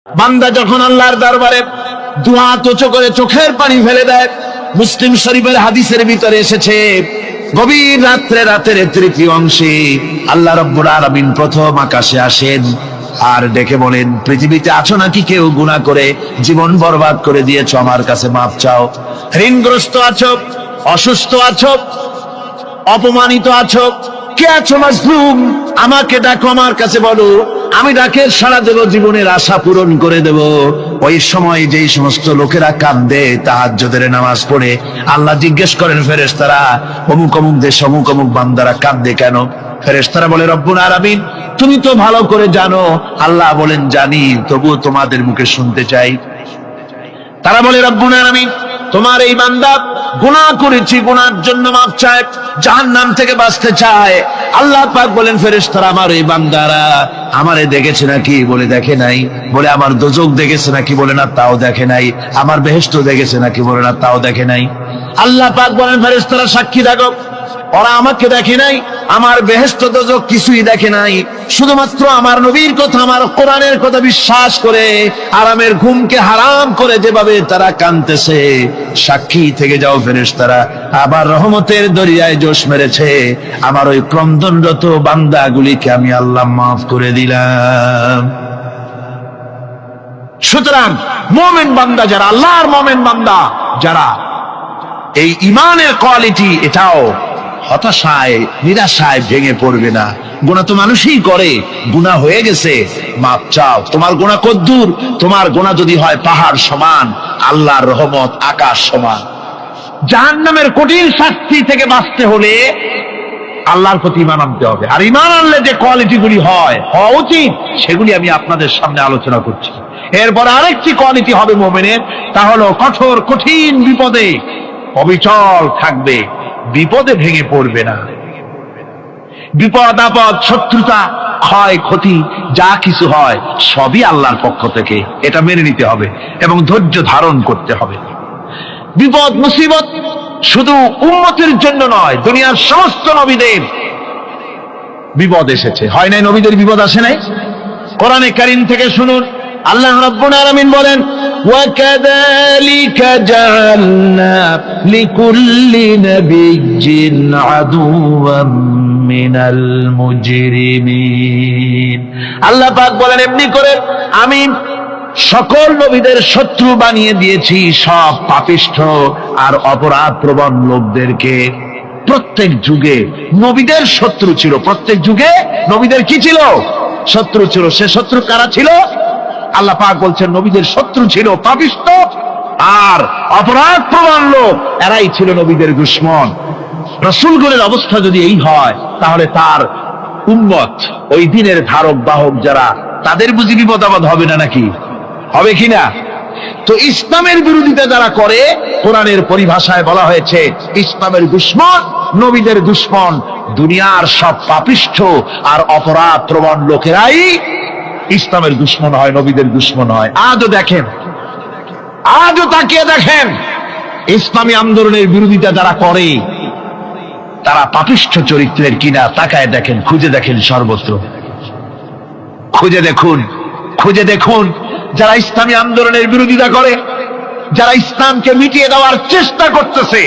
বান্দা যখন আল্লাহর দরবারে দুয়া উঁচু করে চোখের পানি ফেলে দেয়, মুসলিম শরীফের হাদিসের ভিতরে এসেছে, গভীর রাত্রে রাতের তৃতীয় অংশে আল্লাহ রাব্বুল আলামিন প্রথম আকাশে আসেন আর ডেকে বলেন, পৃথিবীতে আছো নাকি কেউ গুনাহ করে জীবন বরবাদ করে দিয়েছো, আমার কাছে মাফ চাও। ঋণগ্রস্ত আছো, অসুস্থ আছো, অপমানিত আছো, কে আছো মাজলুম, আমাকে ডাকো, আমার কাছে বলো, আমি ডাকে সাড়া দেব, জীবনের আশা পূরণ করে দেব। ওই সময় যেই সমস্ত লোকেরা কাঁদে তাহাজ্জুদের নামাজ পড়ে, আল্লাহ জিজ্ঞেস করেন ফেরেশতারা, অমুক অমুক দেশ অমুক অমুক বান্দারা কাঁদে কেন? ফেরেশতারা বলে, রব্বুল আলামিন তুমি তো ভালো করে জানো। আল্লাহ বলেন, জানি, তবুও তোমাদের মুখে শুনতে চাই। তারা বলে, রব্বুল আলামিন তোমার এই বান্দা গুনাহ করেছি, গুনার জন্য মাফ চায়, জাহান্নাম থেকে বাঁচতে চায়। আল্লাহ পাক বলেন, ফেরেশতারা আমার এই বান্দারা আমারে দেখেছে নাকি? বলে দেখে নাই। বলে আমার দোজখ দেখেছে নাকি? বলে না, তাও দেখে নাই। আমার বেহেশত দেখেছে নাকি? বলে না, তাও দেখে নাই। আল্লাহ পাক বলেন, ফেরেশতারা সাক্ষী থাকো, ওরা আমাকে দেখে নাই, আমার বেহেশত দোজখ কিছুই দেখে নাই, শুধুমাত্র আমার নবীর কথা, আমার কোরআনের কথা বিশ্বাস করে আরামের ঘুমকে হারাম করে যেভাবে তারা কাঁদতেছে, সাক্ষী থেকে যাও ফেরেশতারা। আবার রহমতের দরিয়ায় জোশ মেরেছে, আমার ওই ক্রন্দনরত বান্দাগুলিকে আমি আল্লাহ মাফ করে দিলাম। সুতরাং মুমিন বান্দা যারা, আল্লাহর মুমিন বান্দা যারা, এই ইমানের কোয়ালিটি, এটাও হতাশায় নিরাশায় ভেঙে পড়বে না। গুনাহ তো মানুষই করে, গুনাহ হয়ে গেছে, মাপ চাও। তোমার গুনাহ কদ্দুর? তোমার গুনাহ যদি হয় পাহাড় সমান, আল্লাহর রহমত আকাশ সমান। জাহান্নামের কঠিন শাস্তি থেকে বাঁচতে হলে আল্লাহর প্রতি ঈমান আনতে হবে। আর ঈমান আনলে যে কোয়ালিটি গুলি হওয়া উচিত, সেগুলি আমি আপনাদের সামনে আলোচনা করছি। এরপর আরেকটি কোয়ালিটি হবে মুমিনের, তা হলো কঠোর কঠিন বিপদে অবিচল থাকবে, বিপদে ভেঙে পড়বে না। বিপদ আপদ, শত্রুতা, ক্ষয় ক্ষতি যা কিছু হয় সবই আল্লাহর পক্ষ থেকে, এটা মেনে নিতে হবে এবং ধৈর্য ধারণ করতে হবে। বিপদ মুসিবত শুধু উম্মতের জন্য নয়, দুনিয়ার সমস্ত নবীদের বিপদ এসেছে, হয় নাই? নবীদের বিপদ আসে নাই? কোরআনে কারীম থেকে শুনুন, আল্লাহ রাব্বুল আলামিন বলেন, وَكَذَلِكَ جَعَلْنَا لِكُلِّ نَبِيٍّ عَدُوًّا مِنَ الْمُجْرِمِينَ। আল্লাহ পাক বলেন, এমনি করে আমি সকল নবীদের শত্রু বানিয়ে দিয়েছি, সব পাপিষ্ঠ আর অপরাধ প্রবণ লোকদেরকে। প্রত্যেক যুগে নবীদের শত্রু ছিল, প্রত্যেক যুগে নবীদের কি ছিল? শত্রু ছিল। সে শত্রু কারা ছিল? আল্লাহ পাক বলছেন, নবীদের শত্রু ছিল পাপিষ্ঠ আর অপরাধ প্রবণ লোক, এরাই ছিল নবীদের দুশমন। রাসূলগণের অবস্থা যদি এই হয়, তাহলে তার উম্মত, ওই দিনের ধারক বাহক যারা, তাদের বুঝি বিপদ আপদ হবে না নাকি? হবে কিনা? তো ইসলামের বিরোধিতা যারা করে, কোরআনের পরিভাষায় বলা হয়েছে ইসলামের দুশমন, নবীদের দুশমন। দুনিয়ার সব পাপিষ্ঠ আর অপরাধ প্রবণ লোকেরাই ইসলামের দুশমন হয়, নবীদের দুশমন হয়। আজও দেখেন, আজও তাকিয়ে দেখেন, ইসলামী আন্দোলনের বিরোধিতা যারা করে, তারা পাপিষ্ঠ চরিত্রের কিনা তাকায় দেখেন, খুঁজে দেখেন, সর্বত্র খুঁজে দেখুন, খুঁজে দেখুন। যারা ইসলামী আন্দোলনের বিরোধিতা করে, যারা ইসলামকে মিটিয়ে দেওয়ার চেষ্টা করতেছে,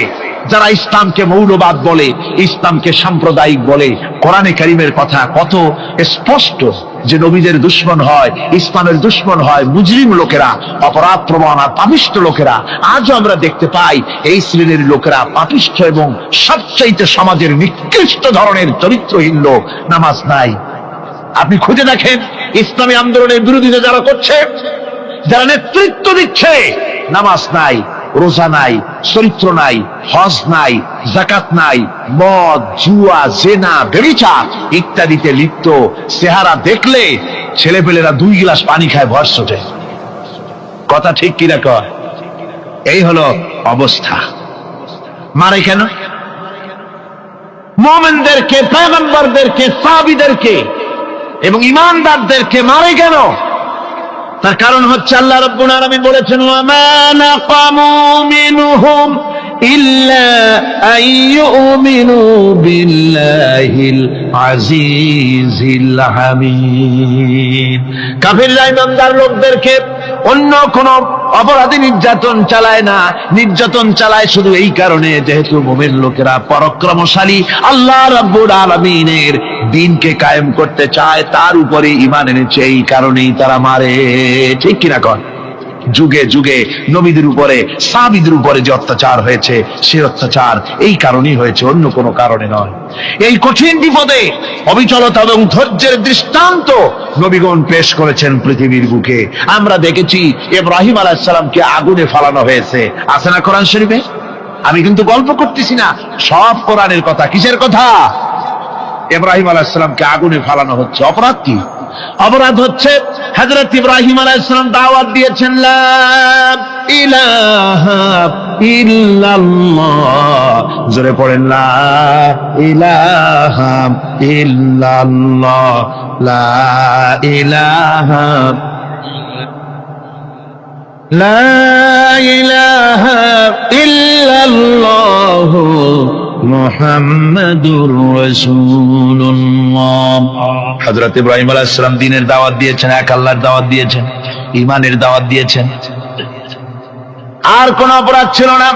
যারা ইসলামকে মৌলবাদ বলে, ইসলামকে সাম্প্রদায়িক বলে, কোরআনে কারীমের কথা কত স্পষ্ট যে নবীদের দুশমন হয়, ইসলামের দুশমন হয় মুজরিম লোকেরা, অপরাধ প্রবণ আর পাপিষ্ঠ লোকেরা। আজও আমরা দেখতে পাই এই শ্রেণীর লোকেরা পাপিষ্ঠ এবং সবচাইতে সমাজের নিকৃষ্ট ধরনের চরিত্রহীন লোক। নামাজ নাই। আপনি খুঁজে দেখেন, ইসলামী আন্দোলনের বিরোধিতা যারা করছে, যারা নেতৃত্ব দিচ্ছে, নামাজ নাই, রোজা নাই, চরিত্র নাই, হজ নাই, যাকাত নাই, মদ, জুয়া, জেনা, ব্যভিচার ইত্যাদিতে লিপ্ত। চেহারা দেখলে ছেলেপেলেরা 2 গ্লাস পানি খায় ভরস ওঠে। কথা ঠিক কিনা কয়? এই হলো অবস্থা। মারে কেন? মুমিনদেরকে, পয়গম্বরদেরকে, সাহাবীদেরকে এবং ঈমানদারদেরকে মারে কেন? তার কারণ হচ্ছে আল্লাহ রাব্বুল আলামিন বলেছেন, ওয়া মা নাকামু মিনহুম ইল্লা আইয়ুমিনু বিল্লাহিল আজিজিল হামিদ। কাফিররা ইমানদার লোকদেরকে অন্য কোন অপরাধী নির্যাতন চালায় না, নির্যাতন চালায় শুধু এই কারণে যেহেতু মুমিন লোকেরা পরাক্রমশালী, আল্লাহ রাব্বুল আলামিনের দ্বীনকে কায়েম করতে চায়, তার উপরে ঈমান এনেছে, এই কারণেই তারা মারে। ঠিক কিনা কন? যুগে যুগে নবীদের উপরে, সাহাবীদের উপরে যে অত্যাচার হয়েছে, সে অত্যাচার এই কারণেই হয়েছে, অন্য কোনো কারণে নয়। এই কঠিন বিপদে অবিচলতা এবং ধৈর্যের দৃষ্টান্ত নবীগণ পেশ করেছেন পৃথিবীর বুকে। আমরা দেখেছি ইব্রাহিম আলাইহিস সালামকে আগুনে ফালানো হয়েছে, আছে না কোরআন শরীফে? আমি কিন্তু গল্প করতেছি না, সব কোরআনের কথা। কিসের কথা? ইব্রাহিম আলাইহিস সালামকে আগুনে ফালানো হচ্ছে। অপরাধ কি? অপরাধ হচ্ছে হযরত ইব্রাহিম আলাইহিস সালাম দাওয়াত দিয়েছেন লা ইলাহা ইল্লাল্লাহ। জোরে পড়েন লা ইলাহা ইল্লাল্লাহ, লা ইলাহা লা ইলাহা ইল্লাল্লাহ মুহাম্মাদুর রাসূলুল্লাহ। হযরত ইব্রাহিম আলাইহিস সালাম দ্বীনের দাওয়াত দিয়েছেন, এক আল্লাহর দাওয়াত দিয়েছেন, ঈমানের দাওয়াত দিয়েছেন। আর কোন অপরাধ ছিল না।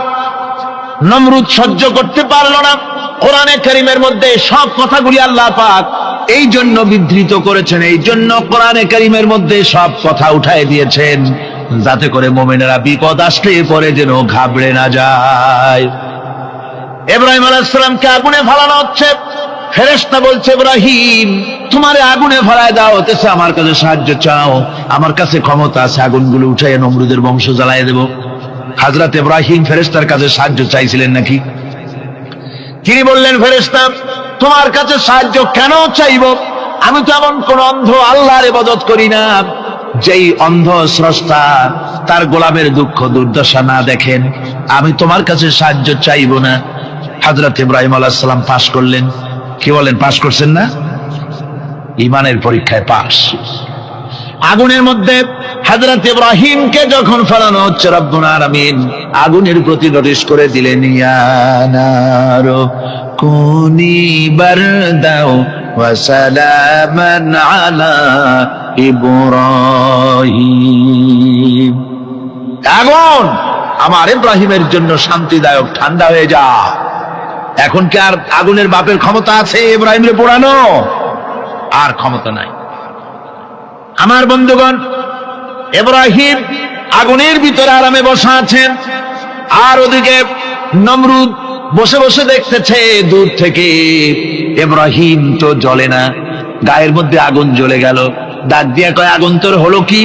নমরুদ সহ্য করতে পারল না। কোরআনে কারীমের মধ্যে সব কথাগুলি আল্লাহ পাক এই জন্য বিধৃত করেছেন, এই জন্য কোরআনে কারীমের মধ্যে সব কথা উঠায় দিয়েছেন, যাতে করে মুমিনেরা বিপদ আসলে পরে যেন ঘাবড়ে না যায়। ইব্রাহিম আলাইহিস সালামকে আগুনে ফালানো হচ্ছে। ফেরেশতা বলছে, ইব্রাহিম তোমারে আগুনে ফালায় দাও, হতেছে আমার কাছে সাহায্য চাও, আমার কাছে ক্ষমতা আছে, আগুনগুলো উঠাইয়া নমরুদের বংশ জ্বালাইয়া দেব। হযরত ইব্রাহিম ফেরেশতার কাছে সাহায্য চাইছিলেন নাকি? তিনি বললেন, ফেরেশতা তোমার কাছে সাহায্য কেন চাইব? আমি তো এমন কোন অন্ধ আল্লাহর ইবাদত করি না যেই অন্ধ স্রষ্টা তার গোলামের দুঃখ দুর্দশা না দেখেন। আমি তোমার কাছে সাহায্য চাইব না। হযরত ইব্রাহিম আলাইহিস সালাম পাশ করলেন। কি বলেন, পাশ করছেন না? ঈমানের পরীক্ষায় পাশ। আগুনের মধ্যে হযরত ইব্রাহিমকে যখন ফেলানো হচ্ছে, রব্বুল আলামিন আগুনের প্রতি নোটিশ করে দিলেন, ইয়া নারু কুনি বারদাও ওয়া সালামান আলা ইব্রাহিম। আগুন আমার ইব্রাহিমের জন্য শান্তিদায়ক, ঠান্ডা হয়ে যা। এখন কি আর আগুনের বাপের ক্ষমতা আছে ইব্রাহিমকে পোড়ানো? আর ক্ষমতা নাই। আমার বন্ধুগণ, ইব্রাহিম আগুনের ভিতরে আরামে বসা আছেন, আর ওদিকে নমরুদ বসে বসে দেখতেছে দূর থেকে। ইব্রাহিম তো জ্বলে না, গায়ের মধ্যে আগুন জ্বলে গেল। ডাক দিয়া কয়, আগুন তোর হলো কি?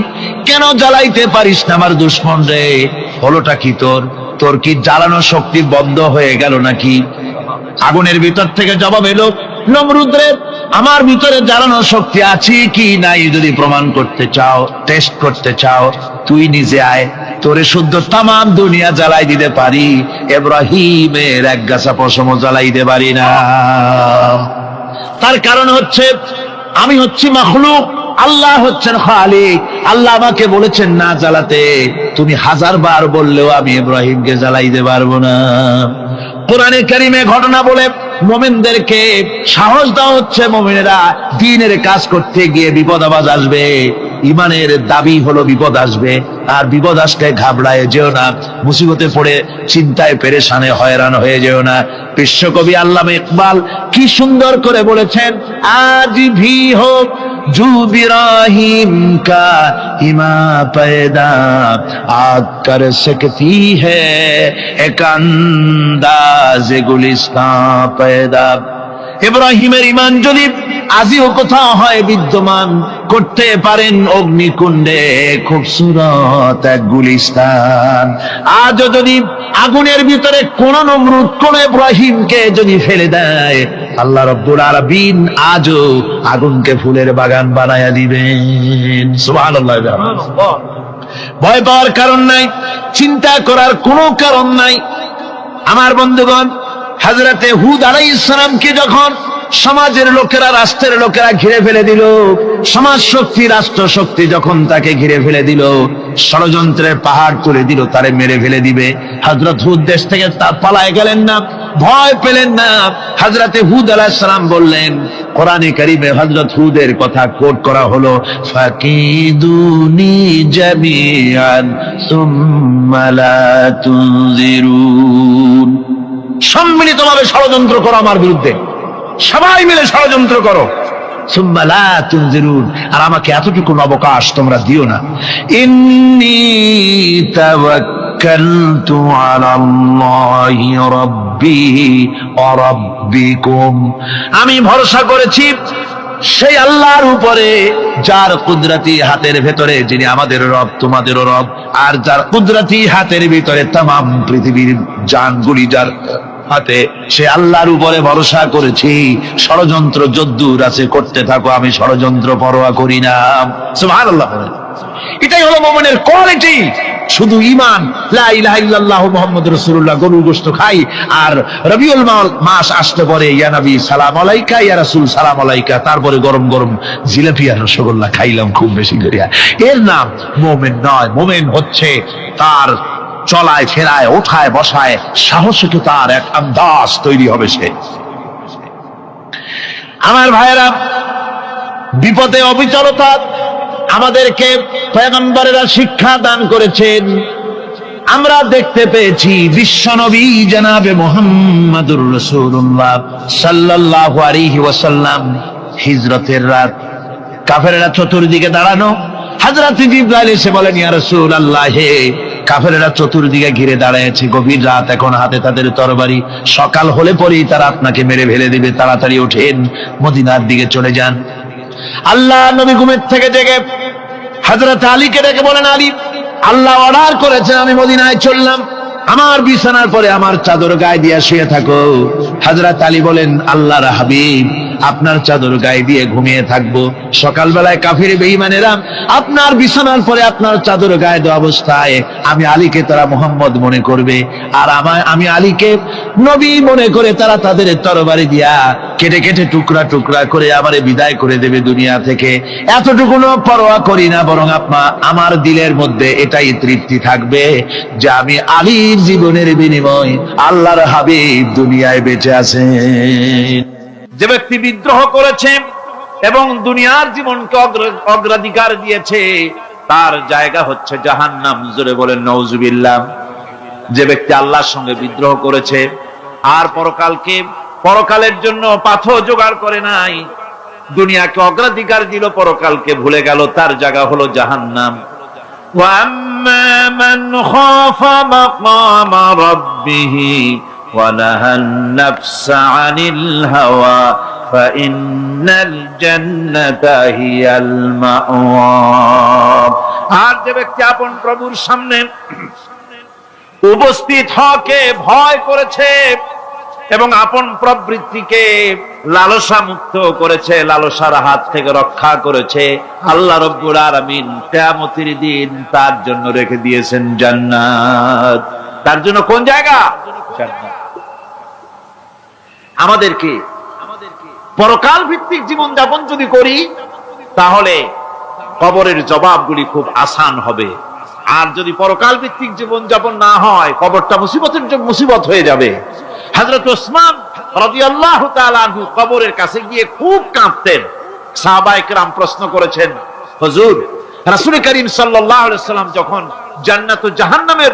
কেন জ্বালাইতে পারিস না আমার দুশমন রে? হলোটা কি তোর? তোর কি জ্বালানো শক্তি বন্ধ হয়ে গেল নাকি? আগুনের ভিতর থেকে জবাব এলো, নমরুদ রে, আমার ভিতরে জ্বালানো শক্তি আছে কি নাই যদি প্রমাণ করতে চাও, টেস্ট করতে চাও, তুই নিজে আয়, তোরে শুদ্ধ তামাম দুনিয়া জ্বালাই দিতে পারি, ইব্রাহিমের এক গাছা পশমও জ্বালাই দিতে পারি না। তার কারণ হচ্ছে আমি হচ্ছি মাখলুক, আল্লাহ হচ্ছেন খালিক। আল্লাহ আমাকে বলেছেন না জ্বালাতে, তুমি 1000 বার বললেও আমি ইব্রাহিমকে জ্বালাইতে পারবো না। কোরআনে কারীমে ঘটনা বলে মুমিনদেরকে সাহস দেওয়া হচ্ছে, মুমিনেরা দ্বীনের কাজ করতে গিয়ে বিপদ আবাজ আসবে, ঈমানের দাবি হলো বিপদ আসবে, আর বিপদ আসলে ঘাবড়ায় যেও না, মুসিবতে পড়ে চিন্তায় পেরেশানে হয়রান হয়ে যেও না। বিশ্বকবি আল্লামা ইকবাল কি সুন্দর করে বলেছেন, আজ ভি হোক জু ইব্রাহিম কা ইমা पैदा आग कर सकती है एक अंदाज गुलिस्तां पैदा। ইব্রাহিমের ঈমান যদি আজিও কোথাও হয় বিদ্যমান, করতে পারেন অগ্নিকুণ্ডে খুবসুরত এক গুলিস্তান। আজও যদি আগুনের ভিতরে কোন নমরুদ কোন ইব্রাহিমকে যদি ফেলে দেয়, আল্লাহ রাব্বুল আলামিন আজও আগুনকে ফুলের বাগান বানায়া দিবেন। সুবহানাল্লাহ। ভয় পাওয়ার কারণ নাই, চিন্তা করার কোনো কারণ নাই। আমার বন্ধুগণ, হযরতে হুদ আলাইহিস সালামকে যখন সমাজের লোকেরা, রাষ্ট্রের লোকেরা ঘিরে ফেলে দিল। সমাজ শক্তি, রাষ্ট্র শক্তি যখন তাকে ঘিরে ফেলে দিল, ষড়যন্ত্রের পাহাড় করে দিল, তারে মেরে ফেলে দিবে। হযরত হুদ দেশ থেকে পালায় গেলেন না, ভয় পেলেন না। হযরতে হুদ আলাইহিস সালাম বললেন, কোরআনে কারীমে হযরত হুদের কথা কোট করা হলো, ফাকিদুনি জামিআন সুম্মা লা তুনজিরুন। সম্মিলিতভাবে ষড়যন্ত্র করো আমার বিরুদ্ধে, সবাই মিলে ষড়যন্ত্র করো, সুম্মা লা তুনজিরুন, আর আমাকে এতটুকু অবকাশ তোমরা দিও না। ইন্নী তাওয়াক্কালতু আলাল্লাহি রাব্বি ওয়া রাব্বিকুম, আমি ভরসা করেছি সেই আল্লাহর উপরে যার কুদরতি হাতের ভেতরে, যিনি আমাদের রব তোমাদেরও রব, আর যার কুদরতি হাতের ভিতরে তামাম পৃথিবীর জানগুলি যার হাতে, সে আল্লাহর উপরে ভরসা করেছি। ষড়যন্ত্র যদ্দূর আছে করতে থাকো, আমি ষড়যন্ত্র পরোয়া করি না। সুবহানাল্লাহ। এটাই হলো মুমিনের কোয়ালিটি। শুধু ঈমান, লা ইলাহা ইল্লাল্লাহু মুহাম্মাদুর রাসূলুল্লাহ, গরুর গোশত খাই, আর রবিউল মাস আসতে পরে ইয়া নবী সালাম আলাইকা, ইয়া রাসূল সালাম আলাইকা, তারপরে গরম গরম জিলাপি আর রসগোল্লা খাইলাম খুব বেশি করিয়া, এর নাম মুমিন নয়। মুমিন হচ্ছে তার চলায় ফেরায়, ওঠায় বসায় সাহসিকতার তার এক আন্দাজ তৈরি হবে সে। আমার ভাইয়েরা, বিপদে অবিচলতা আমাদেরকে পয়গম্বরেরা শিক্ষা দান করেছেন। আমরা দেখতে পেয়েছি বিশ্বনবী জনাবে মুহাম্মাদুর রাসূলুল্লাহ সাল্লাল্লাহু আলাইহি ওয়াসাল্লাম হিজরতের রাত, কাফেররা চতুর্দিকে দাঁড়ানো। হযরত জিবরাইল এসে বলেন, ইয়া রাসূলুল্লাহ, হে কাফেররা চতুর্দিকে ঘিরে দাঁড়িয়েছে, গভীর রাত, এখন হাতে তাদের তরবারি, সকাল হলে পরেই তারা আপনাকে মেরে ফেলে দিবে, তাড়াতাড়ি ওঠেন, মদিনার দিকে চলে যান। আল্লাহ নবী ঘুমের থেকে জেগে হযরত আলীকে ডেকে বলেন, আলী, আল্লাহ অর্ডার করেছেন, আমি মদিনায় চললাম, আমার বিছানার পরে আমার চাদর গায়ে দিয়ে শুয়ে থাকো। হযরত আলী বলেন, আল্লাহর হাবিব, আপনার চাদর গায়ে দিয়ে ঘুমিয়ে থাকবো, সকালবেলায় কাফির বেঈমানেরা আপনার বিছানার পরে আপনার চাদর গায়ে দেওয়া অবস্থায় আমি আলীকে তারা মুহাম্মদ মনে করবে, আর আমি আলীকে নবী মনে করে তারা তাদের তরবারি দিয়া কেটে কেটে টুকরা টুকরা করে আমারে বিদায় করে দেবে দুনিয়া থেকে। এতটুকুনো পরোয়া করি না, বরং আমার দিলের মধ্যে এটাই তৃপ্তি থাকবে যে আমি আলীর জীবনের বিনিময় আল্লাহর হাবিব দুনিয়ায় বেঁচে আছেন। যে ব্যক্তি বিদ্রোহ করেছে এবং দুনিয়ার জীবনকে অগ্রাধিকার দিয়েছে, তার জায়গা হচ্ছে জাহান্নাম। জোরে বলেন নাউজুবিল্লাহ। যে ব্যক্তি আল্লাহর সঙ্গে বিদ্রোহ করেছে আর পরকালের জন্য পাথর জোগাড় করে নাই, দুনিয়াকে অগ্রাধিকার দিল, পরকালকে ভুলে গেল, তার জায়গা হলো জাহান্নাম। ওয়া আম্মা মান খাফা মাকামা রাব্বিহি ونهى النفس عن الهوى فإن الجنة هي المأوى। আর যে ব্যক্তি আপন প্রভুর সামনে উপস্থিত হকে ভয় করেছে এবং আপন প্রবৃত্তিকে লালসা মুক্ত করেছে, লালসার হাত থেকে রক্ষা করেছে, আল্লাহ রাব্বুল আলামিন কিয়ামতের দিন তার জন্য রেখে দিয়েছেন জান্নাত। তার জন্য কোন জায়গা? জান্নাত। আমাদেরকে পরকাল ভিত্তিক জীবন যাপন যদি করি, তাহলে কবরের জবাবগুলি খুব আসান হবে। আর যদি পরকাল ভিত্তিক জীবন যাপন না হয়, কবরটা মুসিবত হয়ে যাবে। হযরত ওসমান রাদিয়াল্লাহু তাআলা আনহু কবরের কাছে গিয়ে খুব কাঁদতেন। সাহাবায়ে কেরাম প্রশ্ন করেছেন, হুজুর, রাসূল করিম সাল্লাল্লাহু আলাইহি ওয়াসাল্লাম যখন জান্নাত ও জাহান্নামের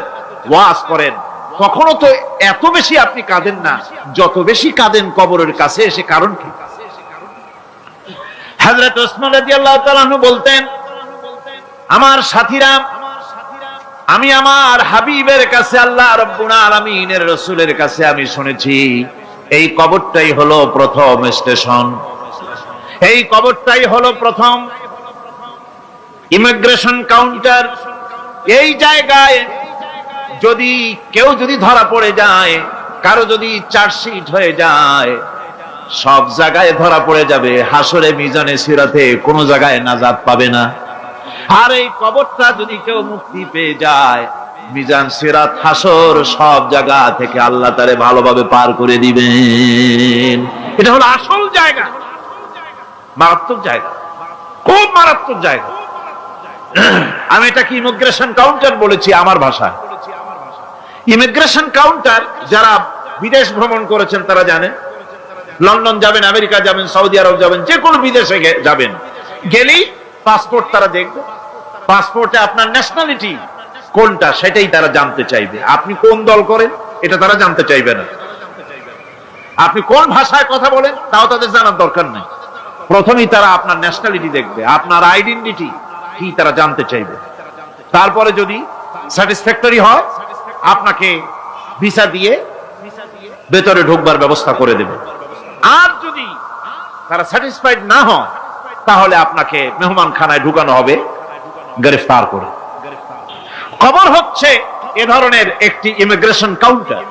ওয়াজ করেন, কখনো তো এত বেশি আপনি কাঁদেন না, যত বেশি কাঁদেন কবরের কাছে এসে, কারণ কি? হযরত ওসমান রাদিয়াল্লাহু তাআলা আনহু বলতেন, আমার সাথীরা, আমি আমার হাবিবের কাছে, আল্লাহ রাব্বুল আলামিনের রাসূলের কাছে আমি শুনেছি, এই কবরটাই হলো প্রথম স্টেশন, এই কবরটাই হলো প্রথম ইমিগ্রেশন কাউন্টার। এই জায়গায় যদি কেউ ধরা পড়ে যায়, কারো যদি চার্জশিট হয়ে যায়, সব জায়গায় ধরা পড়ে যাবে, হাসরে মিজানে সিরাতে কোনো জায়গায় নাজাত পাবে না। আর এই কবরটা যদি কেউ মুক্তি পেয়ে যায়, মিজান সিরাত হাসর সব জায়গা থেকে আল্লাহ তারে ভালোভাবে পার করে দিবেন। এটা হলো আসল জায়গা, মারাত্মক জায়গা, খুব মারাত্মক জায়গা। আমি এটাকে ইমিগ্রেশন কাউন্টার বলেছি আমার ভাষায়। ইমিগ্রেশন কাউন্টার যারা বিদেশ ভ্রমণ করেছেন তারা জানেন। লন্ডন যাবেন, আমেরিকা যাবেন, সৌদি আরব যাবেন, যে কোনো বিদেশে যাবেন, গেলেই পাসপোর্ট তারা দেখবে। পাসপোর্টে আপনার ন্যাশনালিটি কোনটা সেটাই তারা জানতে চাইবে। আপনি কোন দল করেন এটা তারা জানতে চাইবে না। আপনি কোন ভাষায় কথা বলেন তাও তাদের জানার দরকার নেই। প্রথমেই তারা আপনার ন্যাশনালিটি দেখবে, আপনার আইডেন্টিটি কি তারা জানতে চাইবে। তারপরে যদি স্যাটিসফ্যাক্টরি হয় আপনাকে ভিসা দিয়ে ভেতরে ঢোকবার ব্যবস্থা করে দেবে। আর যদি তারা স্যাটিসফাইড না হয় তাহলে আপনাকে মেহমানখানায় ঢুকানো হবে গ্রেফতার করে। কবর হচ্ছে এ ধরনের একটি ইমিগ্রেশন কাউন্টার।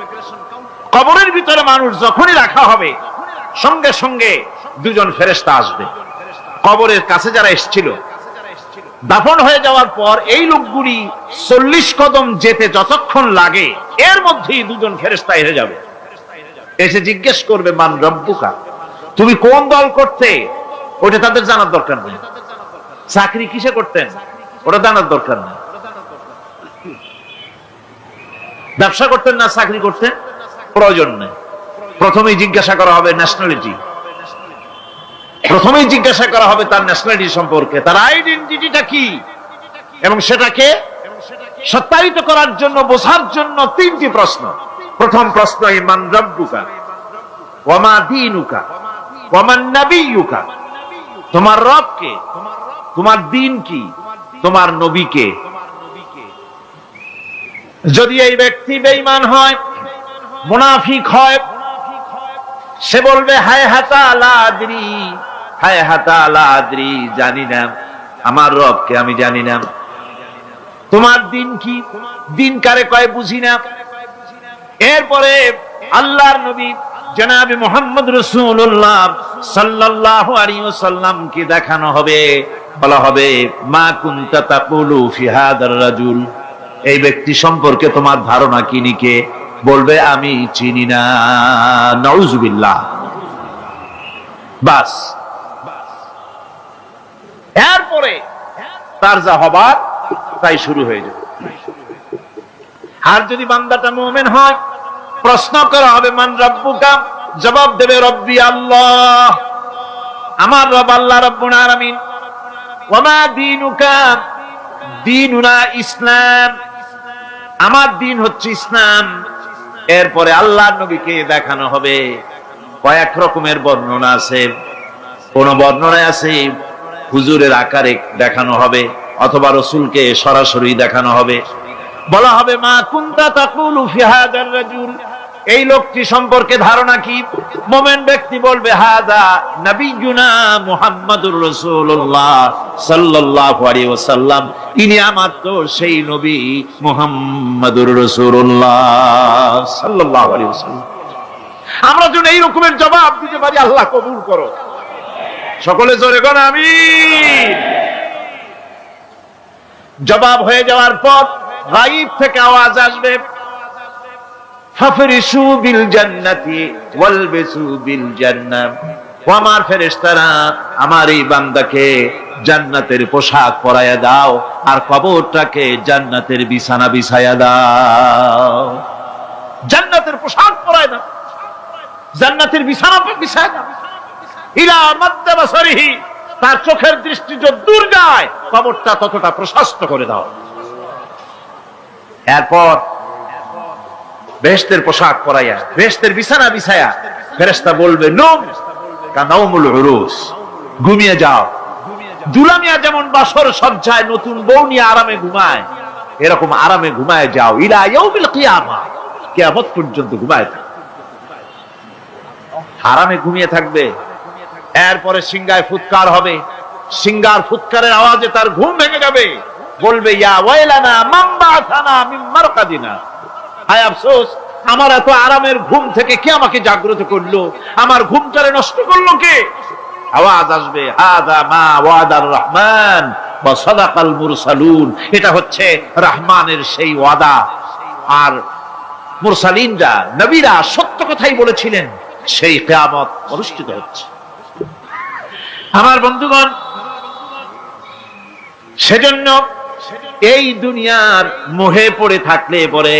কবরের ভিতরে মানুষ যখনই রাখা হবে সঙ্গে সঙ্গে দুজন ফেরেশতা আসবে। কবরের কাছে যারা এসেছিল দাফন হয়ে যাওয়ার পর এই লোকগুলি 40 কদম যেতে যতক্ষণ লাগে এর মধ্যেই দুজন ফেরেশতা এসে যাবে। এসে জিজ্ঞেস করবে, মান রব্বুকা, তুমি কোন দল করতে, ওটা তাদের জানার দরকার নেই। চাকরি কিসে করতেন ওটা জানার দরকার নেই। ব্যবসা করতেন না চাকরি করতেন প্রয়োজন নেই। প্রথমেই জিজ্ঞাসা করা হবে ন্যাশনালিটি, প্রথমেই জিজ্ঞাসা করা হবে তার ন্যাশনালিটি সম্পর্কে, তার আইডেন্টিটিটা কি, এবং সেটাকে সত্যায়িত করার জন্য, বোঝার জন্য 3টি প্রশ্ন। প্রথম প্রশ্ন, মান রব্বুকা ওয়া মা দীনুকা ওয়া মান নাবিয়্যুকা, তোমার রব কে, তোমার দ্বীন কি, তোমার নবী কে। যদি এই ব্যক্তি বেঈমান হয়, মুনাফিক হয়, সে বলবে হায় হাতা লা আদরি, হায় হাতা লা আদরি, জানি না আমার রবকে, আমি জানি না। তোমার দিন কি, দিন কারে কয় বুঝি না। এরপরে আল্লাহর নবী জনাবে মুহাম্মদ রাসূলুল্লাহ সাল্লাল্লাহু আলাইহি ওয়াসাল্লাম কে দেখানো হবে, বলা হবে মা কুনতা তাকুলু ফি হাদার রাজুল, এই ব্যক্তি সম্পর্কে তোমার ধারণা কি নিকে, বলবে আমি চিনি না। নাউযুবিল্লাহ। বাস, এরপরে তার যা হবার তাই শুরু হয়ে যাবে। আর যদি বান্দাটা মুমিন হয়, প্রশ্ন করা হবে মান রব্বুকা, জবাব দেবে রব্বি আল্লাহ, আমার রব আল্লাহ রাব্বুল আলামিন। ওয়া মা দীনুকা, দীনুনা ইসলাম, আমার দিন হচ্ছে ইসলাম। এরপরে আল্লাহর নবীকে দেখানো হবে। কয়েক রকমের বর্ণনা আছে, কোন বর্ণনায় আছে হুজুরের আকারে দেখানো হবে, অথবা রাসূলকে সরাসরি দেখানো হবে। বলা হবে মা কুনতা তাকুলু ফি হাদার রাজুল, এই লোকটি সম্পর্কে ধারণা কি। মুমিন ব্যক্তি বলবে হাদা নবিয়ুনা মুহাম্মাদুর রাসূলুল্লাহ সাল্লাল্লাহু আলাইহি ওয়াসাল্লাম, ইনি আমার তো সেই নবী মুহাম্মাদুর রাসূলুল্লাহ সাল্লাল্লাহু আলাইহি ওয়াসাল্লাম। আমরা যেন এই রকমের জবাব দিতে পারি, আল্লাহ কবুল করো। সকলে জোরে বলেন আমিন। জবাব হয়ে যাওয়ার পর গায়ব থেকে আওয়াজ আসবে, ফাফরিশু বিল জান্নাতি ওয়ালবিসু বিল জান্নাহ, ও আমার ফেরেশতারা আমার এই বান্দাকে জান্নাতের পোশাক পরায়া দাও আর কবরটাকে জান্নাতের বিছানা বিছায়া দাও। জান্নাতের পোশাক পরায় দাও, জান্নাতের বিছানা বিছায়া দাও। ইলা মাদ্দা বাসারিহি, তার চোখের দৃষ্টি যত দূর যায় কবরটা ততটা প্রশস্ত করে দাও। এরপর বেহেশতের পোশাক পরাইয়া, বেহেশতের বিছানা বিছায়া ফেরেশতা বলবে নূম কানাউমুল উরুস, ঘুমিয়ে যাও। দুলামিয়া যেমন বাসর সজ্জায় নতুন বউ নিয়ে আরামে ঘুমায়, এরকম আরামে ঘুমায় যাও। ইলা ইয়াউমিল কিয়ামা, কিয়ামত পর্যন্ত ঘুমায় থাকবে, আরামে ঘুমিয়ে থাকবে। এরপরে সিংহায় ফুৎকার হবে, সিংহার ফুৎকারের আওয়াজে তার ঘুম ভেঙে যাবে। বলবে ইয়া ওয়াইলানা মান বাআসানা মিন মারকাদিনা, হায় আফসোস, আমার এত আরামের ঘুম থেকে কে আমাকে জাগ্রত করলো, আমার ঘুমটারে নষ্ট করলো কে। আওয়াজ আসবে হাযা মা ওয়াদার রহমান ওয়া সাদাকাল মুরসালুন, এটা হচ্ছে রহমানের সেই ওয়াদা, আর মুরসালিনরা নবীরা সত্য কথাই বলেছিলেন, সেই কিয়ামত অনুষ্ঠিত হচ্ছে। আমার বন্ধুগণ, সেজন্য এই দুনিয়ার মোহে পড়ে থাকলে পরে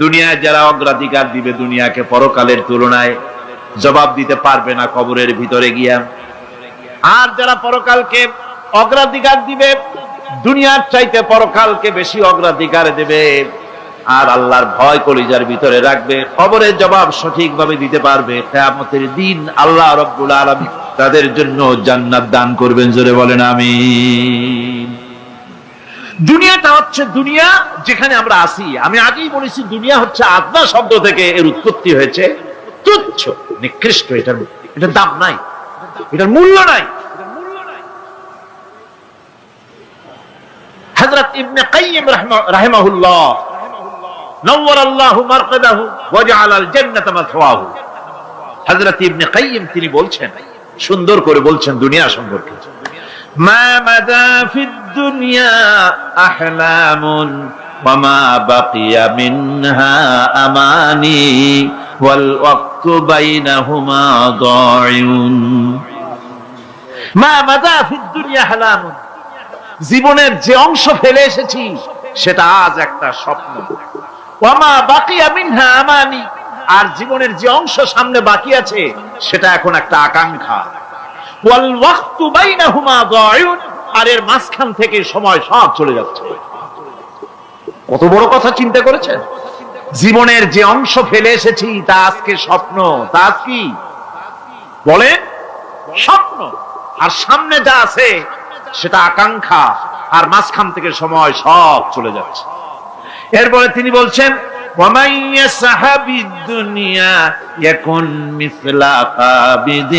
দুনিয়ায় যারা অগ্রাধিকার দিবে দুনিয়াকে পরকালের তুলনায়, জবাব দিতে পারবে না কবরের ভিতরে গিয়া। আর যারা পরকালকে অগ্রাধিকার দিবে, দুনিয়ার চাইতে পরকালকে বেশি অগ্রাধিকার দেবে, আর আল্লাহর ভয় কলিজার ভিতরে রাখবে, কবরের জবাব সঠিকভাবে দিতে পারবে, কিয়ামতের দিন আল্লাহ রাব্বুল আলামিন তাদের জন্য জান্নাত দান করবেন। জোরে বলেন আমিন। দুনিয়াটা হচ্ছে দুনিয়া যেখানে আমরা আছি। আমি আগেই বলেছি দুনিয়া হচ্ছে আদনা শব্দ থেকে এর উৎপত্তি হয়েছে। তুচ্ছ, নিকৃষ্ট, এটার দাম নাই, এটার মূল্য নাই। হযরত ইবনে কাইয়িম রাহিমাহুল্লাহ নওয়ারাল্লাহু মারকাদাহু ওয়া জাআলাল জান্নাতা মাথওয়াহু, হযরত ইবনে কাইয়িম তিনি বলছেন, সুন্দর করে বলছেন দুনিয়া সম্পর্কে, মা মাদা ফিদ দুনিয়া আহলামুন ওয়া মা বাকিয়া মিনহা আমানি ওয়াল ওয়াক্তু বাইনাহুমা দাইউন। মা মাদা ফিদ দুনিয়া আহলামুন, জীবনের যে অংশ ফেলে এসেছি সেটা আজ একটা স্বপ্ন। ওয়া মা বাকিয়া মিনহা আমানি, আর জীবনের যে অংশ সামনে বাকি আছে সেটা এখন একটা আকাঙ্ক্ষা। ওয়াল ওয়াক্তু বাইনাহুমা দাইউন, আর এর মাঝখান থেকে সময় সব চলে যাচ্ছে। কত বড় কথা চিন্তা করেছেন? জীবনের যে অংশ ফেলে এসেছি তা আজকে স্বপ্ন, তা আজ কি বলেন? স্বপ্ন। আর সামনে যা আছে সেটা আকাঙ্ক্ষা, আর মাঝখান থেকে সময় সব চলে যাচ্ছে। এরপরে তিনি বলছেন, وَمَنْ يَسْحَبِ الدُّنْيَا يَكُنْ مِثْلَ قَابِضٍ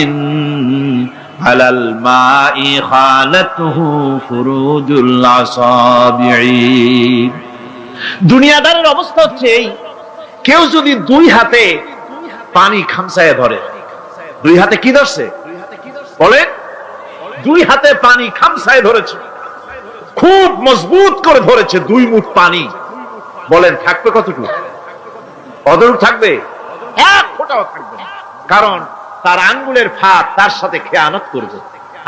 عَلَى الْمَاءِ خَالَتْهُ فُرُوجُ الْأَصَابِعِ। দুনিয়াদারের অবস্থা হচ্ছে এই, কেউ যদি দুই হাতে পানি খামসায় ধরে, দুই হাতে কি ধরছে বলেন? দুই হাতে পানি খামসায় ধরেছে, খুব মজবুত করে ধরেছে, দুই মুঠ পানি, বলেন থাকবে কতটুকু? কতটুকু থাকবে? এক ফোঁটাও থাকবে না, কারণ তার আঙ্গুলের ফাঁক তার সাথে খেয়ানত করবে,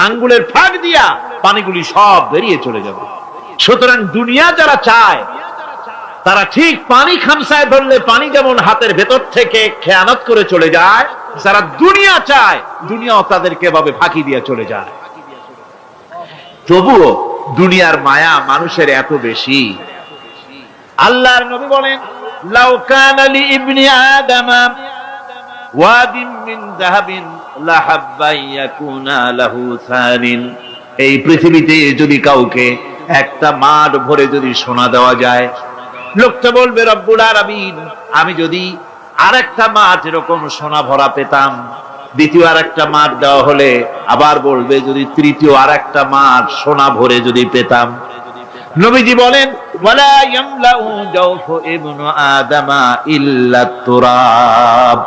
আঙ্গুলের ফাঁক দিয়া পানিগুলি সব বেরিয়ে চলে যাবে। সুতরাং দুনিয়া যারা চায় তারা ঠিক পানি খামসায় ধরলে পানি যেমন হাতের ভেতর থেকে খেয়ানত করে চলে যায়, যারা দুনিয়া চায় দুনিয়াও তাদেরকে এভাবে ফাঁকি দিয়ে চলে যায়। তবুও দুনিয়ার মায়া মানুষের এত বেশি। আল্লাহর নবী বলেন, লাউ কানা লি ইবনি আদামা ওয়াদিন মিন যাহাবিন লাহাব্বা ইয়াকুনা লাহু সানিন। এই পৃথিবীতে যদি কাউকে একটা মাঠ ভরে যদি সোনা দেওয়া যায়, লোকটা বলবে রব্বুল আলামিন, আমি যদি আরেকটা মাঠ এরকম সোনা ভরা পেতাম। দ্বিতীয় আরেকটা মাঠ দেওয়া হলে আবার বলবে যদি তৃতীয় আরেকটা মাঠ সোনা ভরে যদি পেতাম। নবীজি বলেন, ওয়ালা ইয়ামলাউ জাওফু ইবনু আদামা ইল্লা তুরাব।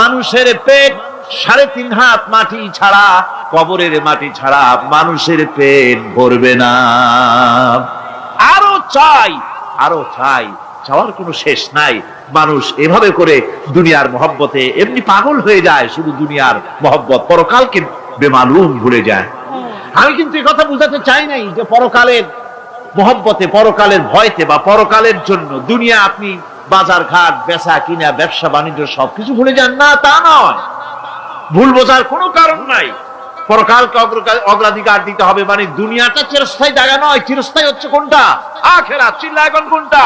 মানুষের পেট 3.5 হাত মাটি ছাড়া, কবরের মাটি ছাড়া মানুষের পেট ভরবে না। আরো চাই, আরো চাই, চাওয়ার কোনো শেষ নাই। মানুষ এভাবে করে দুনিয়ার মহব্বতে এমনি পাগল হয়ে যায়, শুধু দুনিয়ার মহব্বত, পরকালকে বেমালুম ভুলে যায়। আমি কিন্তু এই কথা বুঝাতে চাই নাই যে পরকালের মহব্বতে, পরকালের ভয়তে বা পরকালের জন্য দুনিয়া আপনি বাজার ঘাট, বেচা কিনা, ব্যবসা বাণিজ্য সবকিছু ভুলে যান, না তা নয়। ভুল বোঝার কোনো কারণ নাই। পরকালকে অগ্রাধিকার দিতে হবে, মানে দুনিয়াটা চিরস্থায়ী জায়গা নয়। চিরস্থায়ী হচ্ছে কোনটা? আখিরাত। চিল্লা এখন কোনটা?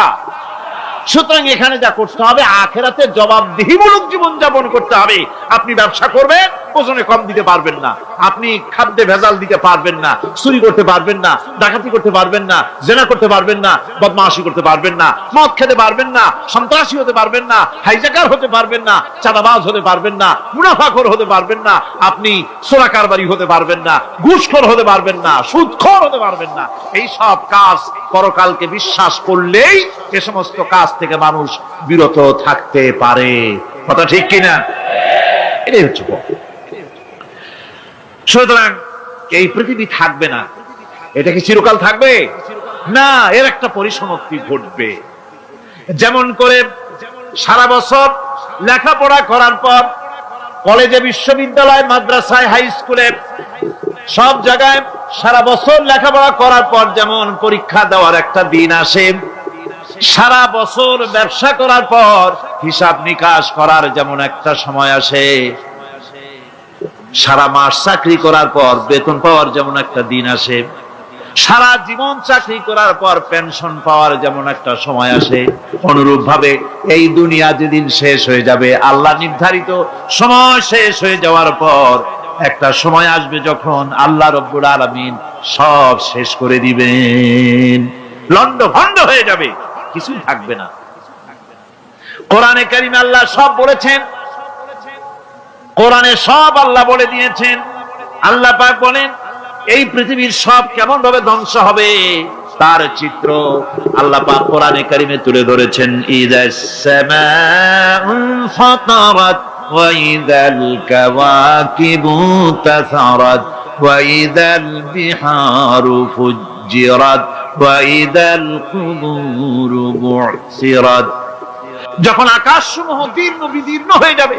সুতরাং এখানে যা করতে হবে, আখিরাতে জবাবদিহিমূলক জীবন যাপন করতে হবে। আপনি ব্যবসা করবেন, ওজনে কম দিতে পারবেন না, আপনি খাদ্যে ভেজাল দিতে পারবেন না, চুরি করতে পারবেন না, ডাকাতি করতে পারবেন না, জেনা করতে পারবেন না, বদমাশি করতে পারবেন না, মদ খেতে পারবেন না, সন্ত্রাসী হতে পারবেন না, হাইজ্যাকার হতে পারবেন না, চাঁদাবাজ হতে পারবেন না, মুনাফাখোর হতে পারবেন না, আপনি চোরা কারবারি হতে পারবেন না, ঘুষখোর হতে পারবেন না, সুদখোর হতে পারবেন না। এই সব কাজ পরকালকে বিশ্বাস করলেই এ সমস্ত কাজ থেকে মানুষ বিরত থাকতে পারে। কথা ঠিক কিনা? এটাই হচ্ছে। সুতরাং এই পৃথিবী থাকবে না, এটা কি চিরকাল থাকবে না? এর একটা পরিসমাপ্তি ঘটবে। যেমন করে সারা বছর লেখাপড়া করার পর কলেজে, বিশ্ববিদ্যালয়, মাদ্রাসায়, হাই স্কুলে সব জায়গায় সারা বছর লেখাপড়া করার পর যেমন পরীক্ষা দেওয়ার একটা দিন আসে, সারা বছর ব্যবসা করার পর হিসাব নিকাশ করার যেমন একটা সময় আসে, সারা মাস চাকরি করার পর বেতন পাওয়ার যেমন একটা দিন আসে, সারা জীবন চাকরি করার পর পেনশন পাওয়ার যেমন একটা সময় আসে, অনুরূপ ভাবে এই দুনিয়া যেদিন শেষ হয়ে যাবে, আল্লাহ নির্ধারিত সময় শেষ হয়ে যাওয়ার পর একটা সময় আসবে যখন আল্লাহ রব্বুল আলামিন সব শেষ করে দিবেন, লন্ড ভন্ড হয়ে যাবে, কিছু থাকবে না। কোরআনে কারিমে আল্লাহ সব বলেছেন, কোরআনে সব আল্লাহ বলে দিয়েছেন। আল্লাহ পাক বলেন এই পৃথিবীর সব কেমন ভাবে ধ্বংস হবে তার চিত্র আল্লাহ পাক কোরআনে কারিমে তুলে ধরেছেন। ইযাস সামাউ ফাতারাত ওয়া ইযাল কাওয়াকিবু তাসারাত ওয়া ইযাল বিহারু ফুজ্জিরাত ওয়া ইযাল কুবুরু বু'সিরাত। যখন আকাশসমূহ দীর্ঘ বিদীর্ণ হয়ে যাবে,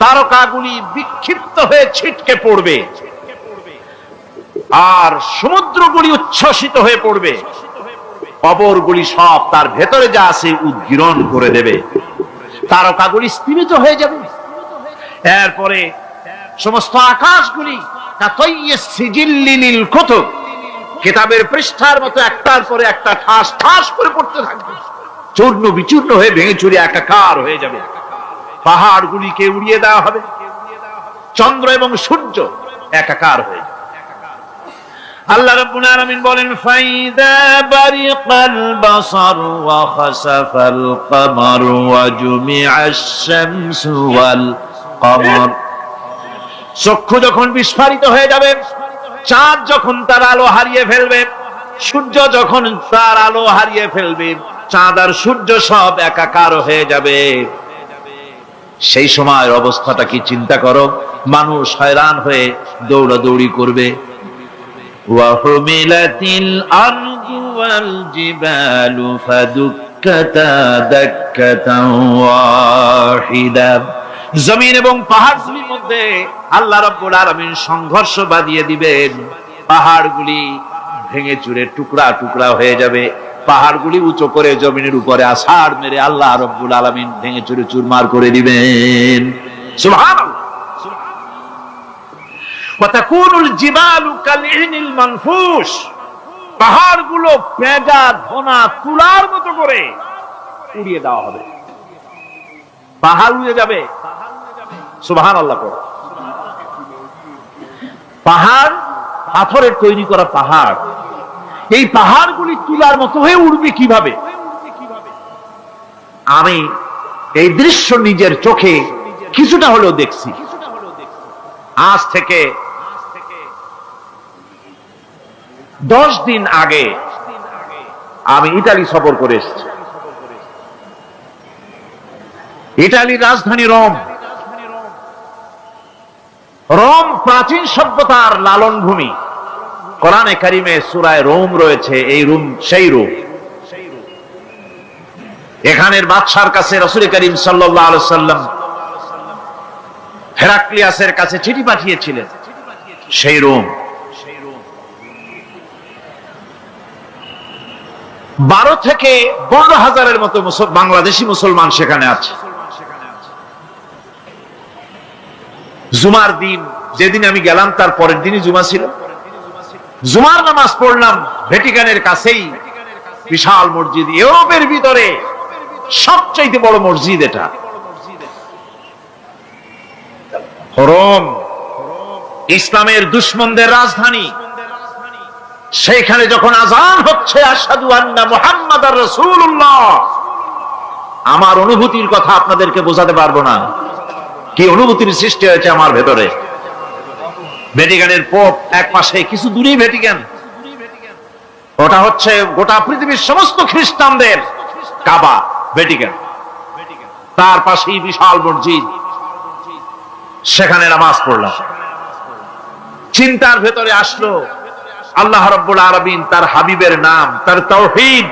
তারকাগুলি বিক্ষিপ্ত হয়ে ছিটকে পড়বে, আর সমুদ্রগুলি উচ্ছ্বসিত হয়ে পড়বে, কবরগুলি সব তার ভেতরে যা আছে উদ্গীরণ করে দেবে, তারকাগুলি স্থিমিত হয়ে যাবে। এরপরে সমস্ত আকাশগুলি কাতাইয়িস সিজিল্লি লিল কুতুব, কিতাবের পৃষ্ঠার মতো একটার পরে একটা ঠাস ঠাস করে পড়তে থাকবে, চূর্ণ বিচূর্ণ হয়ে ভেঙে চুরে একাকার হয়ে যাবে। পাহাড়গুলিকে উড়িয়ে দেওয়া হবে, চন্দ্র এবং সূর্য একাকার হয়ে যাবে। আল্লাহ রাব্বুল আলামিন বলেন ফাইদা বারিকাল বাসার ওয়া খাসাফাল কমার ওয়া জুমিআশ শামসু ওয়াল কমর। চক্ষু যখন বিস্ফারিত হয়ে যাবে, চাঁদ যখন তার আলো হারিয়ে ফেলবে, সূর্য যখন তার আলো হারিয়ে ফেলবে, চাঁদ আর সূর্য সব একাকার হয়ে যাবে, সেই সময়ের অবস্থাটা কি চিন্তা করো। মানুষ হয়রান হয়ে দৌড়াদৌড়ি করবে। ওয়াহুমিলাতিল আরদু ওয়াল জিবালু ফাদুক্কাতা দাক্কাতান ওয়াহিদা। জমিন এবং পাহাড়গুলির মধ্যে আল্লাহ রাব্বুল আলামিন সংঘর্ষ বাঁধিয়ে দিবেন, পাহাড়গুলি ভেঙে চুরে টুকরা টুকরা হয়ে যাবে, পাহাড়গুলি উঁচু করে জমিনের উপরে আছাড় মেরে আল্লাহ রাব্বুল আলামিন ভেঙে চুরে চুরমার করে দিবেন। সুবহানাল্লাহ। ওয়া তাকুনুল জিবালু কালইনিল মানফুস, পাহাড়গুলো পেঁজা ধোনা তুলার মতো করে উড়িয়ে দেওয়া হবে, পাহাড় উড়ে যাবে। সুবহানাল্লাহ। পাহাড় পাথরের তৈরি করা পাহাড়, এই পাহাড়গুলি তুলার মতো হয়ে উড়বে কিভাবে? আমি এই দৃশ্য নিজের চোখে কিছুটা হলেও দেখছি। আজ থেকে 10 দিন আগে আমি ইতালি সফর করে এসেছি। ইতালির রাজধানী রোম। রোম প্রাচীন সভ্যতার লালন ভূমি। কোরআনে কারিমে সূরা রোম রয়েছে, এই রোম সেই রোম। এখানের বাদশার কাছে রাসূল করিম সাল্লাল্লাহু আলাইহি ওয়াসাল্লাম হেরাক্লিয়াসের কাছে চিঠি পাঠিয়েছিলেন, সেই রোম। 12 থেকে 15,000-এর মতো বাংলাদেশি মুসলমান সেখানে আছে। জুমার দিন, যেদিন আমি গেলাম তার পরের দিনই জুমা ছিল। জুমার নামাজ পড়লাম ভ্যাটিকানের কাছেই বিশাল মসজিদ, ইউরোপের ভিতরে সবচেয়ে বড় মসজিদ এটা। রোম ইসলামের দুশমনদের রাজধানী। সেইখানে যখন আযান হচ্ছে আশহাদু আন্না মুহাম্মাদার রাসূলুল্লাহ, আমার অনুভূতির কথা আপনাদেরকে বোঝাতে পারবো না, কি অনুভূতির সৃষ্টি হয়েছে আমার ভেতরে। ভ্যাটিকানের পোপ এক পাশে, কিছু দূরেই ভ্যাটিকান, ওটা হচ্ছে গোটা পৃথিবীর সমস্ত খ্রিস্টানদের কাবা, ভ্যাটিকান। তার পাশেই বিশাল মসজিদ, সেখানে নামাজ পড়লাম। চিন্তার ভেতরে আসলো আল্লাহ রাব্বুল আলামিন তার হাবিবের নাম, তার তাওহীদ,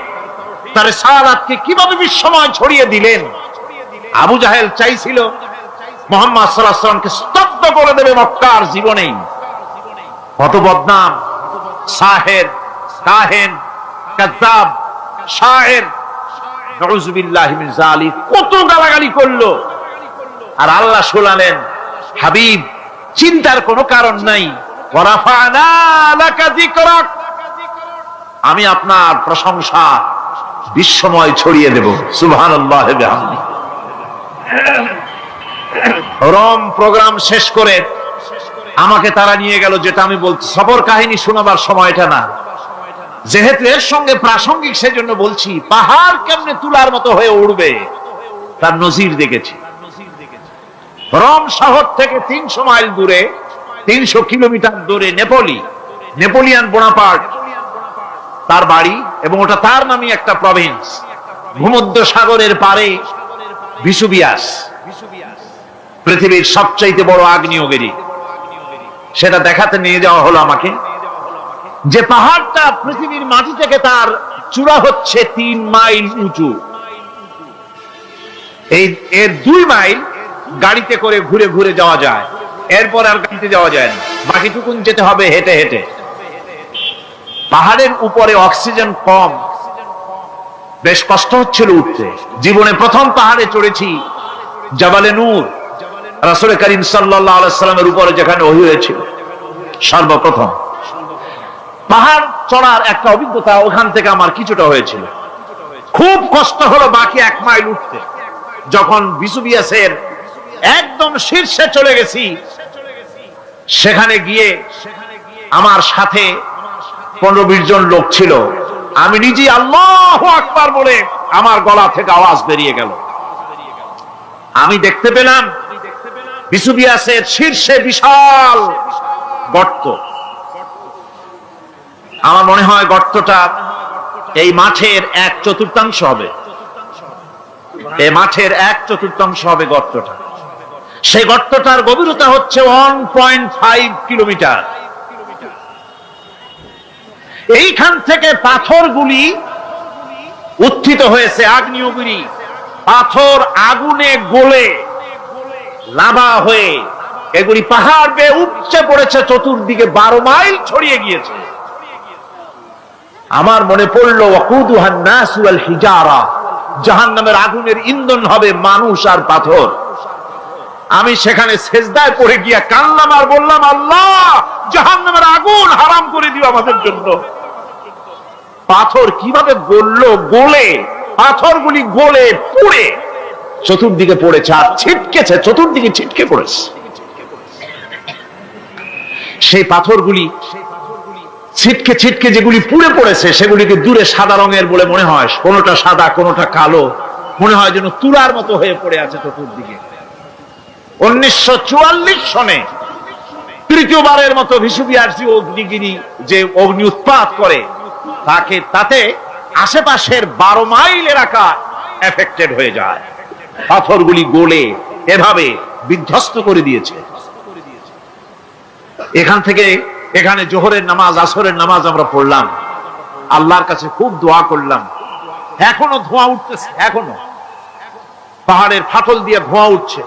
তার রিসালাতকে কিভাবে বিশ্বময় ছড়িয়ে দিলেন। আবু জাহেল চাইছিল মুহাম্মদ সাল্লাল্লাহু আলাইহি ওয়াসাল্লামকে স্তব্ধ করে দেবে মক্কার জীবনেই। কত বদনাম, সাহের, কাহেন, কাযযাব, শায়ের, নাউযুবিল্লাহি মিন যালিক, কত গালাগালি করলো। আর আল্লাহ শোনালেন, হাবিব চিন্তার কোনো কারণ নাই, ওয়ারাফা'না লাকা যিকরাক, আমি আপনার প্রশংসা বিশ্বময় ছড়িয়ে দেব। সুবহানাল্লাহি ওয়া বিহামদিহি। রম প্রোগ্রাম শেষ করে আমাকে তারা নিয়ে গেল, যেটা আমি বলছি সফর কাহিনী শোনাবার সময়টা না, যেহেতু এর সঙ্গে প্রাসঙ্গিক সেজন্য বলছি। পাহাড় কেমনে তুলার মতো হয়ে উড়বে তার নজির দেখেছি। রোম শহর থেকে 300 মাইল দূরে, 300 কিলোমিটার দূরে নেপোলিয়ান বোনাপার্ট তার বাড়ি, এবং ওটা তার নামে একটা প্রভিন্স। ভূমধ্য সাগরের পারে ভিসুভিয়াস, পৃথিবীর সবচাইতে বড় আগ্নেয়গিরি। সেটা দেখাতে নিয়ে যাওয়া হলো আমাকে, যে পাহাড়টা পৃথিবীর মাটি থেকে তার চূড়া হচ্ছে 3 মাইল উঁচু। এর 2 মাইল গাড়িতে করে ঘুরে ঘুরে যাওয়া যায়, এরপর আর গাড়িতে যাওয়া যায় না, বাকিটুকুন যেতে হবে হেঁটে হেঁটে। পাহাড়ের উপরে অক্সিজেন কম, বেশ কষ্ট হচ্ছিল উঠতে। জীবনে প্রথম পাহাড়ে চড়েছি, জাবালে নূর, রাসূল করিম সাল্লাল্লাহু আলাইহি সাল্লামের উপরে যেখানে ওহী হয়েছিল সর্বপ্রথম। পাহাড় চড়ার একটা অভিজ্ঞতা ওখান থেকে আমার কিছুটা হয়েছিল। খুব কষ্ট হলো বাকি 1 মাইল উঠতে। যখন ভিসুভিয়াসের একদম শীর্ষে চলে গেছি, সেখানে গিয়ে আমার সাথে 15-20 জন লোক ছিল। আমি নিজে আল্লাহু আকবার বলে আমার গলা থেকে আওয়াজ বেরিয়ে গেল। আমি দেখতে পেলাম ভিসুভিয়াসের শীর্ষে বিশাল গর্ত। আমার মনে হয় গর্তটা এই মাঠের 1/4 হবে। এই মাঠের 1/4 হবে গর্তটা। সেই গর্তটার গভীরতা হচ্ছে 1.5 কিলোমিটার। এইখান থেকে পাথরগুলি উত্থিত হয়েছে, আগ্নেয়গিরি পাথর আগুনে গলে লাভা হয়ে এগুলি পাহাড় বেয়ে উপচে পড়েছে, চতুর্দিকে 12 মাইল ছড়িয়ে গিয়েছে। আমার মনে পড়লো, ওয়াকুদুহান নাস ওয়াল হিজারা, জাহান্নামের আগুনের ইন্ধন হবে মানুষ আর পাথর। আমি সেখানে সেজদায় পড়ে গিয়া কান্নাম আর বললাম, আল্লাহ জাহান্নামের আগুন হারাম করে দিও আমাদের জন্য। পাথর কিভাবে গলে পাথরগুলি গলে পুড়ে চতুর্দিকে পড়েছে, আর ছিটকেছে, চতুর্দিকে ছিটকে পড়েছে। সেই পাথরগুলি ছিটকে ছিটকে যেগুলি পুড়ে পড়েছে, সেগুলিকে দূরে সাদা রঙের বলে মনে হয়, কোনোটা সাদা কোনোটা কালো, মনে হয় যেন তুলার মতো হয়ে পড়ে আছে চতুর্দিকে। 1944 সনে তৃতীয়বারের মতো ভিসুভিয়াস অগ্নিগিরি যে অগ্নি উৎপাত করে, তাতে আশেপাশের 12 মাইল এলাকা এফেক্টেড হয়ে যায়। পাথরগুলি গলে এভাবে বিধ্বস্ত করে দিয়েছে। এখান থেকে এখানে জোহরের নামাজ, আসরের নামাজ আমরা পড়লাম, আল্লাহর কাছে খুব দোয়া করলাম। এখনো ধোঁয়া উঠতেছে, এখনো পাহাড়ের ফাটল দিয়ে ধোঁয়া উঠছে।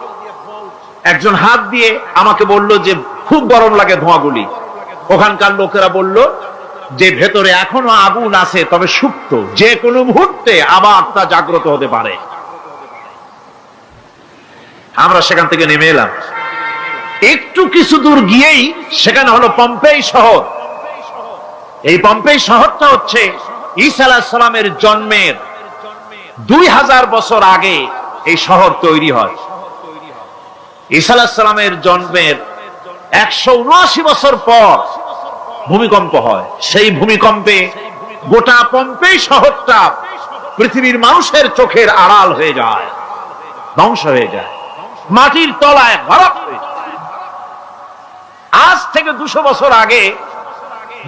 একজন হাত দিয়ে আমাকে বলল যে খুব গরম লাগে ধোঁয়াগুলি। ওখানকার লোকেরা বলল যে ভেতরে এখনো আগুন আছে, তবে সুপ্ত, যে কোনো মুহূর্তে আবার তা জাগ্রত হতে পারে। আমরা সেখান থেকে নেমে এলাম। একটু কিছু দূর গিয়েই সেখানে হলো পম্পেই শহর। এই পম্পেই শহরটা হচ্ছে ঈসা আলাইহিস সালামের জন্মের 2000 বছর আগে এই শহর তৈরি হয়। ঈসা আলাইহিস সালামের জন্মের 179 বছর পর ভূমিকম্প হয়। সেই ভূমিকম্পে গোটা পম্পেই শহরটা পৃথিবীর মানুষের চোখের আড়াল হয়ে যায়, ধ্বংস হয়ে যায়, মাটির তলায় গরক হয়ে যায়। আজ থেকে 200 বছর আগে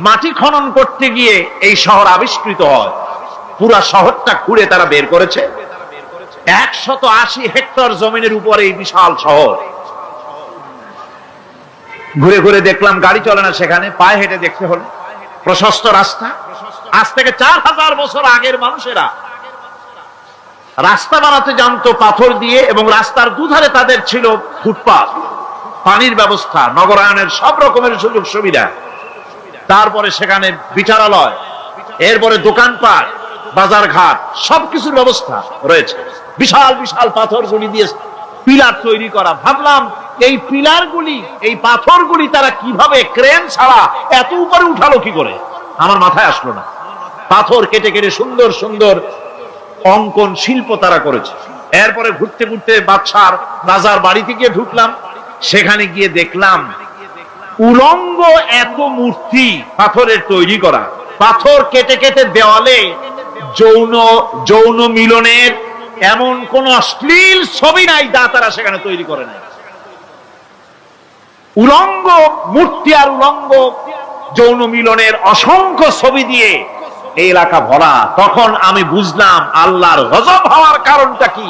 মাটি খনন করতে গিয়ে এই শহর আবিষ্কৃত হয়। পুরা শহরটা খুঁড়ে তারা বের করেছে। 180 হেক্টর জমিনের উপরে এই বিশাল শহর। ঘুরে ঘুরে দেখলাম, গাড়ি চলে না সেখানে, পায়ে হেঁটে দেখতে হলো। প্রশস্ত রাস্তা। আজ থেকে 4000 বছর আগের মানুষেরা রাস্তা বানাতে জানতো পাথর দিয়ে, এবং রাস্তার দুধারে তাদের ছিল ফুটপাত, পানির ব্যবস্থা, নগরায়নের সব রকমের সুযোগ সুবিধা। তারপরে সেখানে বিচারালয়, এরপরে দোকানপাট, বাজার ঘাট, সবকিছুর ব্যবস্থা রয়েছে। বিশাল বিশাল পাথরগুলি দিয়ে পিলার তৈরি করা। ভাবলাম এই পিলারগুলি, এই পাথরগুলি তারা কিভাবে ক্রেন ছাড়া এত উপরে উঠালো কি করে, আমার মাথায় আসলো না। পাথর কেটে কেটে সুন্দর সুন্দর অঙ্কন শিল্প তারা করেছে। এরপরে ঘুরতে ঘুরতে বাদশার রাজার বাড়িতে গিয়ে ঢুকলাম। সেখানে গিয়ে দেখলাম উলঙ্গ এত মূর্তি পাথরের তৈরি করা, পাথর কেটে কেটে দেওয়ালে যৌন মিলনের এমন কোন অশ্লীল ছবি নাই যা তারা সেখানে তৈরি করে নাই। উলঙ্গ মূর্তি আর উলঙ্গ যৌন মিলনের অসংখ্য ছবি দিয়ে এই এলাকা ভরা। তখন আমি বুঝলাম আল্লাহর গজব হওয়ার কারণটা কি,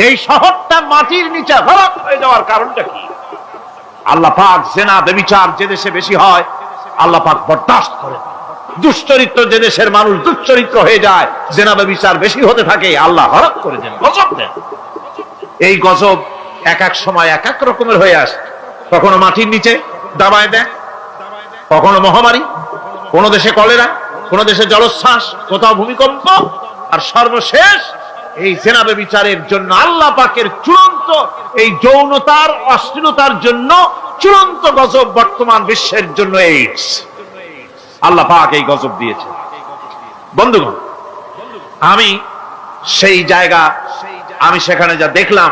এই শহরটা মাটির নিচে হরক হয়ে যাওয়ার কারণটা কি। আল্লাহ পাক জেনা ব্যভিচার যে দেশে বেশি হয় আল্লাহ পাক বরদাস্ত করেন। দুশ্চরিত্র যে দেশের মানুষ দুশ্চরিত্র হয়ে যায়, জেনা ব্যভিচার বেশি হতে থাকে, আল্লাহ হরক করে দেন, গজব দেন। এই গজব এক এক সময় এক এক রকমের হয়ে আসে। কখনো মাটির নিচে দাবায় দেয়, কখনো মহামারী, কোন দেশে কলেরা, কোন দেশে জলোচ্ছ্বাস, কোথাও ভূমিকম্প, আর সর্বশেষ এই জেনা ব্যভিচারের জন্য আল্লাহ পাকের চূড়ান্ত এই যৌনতার অশ্লীলতার জন্য চূড়ান্ত গজব বর্তমান বিশ্বের জন্য এইডস। আল্লাহ পাক এই গজব দিয়েছে। বন্ধুগণ, আমি সেই জায়গা, আমি সেখানে যা দেখলাম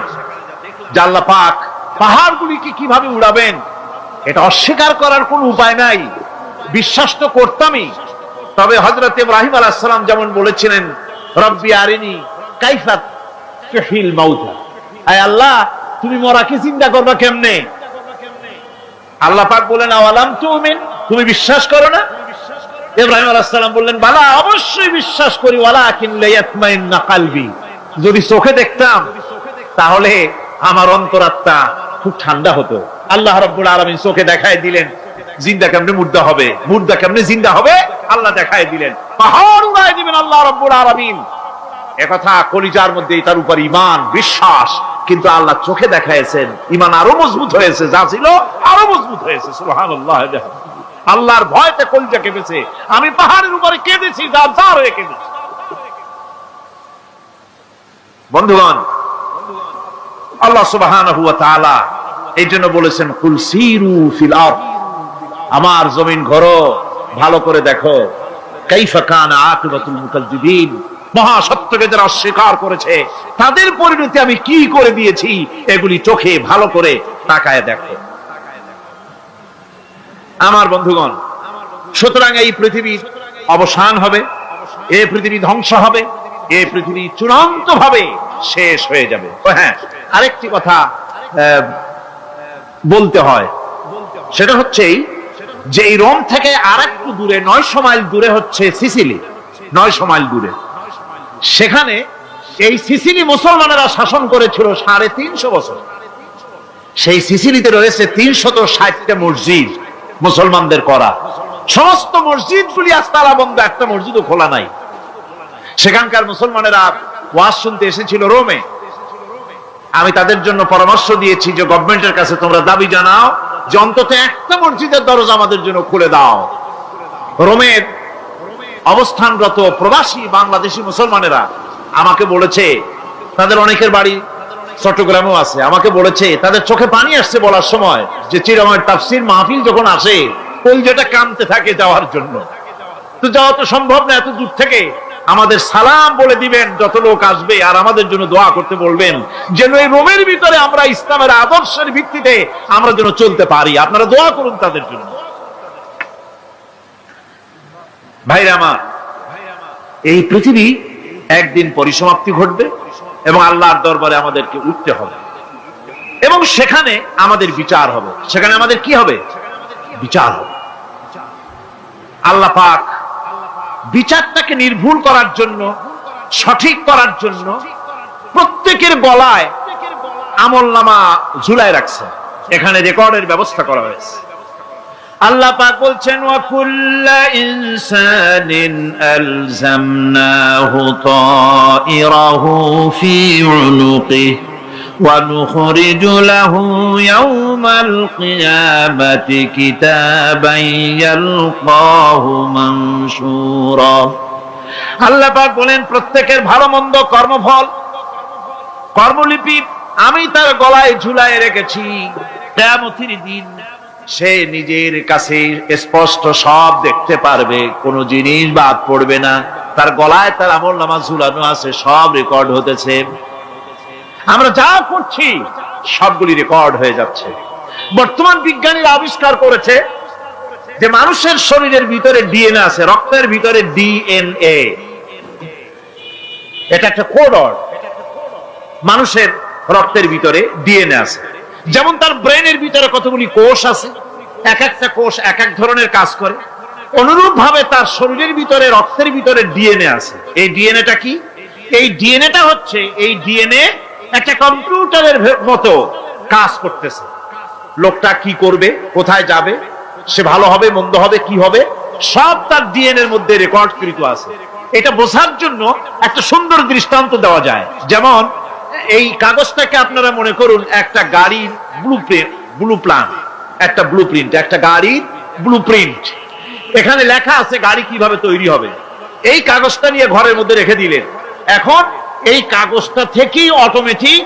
যে আল্লাহ পাক পাহাড়গুলিকে কিভাবে উড়াবেন, এটা অস্বীকার করার কোন উপায় নাই। বিশ্বাস তো করতামই, তবে হযরত ইব্রাহিম আলাইহিস সালাম যেমন বলেছিলেন, রব্বি আরিনি কাইফা তুহিল মাউতা, আয় আল্লাহ তুমি মরাকে চিন্তা করবা কেমনে। আল্লাহ পাক বলেন আওয়ালাম তুমিন, তুমি বিশ্বাস করো না? ইব্রাহিম আলাইহিস সালাম বললেন বালা, অবশ্যই বিশ্বাস করি, ওয়ালাকিন লিয়াতমাইন্না কলবি, যদি চোখে দেখতাম তাহলে আমার অন্তরাত্মা খুব ঠান্ডা হতো। আল্লাহ রাব্বুল আলামিন চোখে দেখায় দিলেন জিন্দা কেমনে মুর্দা হবে, মুর্দা কেমনে জিন্দা হবে, আল্লাহ দেখায় দিলেন। পাহাড় উড়ায় দিবেন আল্লাহ রাব্বুল আলামিন। একথা কলিজার মধ্যে তার উপর ঈমান বিশ্বাস, কিন্তু আল্লাহ চোখে দেখাইছেন, ঈমান আরো মজবুত হয়েছে, যা ছিল আরো মজবুত হয়েছে। সুবহানাল্লাহ। আল্লাহর ভয়তে কলিজা কেঁপেছে। আমি পাহাড়ের উপরে কেঁদেছি, যা হয়ে কেঁদেছি। বন্ধুগণ, আল্লাহ সুবহানাহু ওয়া তাআলা এই জন্য বলেছেন কুল সিরু ফিল আরদ, আমার জমিন ঘোরো, ভালো করে দেখো, কাইফা কানা আকিবাতুল মুকাজ্জিবিন, মহা সত্যকে যারা অস্বীকার করেছে তাদের পরিণতি আমি কি করে দিয়েছি, এগুলি চোখে ভালো করে তাকায় দেখো। আমার বন্ধুগণ, সুতরাং এই পৃথিবীর অবসান হবে, এই পৃথিবী ধ্বংস হবে, এই পৃথিবী চূড়ান্ত ভাবে শেষ হয়ে যাবে। হ্যাঁ, আরেকটি কথা বলতে হয়, সেটা হচ্ছে যে এই রোম থেকে আর একটু দূরে 900 মাইল দূরে হচ্ছে সিসিলি। 900 মাইল দূরে, সেখানে এই সিসিলি মুসলমানেরা শাসন করেছিল 350 বছর। সেই সিসিলিতে রয়েছে 360টা মসজিদ মুসলমানদের করা। সমস্ত মসজিদগুলি আজ তালা বন্ধ, একটা মসজিদও খোলা নাই। সেখানকার মুসলমানেরা ওয়াজ শুনতে এসেছিল রোমে। আমি তাদের জন্য পরামর্শ দিয়েছি যে গভর্নমেন্টের কাছে তোমরা দাবি জানাও যে অন্তত একটা মসজিদের দরজা আমাদের জন্য খুলে দাও। রোমের অবস্থানরত প্রবাসী বাংলাদেশি মুসলমানেরা আমাকে বলেছে, তাদের অনেকের বাড়ি চট্টগ্রামেও আছে, আমাকে বলেছে তাদের চোখে পানি আসছে বলার সময় যে চিরময় তাফসীর মাহফিল যখন আসে কলজাটা কাঁদতে থাকে যাওয়ার জন্য। তো যাওয়া তো সম্ভব না এত দূর থেকে, আমাদের সালাম বলে দিবেন যত লোক আসবে, আর আমাদের জন্য দোয়া করতে বলবেন যেন এই রোমের ভিতরে আমরা ইসলামের আদর্শের ভিত্তিতে আমরা যেন চলতে পারি। আপনারা দোয়া করুন তাদের জন্য। ভাইরা আমার, এই পৃথিবী একদিন পরিসমাপ্তি ঘটবে এবং আল্লাহর দরবারে আমাদেরকে উঠতে হবে এবং সেখানে আমাদের বিচার হবে। সেখানে আমাদের কি হবে? বিচার হবে। আল্লাহ পাক বিচারটাকে নির্ভুল করার জন্য, সঠিক করার জন্য প্রত্যেকের গলায় আমলনামা ঝুলায় রাখছেন। এখানে রেকর্ডের ব্যবস্থা করা হয়েছে। আল্লাহ পাক বলছেন ওয়া কুল্লা ইনসানিন আলজামনাহু তাইরাহু ফি উনুকিহি ওয়া নুখরিজু লাহু ইয়াওমাল ইয়াউমাল কিয়ামাতি কিতাবান ইয়ালকাহু মানশুরা। আল্লাহ পাক বলেন প্রত্যেকের ভালো মন্দ কর্মফল, কর্মলিপি আমি তার গলায় ঝুলায় রেখেছি। কিয়ামতের দিন সে নিজের কাছে স্পষ্ট সব দেখতে পারবে, কোনো জিনিস বাদ পড়বে না। তার গলায় তার আমলনামা ঝুলানো আছে, সব রেকর্ড হতেছে। আমরা যা করছি সবগুলি রেকর্ড হয়ে যাচ্ছে। বর্তমান বিজ্ঞানীরা আবিষ্কার করেছে যে মানুষের শরীরের ভিতরে ডিএনএ আছে, রক্তের ভিতরে ডিএনএ, এটা একটা কোডর। মানুষের রক্তের ভিতরে ডিএনএ আছে। যেমন তার ব্রেনের ভিতরে কতগুলি কোষ আছে, এক একটা কোষ এক এক ধরনের কাজ করে, অনুরূপ ভাবে তার শরীরের ভিতরে রক্তের ভিতরে ডিএনএ আছে। এই ডিএনএটা কি? এই ডিএনএটা হচ্ছে, এই ডিএনএ একটা কম্পিউটারের মতো কাজ করতেছে। লোকটা কি করবে, কোথায় যাবে, সে ভালো হবে মন্দ হবে কি হবে, সব তার ডিএনএ এর মধ্যে রেকর্ডকৃত আছে। এটা বোঝার জন্য একটা সুন্দর দৃষ্টান্ত দেওয়া যায়। যেমন এই কাগজটাকে আপনারা মনে করুন একটা গাড়ির একটা ব্লুপ্রিন্ট, একটা গাড়ির ব্লুপ্রিন্ট। এখানে লেখা আছে গাড়ি কিভাবে তৈরি হবে। এই কাগজটা নিয়ে ঘরের মধ্যে রেখে দিলেন। এখন এই কাগজটা থেকেই অটোমেটিক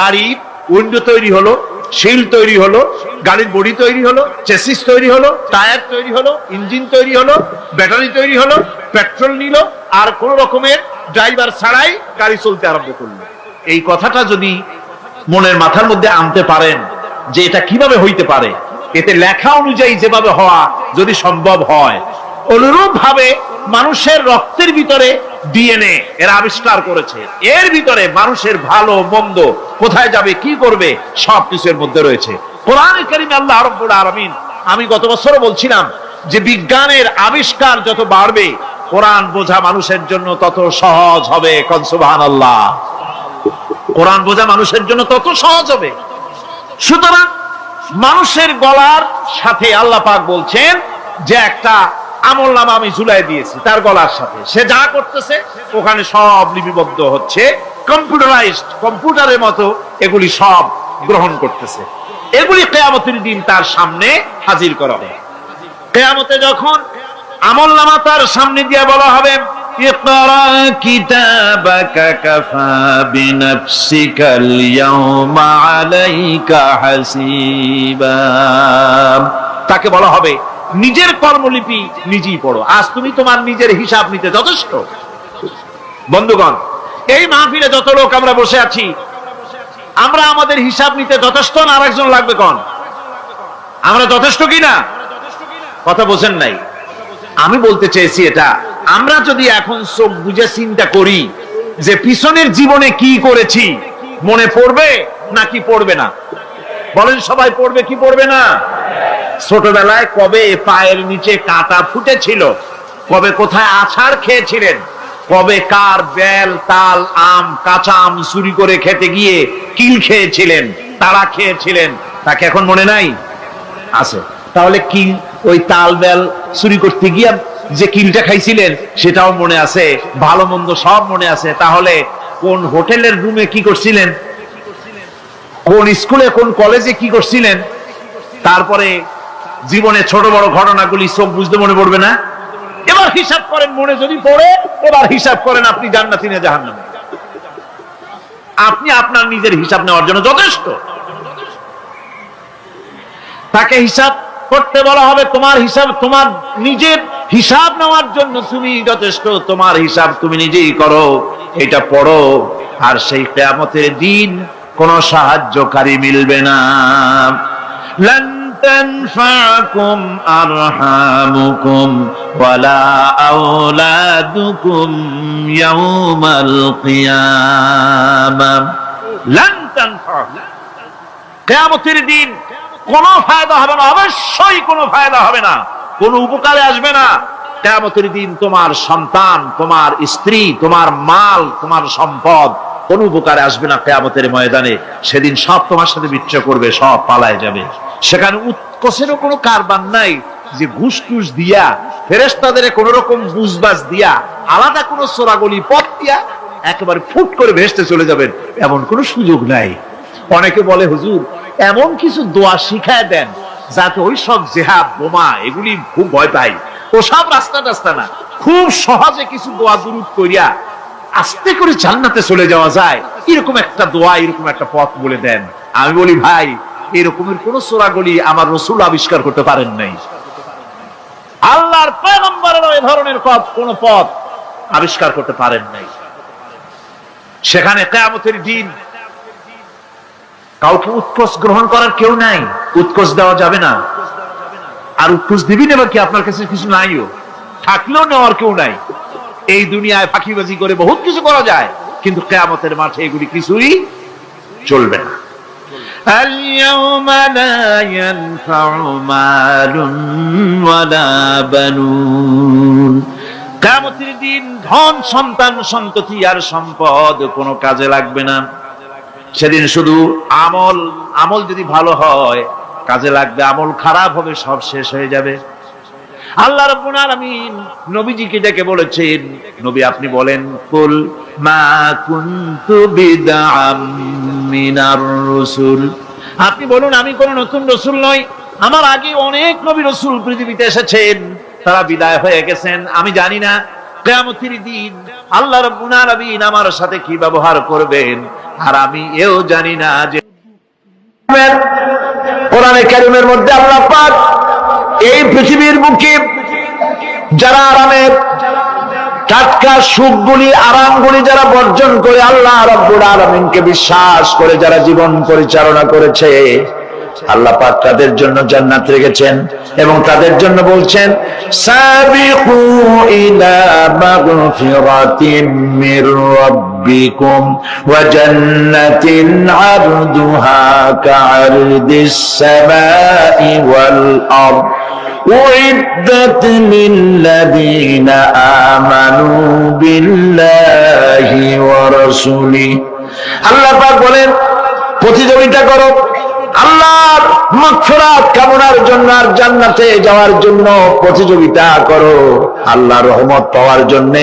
গাড়ির উইন্ডো তৈরি হলো, শিল তৈরি হলো, গাড়ির বডি তৈরি হলো, চেসিস তৈরি হলো, টায়ার তৈরি হলো, ইঞ্জিন তৈরি হলো, ব্যাটারি তৈরি হলো, পেট্রোল নিল, আর কোন রকমের ড্রাইভার ছাড়াই গাড়ি চলতে আরম্ভ করলো। এই কথাটা যদি মনের মাথার মধ্যে আনতে পারেন যে এটা কিভাবে হইতে পারে, এতে লেখা অনুযায়ী যেভাবে হওয়া যদি সম্ভব হয়, অনুরূপ ভাবে মানুষের রক্তের ভিতরে ডিএনএ এরা আবিষ্কার করেছে। এর ভিতরে মানুষের ভালো মন্দ, কোথায় যাবে কি করবে, সবকিছুর মধ্যে রয়েছে। কোরআনে কারীমে আল্লাহ রাব্বুল আলামিন, আমি গত বছরও বলছিলাম যে বিজ্ঞানের আবিষ্কার যত বাড়বে কোরআন বোঝা মানুষের জন্য তত সহজ হবে। কোন সুবহানাল্লাহ। কোরআন বোঝা মানুষের জন্য তত সহজ হবে। সুতরাং মানুষের গলার সাথে আল্লাহ পাক বলছেন যে একটা আমলনামা আমি ঝুলাই দিয়েছি তার গলার সাথে, সে যা করতেছে ওখানে সব লিপিবদ্ধ হচ্ছে, কম্পিউটারাইজড, কম্পিউটারের মতো এগুলি সব গ্রহণ করতেছে। এগুলি কিয়ামতের দিন তার সামনে হাজির করা হবে। কিয়ামতে যখন আমলনামা তার সামনে দিয়ে বলা হবে, ইকরা কিতাবাকা কাফা বিনাফসিকাল ইয়াওমা আলাইকা হাসিবা, তাকে বলা হবে নিজের কর্মলিপি নিজেই পড়ো, আজ তুমি তোমার নিজের হিসাব নিতে যথেষ্ট। বন্ধুগণ, এই মাহফিলে যত লোক আমরা বসে আছি, আমরা আমাদের হিসাব নিতে যথেষ্ট না আরেকজন লাগবে? কোন আমরা যথেষ্ট কিনা? কথা বোঝেন নাই। আমি বলতে চেয়েছি এটা, আমরা যদি এখন চোখ বুঝে চিন্তা করি যে পিছনের জীবনে কি করেছি, মনে পড়বে নাকি পড়বে না? বলেন সবাই, পড়বে কি পড়বে না? ছোটবেলায় কবে পায়ের নিচে কাঁটা ফুটেছিল, কবে কোথায় আছাড় খেয়েছিলেন, কবে কার বেল তাল আম কাঁচা আম চুরি করে খেতে গিয়ে কিল খেয়েছিলেন, তারা খেয়েছিলেন, তাকে এখন মনে নাই? আছে। তাহলে কিল, ওই তাল বেল চুরি করতে গিয়ে যে কিলটা খাইছিলেন সেটাও মনে আছে, ভালো মন্দ সব মনে আছে। তাহলে কোন হোটেলের রুমে কি করছিলেন, কোন স্কুলে কোন কলেজে কি করছিলেন, তারপরে জীবনে ছোট বড় ঘটনাগুলি সব বুঝতে মনে পড়বে না? এবার হিসাব করেন, মনে যদি পড়ে এবার হিসাব করেন আপনি জান্নাতি না জাহান্নামী। আপনি আপনার নিজের হিসাব নেওয়ার জন্য যথেষ্ট। তাকে হিসাব করতে বলা হবে, তোমার হিসাব, তোমার নিজের হিসাব নেওয়ার জন্য তুমি যথেষ্ট, তোমার হিসাব তুমি নিজেই করো, এটা পড়ো। আর সেই কিয়ামতের দিন কোনো সাহায্যকারী মিলবে না। লান তানফাকুম আরহামুকুম ওয়ালা আওলাদুকুম ইয়াউমাল কিয়ামা। লান তানফা, কিয়ামতের দিন কোনো ফায়দা হবে না, অবশ্যই কোনো ফায়দা হবে না, কোনো উপকারে আসবে না। কিয়ামতের দিন তোমার সন্তান, তোমার স্ত্রী, তোমার মাল, তোমার সম্পদ কোনো উপকারে আসবে না। কিয়ামতের ময়দানে সেদিন সব তোমার সাথে বিচ্ছেদ করবে, সব পালায় যাবে। সেখানে উৎকোষেরও কোনো কারবার নাই যে ঘুষ টুস দিয়া, ফেরেশতাদের কোন রকম বুঝবাজ দিয়া, আলাদা কোনো চোরাগলি পথ দিয়া একেবারে ফুট করে ভেসতে চলে যাবেন, এমন কোনো সুযোগ নাই। অনেকে বলে হুজুর এমন কিছু দোয়া শিখায় দেন যাতে ওই সব জেহাদ বোমা এগুলি খুব ভয় পাই, ওসব রাস্তা না, খুব সহজে কিছু দোয়া দুরূদ করিয়া আস্তে করে জান্নাতে চলে যাওয়া যায়, এরকম একটা দোয়া, এরকম একটা পথ বলে দেন। আমি বলি ভাই, এরকমের কোন সূরাগুলি আমার রাসূল আবিষ্কার করতে পারেন নাই। আল্লাহর পয়গম্বরের এই ধরনের কোন পথ আবিষ্কার করতে পারেন নাই। সেখানে কিয়ামতের দিন কাউকে উৎকোচ গ্রহণ করার কেউ নাই, উৎকোচ দেওয়া যাবে না। আর উৎকোচ দিবি না কি? আপনার কাছে কিছু নাইও, থাকলেও নেওয়ার কেউ নাই। এই দুনিয়ায় ফাঁকিবাজি করে বহুত কিছু করা যায়, কিন্তু কিয়ামতের মাঠে এগুলি কিছুই চলবে না। اليوم لا ينفع مال ولا بنون কিয়ামতের দিন ধন সন্তান সন্ততি আর সম্পদ কোনো কাজে লাগবে না। সেদিন শুধু আমল যদি ভালো হয় কাজে লাগবে, আমল খারাপ হবে সব শেষ হয়ে যাবে। আল্লাহ রাব্বুল আলামিন নবীজিকে ডেকে বলেছেন, নবী আপনি বলেন, কুল মা কুনতু বিদআম মিনার রাসূল, আপনি বলুন আমি কোন নতুন রাসূল নই, আমার আগে অনেক নবী রাসূল পৃথিবীতে এসেছেন, তারা বিদায় হয়ে গেছেন। আমি জানি না কিয়ামতের দিন আল্লাহ রাব্বুল আলামিন আমার সাথে কি ব্যবহার করবেন, আর আমি এও জানি না যে কোরআনে কারীমের মধ্যে আল্লাহ পাক এই পৃথিবীর বুকে যারা আরামের টাটকা সুখগুলি আরামগুলি যারা বর্জন করে আল্লাহ রাব্বুল আলামিনকে বিশ্বাস করে যারা জীবন পরিচালনা করেছে, আল্লাহ পাক তাদের জন্য জান্নাত রেখেছেন এবং তাদের জন্য বলছেন, সাবিকু ইলা মাগফিরাতিম মির রাব্বিকুম ওয়া জান্নাতিন আরদুহা কাআরদিস সামাই ওয়াল আরদ উইদ্দাত লিল্লাযীনা আমানু বিল্লাহি ওয়া রাসূলিহি। আল্লাহ পাক বলেন, প্রতিযোগিতা করো আল্লাহর মাগফিরাত কামনার জন্য আর জান্নাতে যাওয়ার জন্য প্রতিযোগিতা করো, আল্লাহর রহমত পাওয়ার জন্য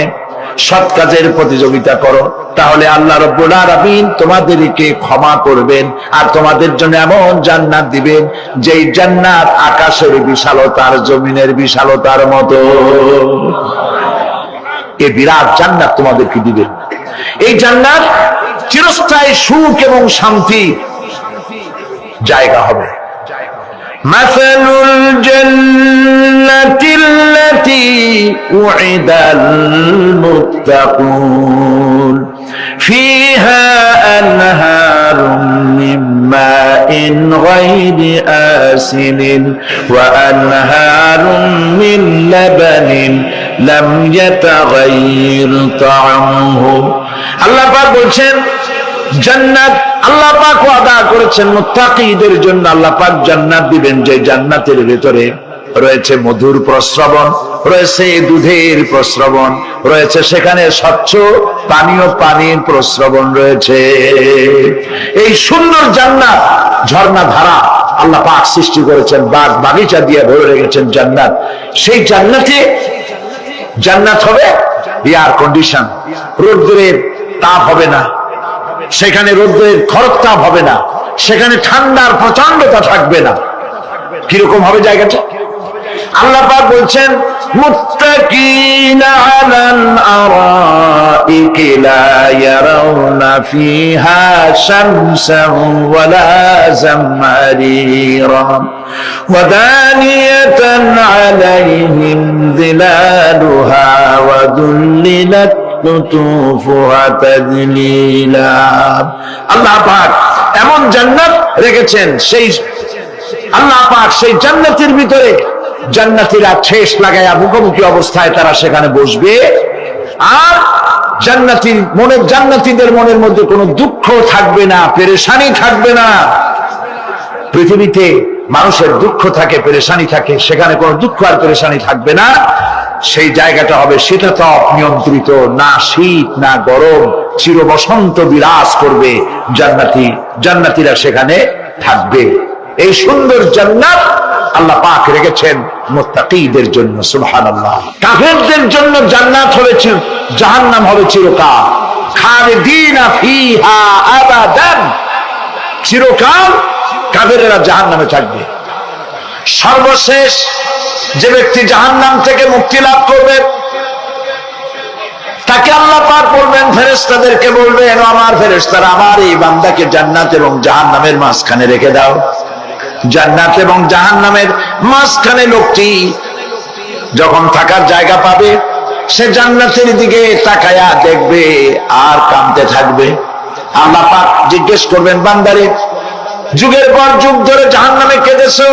সৎ কাজের প্রতিযোগিতা করো, তাহলে আল্লাহ রাব্বুল আলামিন তোমাদেরকে ক্ষমা করবেন আর তোমাদের জন্য এমন জান্নাত দিবেন যেই জান্নাত আকাশের বিশালতার জমিনের বিশালতার মতো। এই বিরাট জান্নাত তোমাদেরকে দিবেন। এই জান্নাত চিরস্থায়ী সুখ এবং শান্তি জায়গা হবে। মাসালুল জান্নাতিল্লাতী উইদাল মুত্তাকুন ফিহা আনহারুম মিন মাইন গায়রি আসিলিন ওয়া আনহারুম মিন লাবানিন লাম ইয়াতাগায়্যার তা'আমুহু। আল্লাহ পাক বলছেন, জান্নাত আল্লাহ পাক ওয়াদা করেছেন মুত্তাকীদের জন্য। আল্লাহ পাক জান্নাত দিবেন যে জান্নাতের ভিতরে রয়েছে মধুর প্রস্রবণ, রয়েছে দুধের প্রস্রবণ, রয়েছে সেখানে স্বচ্ছ পানীয় পানির প্রস্রবণ রয়েছে। এই সুন্দর জান্নাত ঝর্ণা ধারা আল্লাহ পাক সৃষ্টি করেছেন, বাগ বাগিচা দিয়ে ভরে রেখেছেন জান্নাত। সেই জান্নাতে জান্নাত হবে এয়ার কন্ডিশন, রোদ্রের তাপ হবে না, সেখানে রোদ্রের খরতাপ হবে না, সেখানে ঠান্ডার প্রচন্ডতা থাকবে না। কিরকম হবে জায়গাটা? আল্লাহ পাক বলছেন, মুত্তাকিনা আলাল আরাইকি লা ইয়ারাউনা ফিহা শামসান ওয়ালা জামহারিরা ওয়া দানিয়াতান আলাইহিম যিলালুহা ওয়া দুল্লিলাত কুতুফুহা তাযলিলা। আল্লাহ পাক এমন জান্নাত রেখেছেন, সেই আল্লাহ পাক সেই জান্নাতের ভিতরে জান্নাতীরা ঠেস লাগায়া মুখোমুখি অবস্থায় তারা সেখানে বসবে, আর জান্নাতীদের মনের মধ্যে কোনো দুঃখ থাকবে না, পেরেশানি থাকবে না। পৃথিবীতে মানুষের দুঃখ থাকে, পেরেশানি থাকে, সেখানে কোনো দুঃখ আর পেরেশানি থাকবে না। সেই জায়গাটা হবে শীতাতপ নিয়ন্ত্রিত, না শীত না গরম, চির বসন্ত বিরাজ করবে। জান্নাতীরা সেখানে থাকবে। এই সুন্দর জান্নাত আল্লাহ পাক রেখেছেন মুত্তাকীদের জন্য। সুবহানাল্লাহ। কাফেরদের জন্য জান্নাত হবে জাহান্নাম হবে চিরকাল, খালিদিনা ফিহা আবাদান, চিরকাল কাফেরেরা জাহান্নামে থাকবে। সর্বশেষ যে ব্যক্তি জাহান্নাম থেকে মুক্তি লাভ করবে তাকে আল্লাহ পাক বলবেন, ফেরেশতাদেরকে বলবেন, আমার ফেরেশতারা আমার এই বান্দাকে জান্নাত এবং জাহান্নামের মাঝখানে রেখে দাও। জান্নাত এবং জাহান্নামের মাঝখানে লোকটি যখন থাকার জায়গা পাবে সে জান্নাতের দিকে তাকায়া দেখবে আর কাঁদতে থাকবে। আল্লাহ পাক জিজ্ঞেস করবেন, বান্দারে যুগের পর যুগ ধরে জাহান্নামে কেঁদেছো,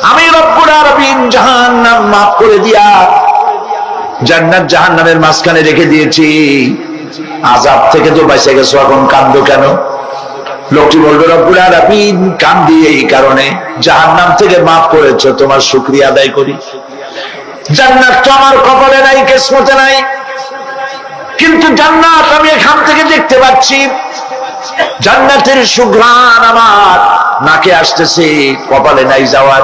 আমি রব্বুল আলামিন জাহান্নাম মাফ করে দিয়া জান্নাত জাহান্নামের মাঝখানে রেখে দিয়েছি, আযাব থেকে তো বেঁচে গেছো, এখন কাঁদো কেন? লোকটি বলবে, রব্বুল আলামিন কাঁদি এই কারণে, জাহান্নাম থেকে মাফ করেছো, তোমার শুকরিয়া আদায় করি। জান্নাত তো আমার কপালে নাই, কিসমতে নাই, কিন্তু জান্নাত আমি এখান থেকে দেখতে পাচ্ছি, জান্নাতের সুঘ্রাণ আমার নাকে আসতেছে, কপালে নাই যাওয়ার।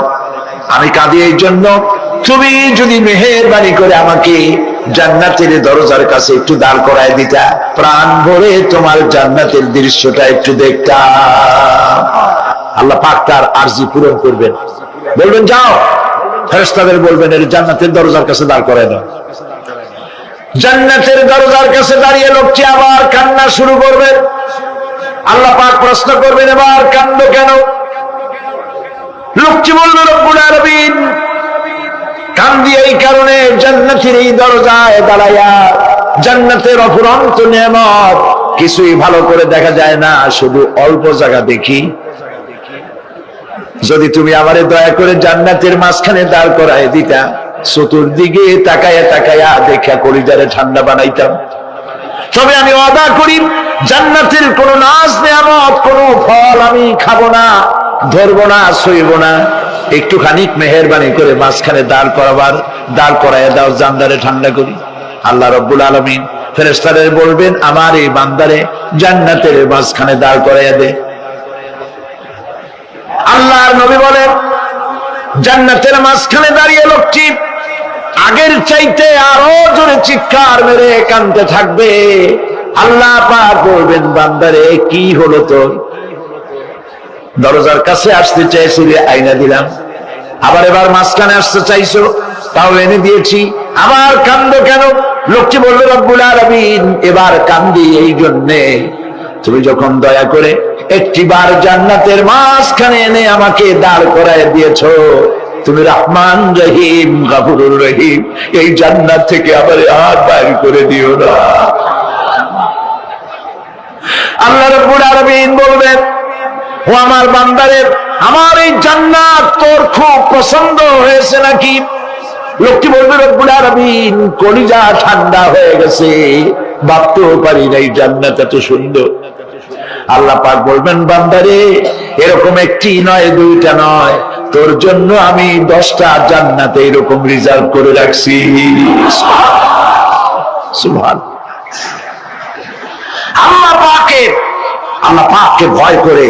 আমি কাঁদি এই জন্য, তুমি যদি মেহেরবানি করে আমাকে জান্নাতের দরজার কাছে একটু দাঁড় করায় দিতা, প্রাণ ভরে তোমার জান্নাতের দৃশ্যটা একটু দেখতাম। আল্লাহ পাক তার আরজি পূরণ করবেন, বলবেন যাও, ফেরেশতাদের বলবেন এর জান্নাতের দরজার কাছে দাঁড় করায় দাও। জান্নাতের দরজার কাছে দাঁড়িয়ে লোকটি আবার কান্না শুরু করবেন। আল্লাহ পাক প্রশ্ন করবেন, এবার কান্দো কেন? লোকটি বলবে, রব্বুল আলামিন কান্দি এই কারণে, জান্নাতের এই দরজায় দাঁড়াইয়া জান্নাতের অফুরন্ত নেয়ামত কিছুই ভালো করে দেখা যায় না, শুধু অল্প জায়গা দেখি। যদি তুমি আমারে দয়া করে জান্নাতের মাঝখানে দাঁড় করায় দিতা, চতুর্দিকে তাকায়া তাকায়া দেখা কলিজারে ঠান্ডা বানাইতাম। তবে আমি ওয়াদা করি, জান্নাতের কোন নাজ নেয়ামত, কোন ফল আমি খাবো না, ধরবো না, সইব না। একটুখানি মেহেরবানি করে মাঝখানে দাঁড় করাইয়া দাও, জান্নারে ঠান্ডা করি। আল্লাহ রব্বুল আলামিন ফেরেশতাদের বলবেন, আমার এই বান্দারে জান্নাতের মাঝখানে দাঁড় করাইয়া দে। আল্লাহর নবী বলেন, জান্নাতের মাঝখানে দাঁড়িয়ে লোকটি আগের চাইতে আরো জোরে চিৎকার মেরে কাঁদতে থাকবে। আল্লাহ পাক বলবেন, বান্দারে কি হলো তোর? দরজার কাছে আসতে চাইছিলে, আইনা দিলাম। আবার এবার মাঝখানে আসতে চাইছো, তাও এনে দিয়েছি, আবার কান্দো কেন? লোকটি বলল, রব্বুল আলামিন এবার কান্দি এই জন্যে, তুমি যখন দয়া করে একটিবার জান্নাতের মাঝখানে এনে আমাকে দাঁড় করায় দিয়েছো, তুমি রহমান রহিম গফুরুর রহিম, এই জান্নাত থেকে আবার আর বাইর করে দিও না। আল্লাহ রাব্বুল আলামিন বলবেন, ও আমার বান্দারে, আমার এই জান্নাত তোর খুব পছন্দ হয়েছে নাকি? লোকটি বলবে, রব্বুল আলামিন কলিজা ঠান্ডা হয়ে গেছে, ভাবতেও পারি নাই জান্নাত এত সুন্দর। আল্লাহ পাক বলবেন, বান্দারে এরকম একটি নয়, দুইটা নয়, তোর জন্য আমি 10টা জান্নাতে এরকম রিজার্ভ করে রাখছি। সুবহান। আল্লাহ পাককে ভয় করে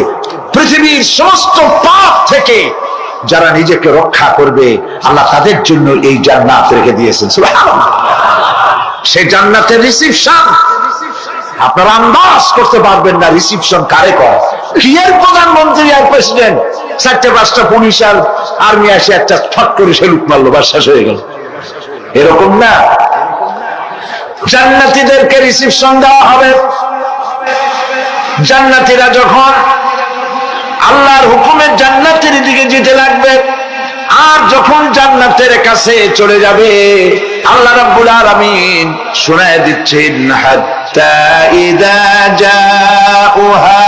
পৃথিবীর সমস্ত পাপ থেকে যারা নিজেকে রক্ষা করবে, আল্লাহ তাদের জন্য এই জান্নাত রেখে দিয়েছেন। সুবহানাল্লাহ। সেই জান্নাতের রিসিপশন আপনারা আন্দাজ করতে পারবেন না, রিসিপশন কারে কয়? কি এর প্রধানমন্ত্রী আর প্রেসিডেন্ট, 4-5টা পুলিশ আর আর্মি আসে একটা ফট করে সেলুট মারলো, বা শেষ হয়ে গেল, এরকম না। জান্নাতীদেরকে রিসিপশন দেওয়া হবে। জান্নাতীরা যখন আল্লাহর হুকুমে জান্নাতের দিকে যেতে লাগবে, আর যখন জান্নাতের কাছে চলে যাবে, আল্লাহ রাব্বুল আলামিন শোনায় দিচ্ছেন, হাত্তা ইযা জাউহা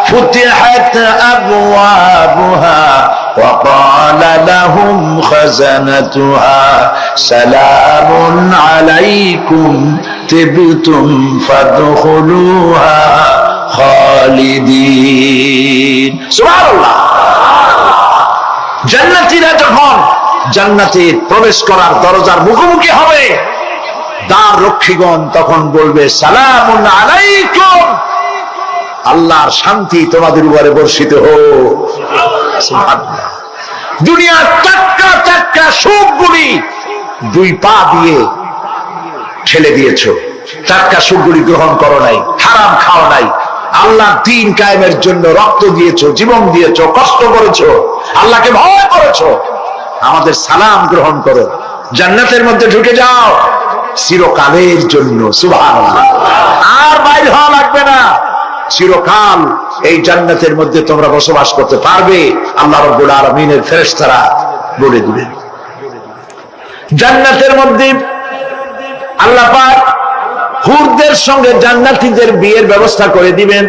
ফুতিহাত আবওয়াবুহা ওয়া ক্বালা লাহুম খাযানাতুহা সালামুন আলাইকুম তিবতুম ফাদখুলুহা খালিদিন। সুবহানাল্লাহ। জান্নাতীরা যখন জান্নাতে প্রবেশ করার দরজার মুখোমুখি হবে, দ্বার রক্ষীগণ তখন বলবে, সালামুন আলাইকুম, আল্লাহর শান্তি তোমাদের উপরে বর্ষিত হোক। সুবহানাল্লাহ। দুনিয়ার টাটকা সুখগুলি 2 পা দিয়ে ঠেলে দিয়েছো, টাটকা সুখগুলি গ্রহণ করো নাই, হারাম খাও নাই, আল্লাহ দ্বীন কায়েমের জন্য রক্ত দিয়েছো, জীবন দিয়েছো, কষ্ট করেছো, আল্লাহকে ভয় করেছো, আমাদের সালাম গ্রহণ করো, জান্নাতের মধ্যে ঢুকে যাও চিরকালের জন্য। সুবহানাল্লাহ। আর বাইরে হওয়া লাগবে না, চিরকাল এই জান্নাতের মধ্যে তোমরা বসবাস করতে পারবে, আল্লাহ রাব্বুল আলামিনের ফেরেশতারা বলে দিবেন। জান্নাতের মধ্যে আল্লাহ পাক হুরদের সঙ্গে জান্নাতীদের বিয়ের ব্যবস্থা করে দিবেন।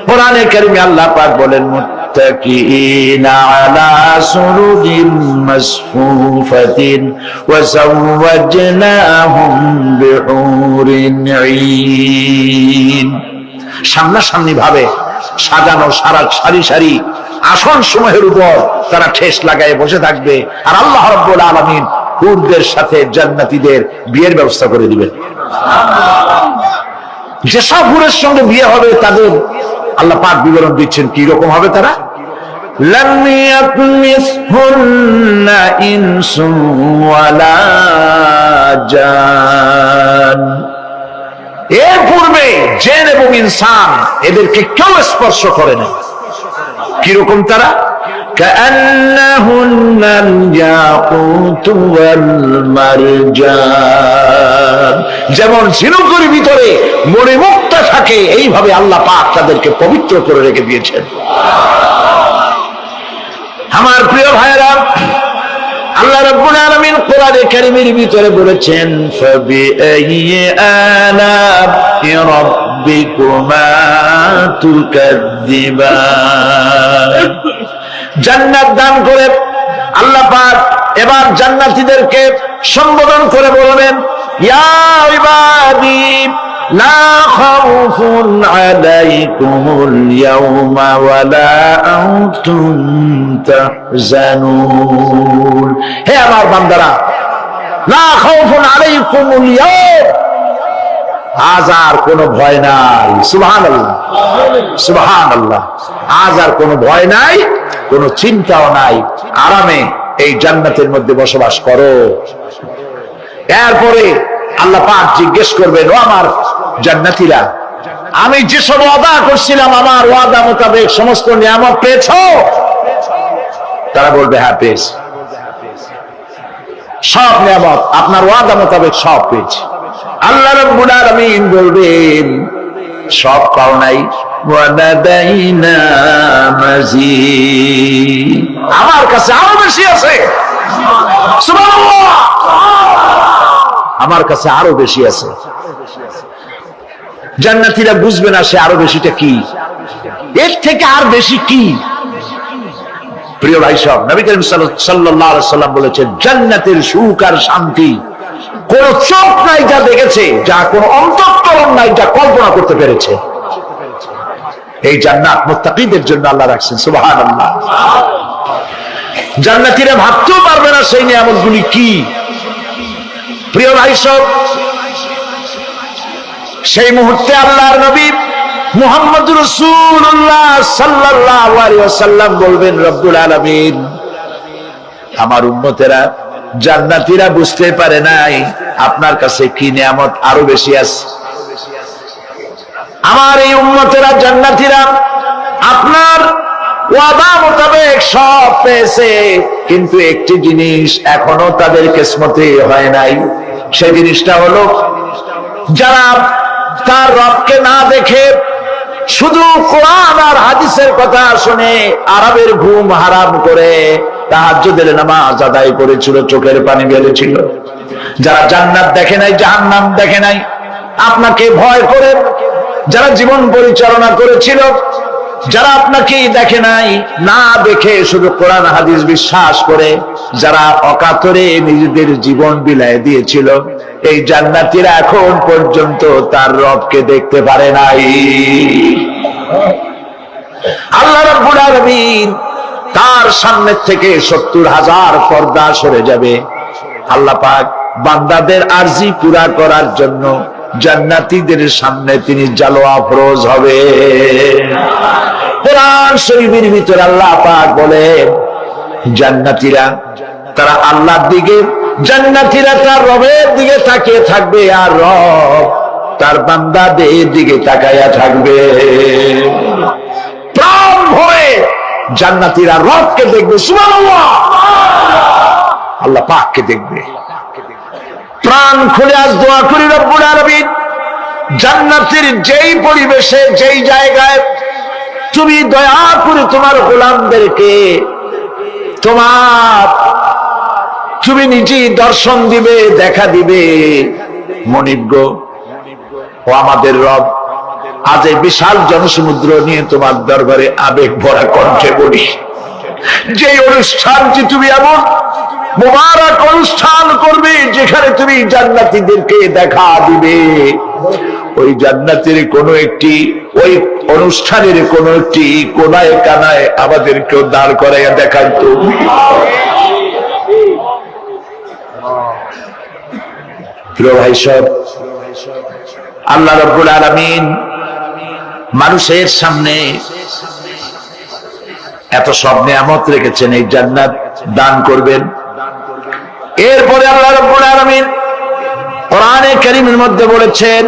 কোরআনে কারিমে আল্লাহ পাক বলেন, মুত্তাকিনা আলা সুরুরিন মাসফুফাতিন ওয়া যাওয়াজনাহুম বিহুরিন ঈন। সামনাসামনি ভাবে সাজানো সারি সারি আসন সমূহের উপর তারা ঠেস লাগায় বসে থাকবে, আর আল্লাহ রাব্বুল আলামিন হুরদের সাথে জান্নাতীদের বিয়ের ব্যবস্থা করে দিবেন। যেসব হুরের সঙ্গে বিয়ে হবে তাদের আল্লাহ পাক বিবরণ দিচ্ছেন কি রকম হবে তারা। লাম ইয়াতমিসহুন্না ইনসুন ওয়ালা জান। এর পূর্বে জিন এবং ইনসান এদেরকে কেউ স্পর্শ করে না। কিরকম তারা? কাআন্নাহুন্নাল ইয়াকুতু ওয়াল মারজান। যেমন ঝিনুকের ভিতরে মণিমুক্তা থাকে, এইভাবে আল্লাহ পাক তাদেরকে পবিত্র করে রেখে দিয়েছেন। আমার প্রিয় ভাইরা, আল্লাহ রাব্বুল আলামিন কোরআনে কারীমের ভিতরে বলেছেন, ফাবিআইয়ি আলা'i রাব্বিকুমা তুকাযযিবান। জান্নাত দান করে আল্লাহ পাক এবার জান্নাতীদেরকে সম্বোধন করে বলবেন, ইয়া ইবাদি লা খাউফুন আলাইকুমুল ইয়াওমা ওয়ালা আনতুম তাহজানুন। হে আমার বান্দারা, লা খাউফুন আলাইকুমুল ইয়াওম, আজ আর কোনো ভয় নাই। সুবহানাল্লাহ, সুবহানাল্লাহ। আজ আর কোনো ভয় নাই, কোনো চিন্তাও নাই, আরামে এই জান্নাতের মধ্যে বসবাস করো। এরপরে আল্লাহ পাক জিজ্ঞেস করবেন, ও আমার জান্নাতীরা, আমি যেসব ওয়াদা করছিলাম আমার ওয়াদা মোতাবেক সমস্ত নিয়ামত পেয়েছো? তারা বলবে, হ্যাঁ পেয়েছি, সব নিয়ামত আপনার ওয়াদা মোতাবেক সব পেয়েছি। আল্লাহ রাব্বুল আলামিন বলবেন, সব পাও নাই, ওয়াদাদাইনা মাজিদ, আমার কাছে আরো বেশি আছে। সুবহানাল্লাহ, আমার কাছে আরো বেশি আছে। জান্নাতীরা বুঝবে না সে আরো বেশিটা কি, এর থেকে আর বেশি কি। প্রিয় ভাই সব, নবী করিম সাল্লাল্লাহু আলাইহি সাল্লাম বলেছেন, জান্নাতের সুখ আর শান্তি কোন চোখ নাই যা দেখেছে, যা কোন অন্তঃকরণ নাই যা কল্পনা করতে পেরেছে। এই জান্নাত মুত্তাকিদের জন্য আল্লাহ রাখছেন। সুবহানাল্লাহ। জান্নাতীরা ভাবতেও পারবে না সেই নিয়ামতগুলি কি। প্রিয় ভাই সব, সেই মুহূর্তে আল্লাহর নবী মুহাম্মদুর রাসূলুল্লাহ সাল্লাল্লাহু আলাইহি ওয়াসাল্লাম বলবেন, রব্বুল আলামিন, আমার উম্মতেরা জান্নাতীরা বুঝতে পারে নাই আপনার কাছে কি নিয়ামত আরো বেশি আছে। আমার এই উম্মতেরা জান্নাতীরা আপনার ওয়াদা মোতাবেক সব পেয়েছে, কিন্তু একটি জিনিস এখনো তাদের কিসমতে হয় নাই। সেই জিনিসটা হলো, যারা তার রবকে না দেখে শুধু কোরআন আর হাদিসের কথা শুনে আরবের ঘুম হারাম করে তাহাজ্জুদের নামাজ আদায় করেছিল, চোখের পানি বেরিয়েছিল, যারা জান্নাত দেখে নাই, জাহান্নাম দেখে নাই, আপনাকে ভয় করে যারা জীবন পরিচালনা করেছিল, যারা আপনাকে দেখে নাই, না দেখে শুধু কোরআন হাদিস বিশ্বাস করে যারা অকাতরে নিজেদের জীবন বিলায় দিয়েছিল, এই জান্নাতীরা এখন পর্যন্ত তার রবকে দেখতে পারে নাই। আল্লাহ রাব্বুল আলামিন তার সামনে থেকে ৭০,০০০ পর্দা সরে যাবে। আল্লাহ পাক বান্দাদের আরজি পুরা করার জন্য জান্নাতীদের সামনে তিনি জালোয়া ফরোজ হবে। কোরআন শরীফের ভিতরে আল্লাহ পাক বলেন, জান্নাতীরা তারা আল্লাহর দিকে, জান্নাতীরা তার রবের দিকে তাকিয়ে থাকবে, আর রব তার বান্দাদের দিকে তাকাইয়া থাকবে। জান্নাতীরা রবকে দেখবে, সুবহানাল্লাহ, আল্লাহ পাককে দেখবে। প্রাণ খুলে আজ দোয়া করি রব্বুল আলামিন, জান্নাতের যেই পরিবেশে যেই জায়গায় তুমি দয়া করে তোমার গোলামদেরকে তুমি নিজেই দর্শন দিবে, দেখা দিবে। মনিব গো, ও আমাদের রব, আজ এই বিশাল জনসমুদ্র নিয়ে তোমার দরবারে আবেগ ভরা কণ্ঠে বলি, যে অনুষ্ঠানটি তুমি এমন মোবারক অনুষ্ঠান করবে যেখানে তুমি জান্নাতীদেরকে দেখা দিবে, ওই জান্নাতের কোন একটি, ওই অনুষ্ঠানের কোন একটি কোনায় কানায় আমাদেরকেও দাঁড় করাইয়া দেখান তো। প্রিয় ভাই সব, আল্লাহ রাব্বুল আলামিন মানুষের সামনে এত সব নিয়ামত রেখেছেন, এই জান্নাত দান করবেন। এরপরে আল্লাহ রাব্বুল আলামিন কোরআনে কারীমের মধ্যে বলেছেন,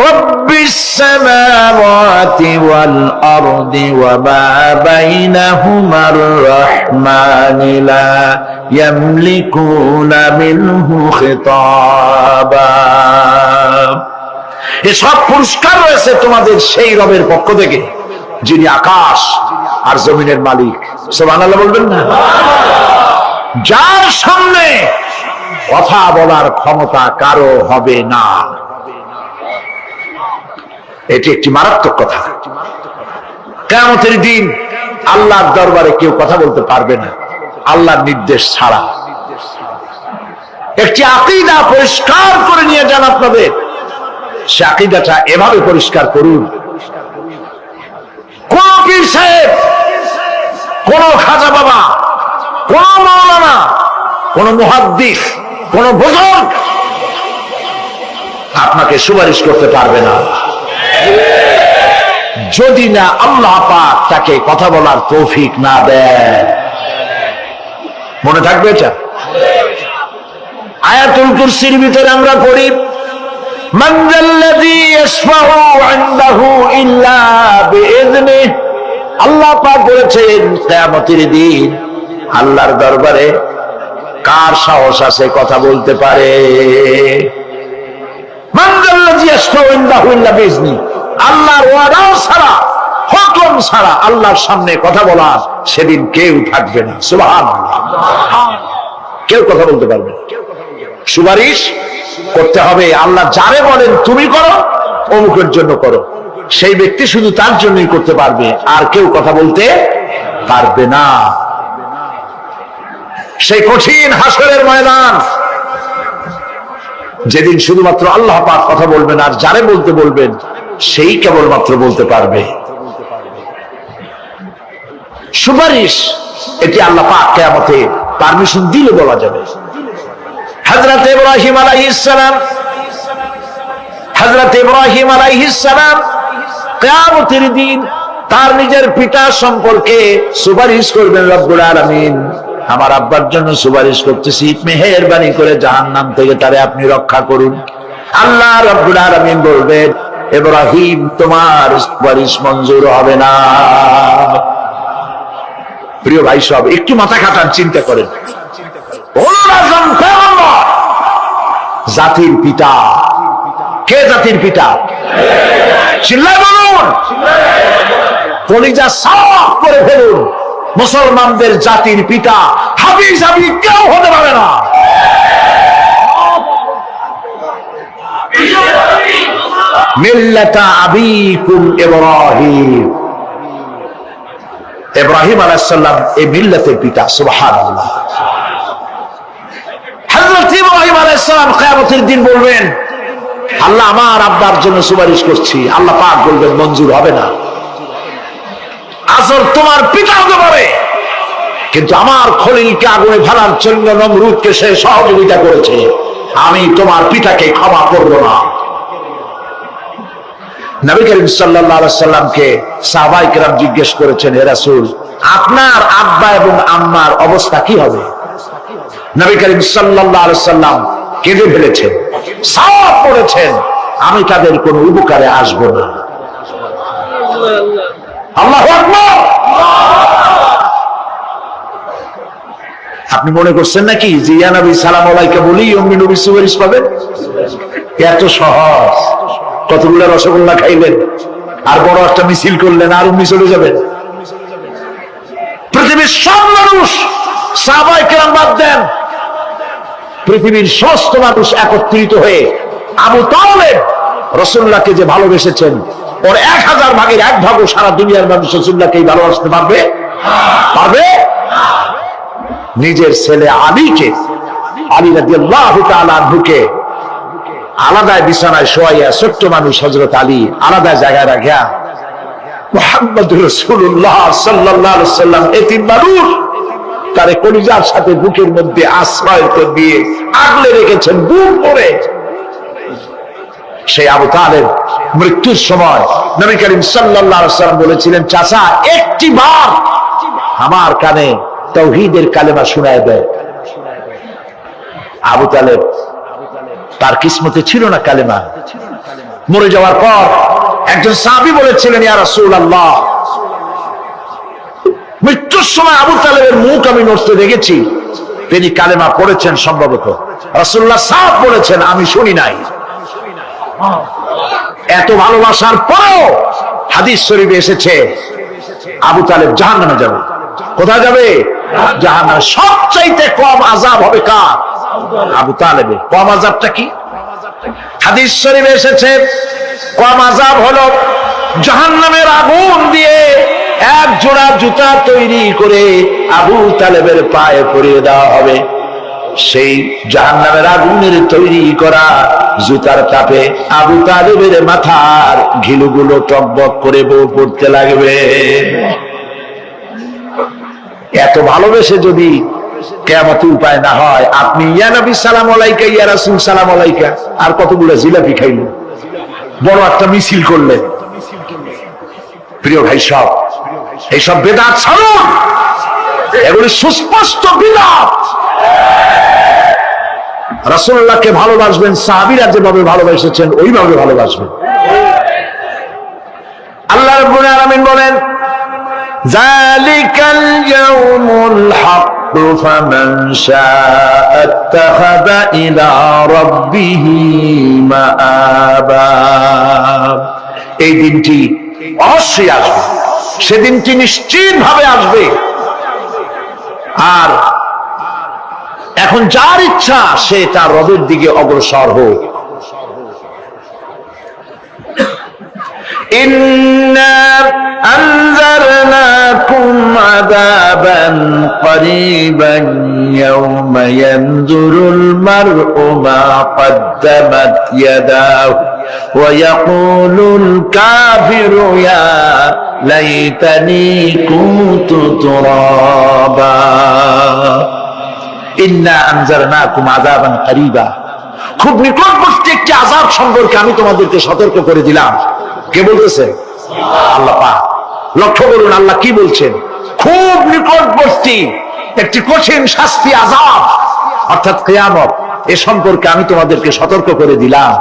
রব্বিস সামাওয়াতি ওয়াল আরদি ওয়া মা বাইনাহুমার রাহমানি লা ইয়ামলিকুনা মিনহু খিতাবা। এসব পুরস্কার রয়েছে তোমাদের সেই রবের পক্ষ থেকে যিনি আকাশ আর জমিনের মালিক। সুবহানাল্লাহ বলবেন না? যার সামনে কথা বলার ক্ষমতা কারো হবে না। এটি একটি মারাত্মক কথা। কিয়ামতের দিন আল্লাহর দরবারে কেউ কথা বলতে পারবে না আল্লাহর নির্দেশ ছাড়া। একটি আকীদা পরিষ্কার করে নিয়ে যান আপনাদের, সে আকীদাটা এভাবে পরিষ্কার করুন, কোন পীর সাহেব, কোন খাজা বাবা, কোন মাওলানা, কোন মুহাদ্দিস, কোন বুজুর্গ আপনাকে সুপারিশ করতে পারবে না যদি না আল্লাহ পাক তাকে কথা বলার তৌফিক না দেন। মনে থাকবে এটা? আয়াতুল কুরসির ভিতরে আমরা পড়ি, মান যাল্লাযী ইয়াশফাউ ইনদাহু ইল্লা বিইযনিহি। আল্লাহ পাক বলেছেন কিয়ামতের দিন আল্লাহর দরবারে কার সাহস আছে কথা বলতে পারে? মান যাল্লাযী ইয়াশফাউ ইনদাহু ইল্লা বিইযনিহি। আল্লাহর ওয়াদা ছাড়া, হুকুম ছাড়া আল্লাহর সামনে কথা বলার সেদিন কেউ থাকবে না। সুবহানাল্লাহ, কেউ কথা বলতে পারবে না। সুপারিশ করতে হবে, আল্লাহ যারে বলেন তুমি করো, অমুকের জন্য করো, সেই ব্যক্তি শুধু তার জন্যই করতে পারবে, আর কেউ কথা বলতে পারবে না। সেই কঠিন হাসরের ময়দান, যেদিন শুধুমাত্র আল্লাহ পাক কথা বলবেন, আর যারে বলতে বলবেন সেই কেবলমাত্র বলতে পারবে। সুপারিশ এটি আল্লাহ পাক কিয়ামতে পারমিশন দিলে বলা যাবে। হযরত ইব্রাহিম আলাইহিস সালাম কিয়ামতের দিন তার নিজের পিতা সম্পর্কে সুপারিশ করবেন, রব্বুল আলামিন আমার আব্বার জন্য সুপারিশ করতেছি, মেহেরবানি করে জাহান্নাম থেকে তারে আপনি রক্ষা করুন। আল্লাহ রব্বুল আলামিন বলবেন, ইব্রাহিম তোমার সুপারিশ মঞ্জুর হবে না। প্রিয় ভাই সব, একটু মাথা খাটান, চিন্তা করেন। জাতির পিতা কে? জাতির পিতা চিল্লায় বলুন, কলিজা সাফ করে ফেলুন, মুসলমানদের জাতির পিতা হাবিজ হাবিব কেউ হতে পারে না। মিল্লাতা আবিকুম ইব্রাহিম। ইব্রাহিম আলাইহিস সালাম এই মিল্লাতের পিতা। সুবহানাল্লাহ। হযরত ইব্রাহিম আলাইহিস সালাম কিয়ামতের দিন বলবেন, আল্লাহ আমার আব্বার জন্য সুপারিশ করছি। আল্লাহ পাক বলবেন মঞ্জুর হবে না। আসল তোমার পিতা হতে পারে, কিন্তু আমার খলিলকে আগুনে ফেলার জন্য নমরুদকে সে সহযোগিতা করেছে, আমি তোমার পিতাকে ক্ষমা করব না। নবী করিম সাল্লাল্লাহু আলাইহি সাল্লামকে সাহাবায়ে কেরাম জিজ্ঞেস করেছেন, হে রাসূল আপনার আব্বা এবং আম্মার অবস্থা কি হবে? নবী করিম সাল্লাল্লাহু আলাইহি সাল্লাম কেঁদে ফেলেছেন, সাফ করেছেন, আমি তাদের কোনো উপকারে আসবো না। আল্লাহু আকবার। আপনি মনে করছেন নাকি যে ইয়া নবী সালাম আলাইকা বলি অমনি নবী সুপারিশ পাবেন? এত সহজ। কতগুলো রসগোল্লা খাইলেন আর বড় একটা মিছিল করলেন আর অমনি চলে যাবেন? পৃথিবীর সব মানুষ, সাহাবায়ে কেরাম বাদ দেন, পৃথিবীর সমস্ত মানুষ একত্রিত হয়ে আবু তালেব রাসূলুল্লাহকে যে ভালোবেসেছেন, ওর 1000 ভাগের 1 ভাগও সারা দুনিয়ার মানুষ রাসূলুল্লাহকে ভালোবাসতে পারবে? পারবে? নিজের ছেলে আলীকে, আলী রাদিয়াল্লাহু তাআলা আনহুকে আলাদা বিছানায় শোয়াইয়া, ছোট্ট মানুষ হযরত আলী আলাদা জায়গায় রাখিয়া মুহাম্মদুর রাসূলুল্লাহ সাল্লাল্লাহু আলাইহি ওয়াসাল্লাম এতিম মানুষ তারে কলিজার সাথে বুকের মধ্যে আশ্রয় দিয়ে আগলে রেখেছেন বুক ভরে। সেই আবু তালেব মৃত্যুর সময় নবী করিম সাল্লাল্লাহু আলাইহি ওয়াসাল্লাম বলেছিলেন, চাচা একটি বার আমার কানে তাওহীদের কালেমা শোনায় দেয়। আবু তালেব তার কিসমতে ছিল না কালেমা। মরে যাওয়ার পর একজন সাহাবী বলেছিলেন, ইয়া রাসূলুল্লাহ, মৃত্যুর সময় আবু তালেবের মুখ আমি নড়তে দেখেছি, তিনি কালেমা পড়েছেন সম্ভবত। রাসূলুল্লাহ সাফ বলেছেন, আমি শুনি নাই। এত ভালোবাসার পরেও হাদিস শরীফে এসেছে আবু তালেব জাহান্নামে যাবে। কোথায় যাবে? জাহান্নামে। সবচাইতে কম আযাব হবে কার? আবু তালেবের। কম আযাবটা কি? হাদিস শরীফে এসেছে কম আযাব হলো জাহান্নামের আগুন দিয়ে 1 জোড়া জুতা তৈরি করে আবু তালেবের পায়ে পরিয়ে দেওয়া হবে। সেই জাহান্নামের আগুনের তৈরি করা জুতার তাপে আবু তালেবের মাথার ঘিলুগুলো টকবক করে বউ পড়তে লাগবে। এত ভালোবেসে যদি কিয়ামতে উপায় না হয়, আপনি ইয়া নবী সালাম আলাইকা, ইয়া রাসূল সালাম আলাইকা আর কতগুলো জিলাপি খাইলেন, বড় একটা মিছিল করলেন। প্রিয় ভাই সব, এইসব বেদাত ছাড়ুন, এগুলি সুস্পষ্ট বিদআত। রাসূলুল্লাহকে ভালোবাসবেন, সাহাবীরা যেভাবে ভালোবেসেছেন ওইভাবে ভালোবাসবেন। আল্লাহ রাব্বুল আলামিন বলেন, যালিকাল ইয়াউমুল হক ফামান শাআ ইত্তাখাযা ইলা রাব্বিহি মাআবা। এই দিনটি অবশ্যই আসবে, সেদিনটি নিশ্চিতভাবে আসবে। আর এখন যার ইচ্ছা সে তার রবের দিকে অগ্রসর হোক। ইন্না আনজারনাকুম আযাবান করিবান ইয়াওমা ইয়ানজুরুল মার'উ মা কদ্দামাত ইয়াদাহু ওয়া ইয়াকুলুল কাফিরু ইয়া লাইতানি কুনতু তুরাবা। ইন্না আনজারনাকুম আযাবান করিবা, খুব নিকটবর্তী একটি আযাব সম্পর্কে আমি তোমাদেরকে সতর্ক করে দিলাম। কে বলতেছে? আল্লাহ পাক। লক্ষ্য করুন আল্লাহ কি বলছেন, খুব নিকটবর্তী একটি কঠিন শাস্তি, আযাব অর্থাৎ কিয়ামত, এ সম্পর্কে আমি তোমাদেরকে সতর্ক করে দিলাম।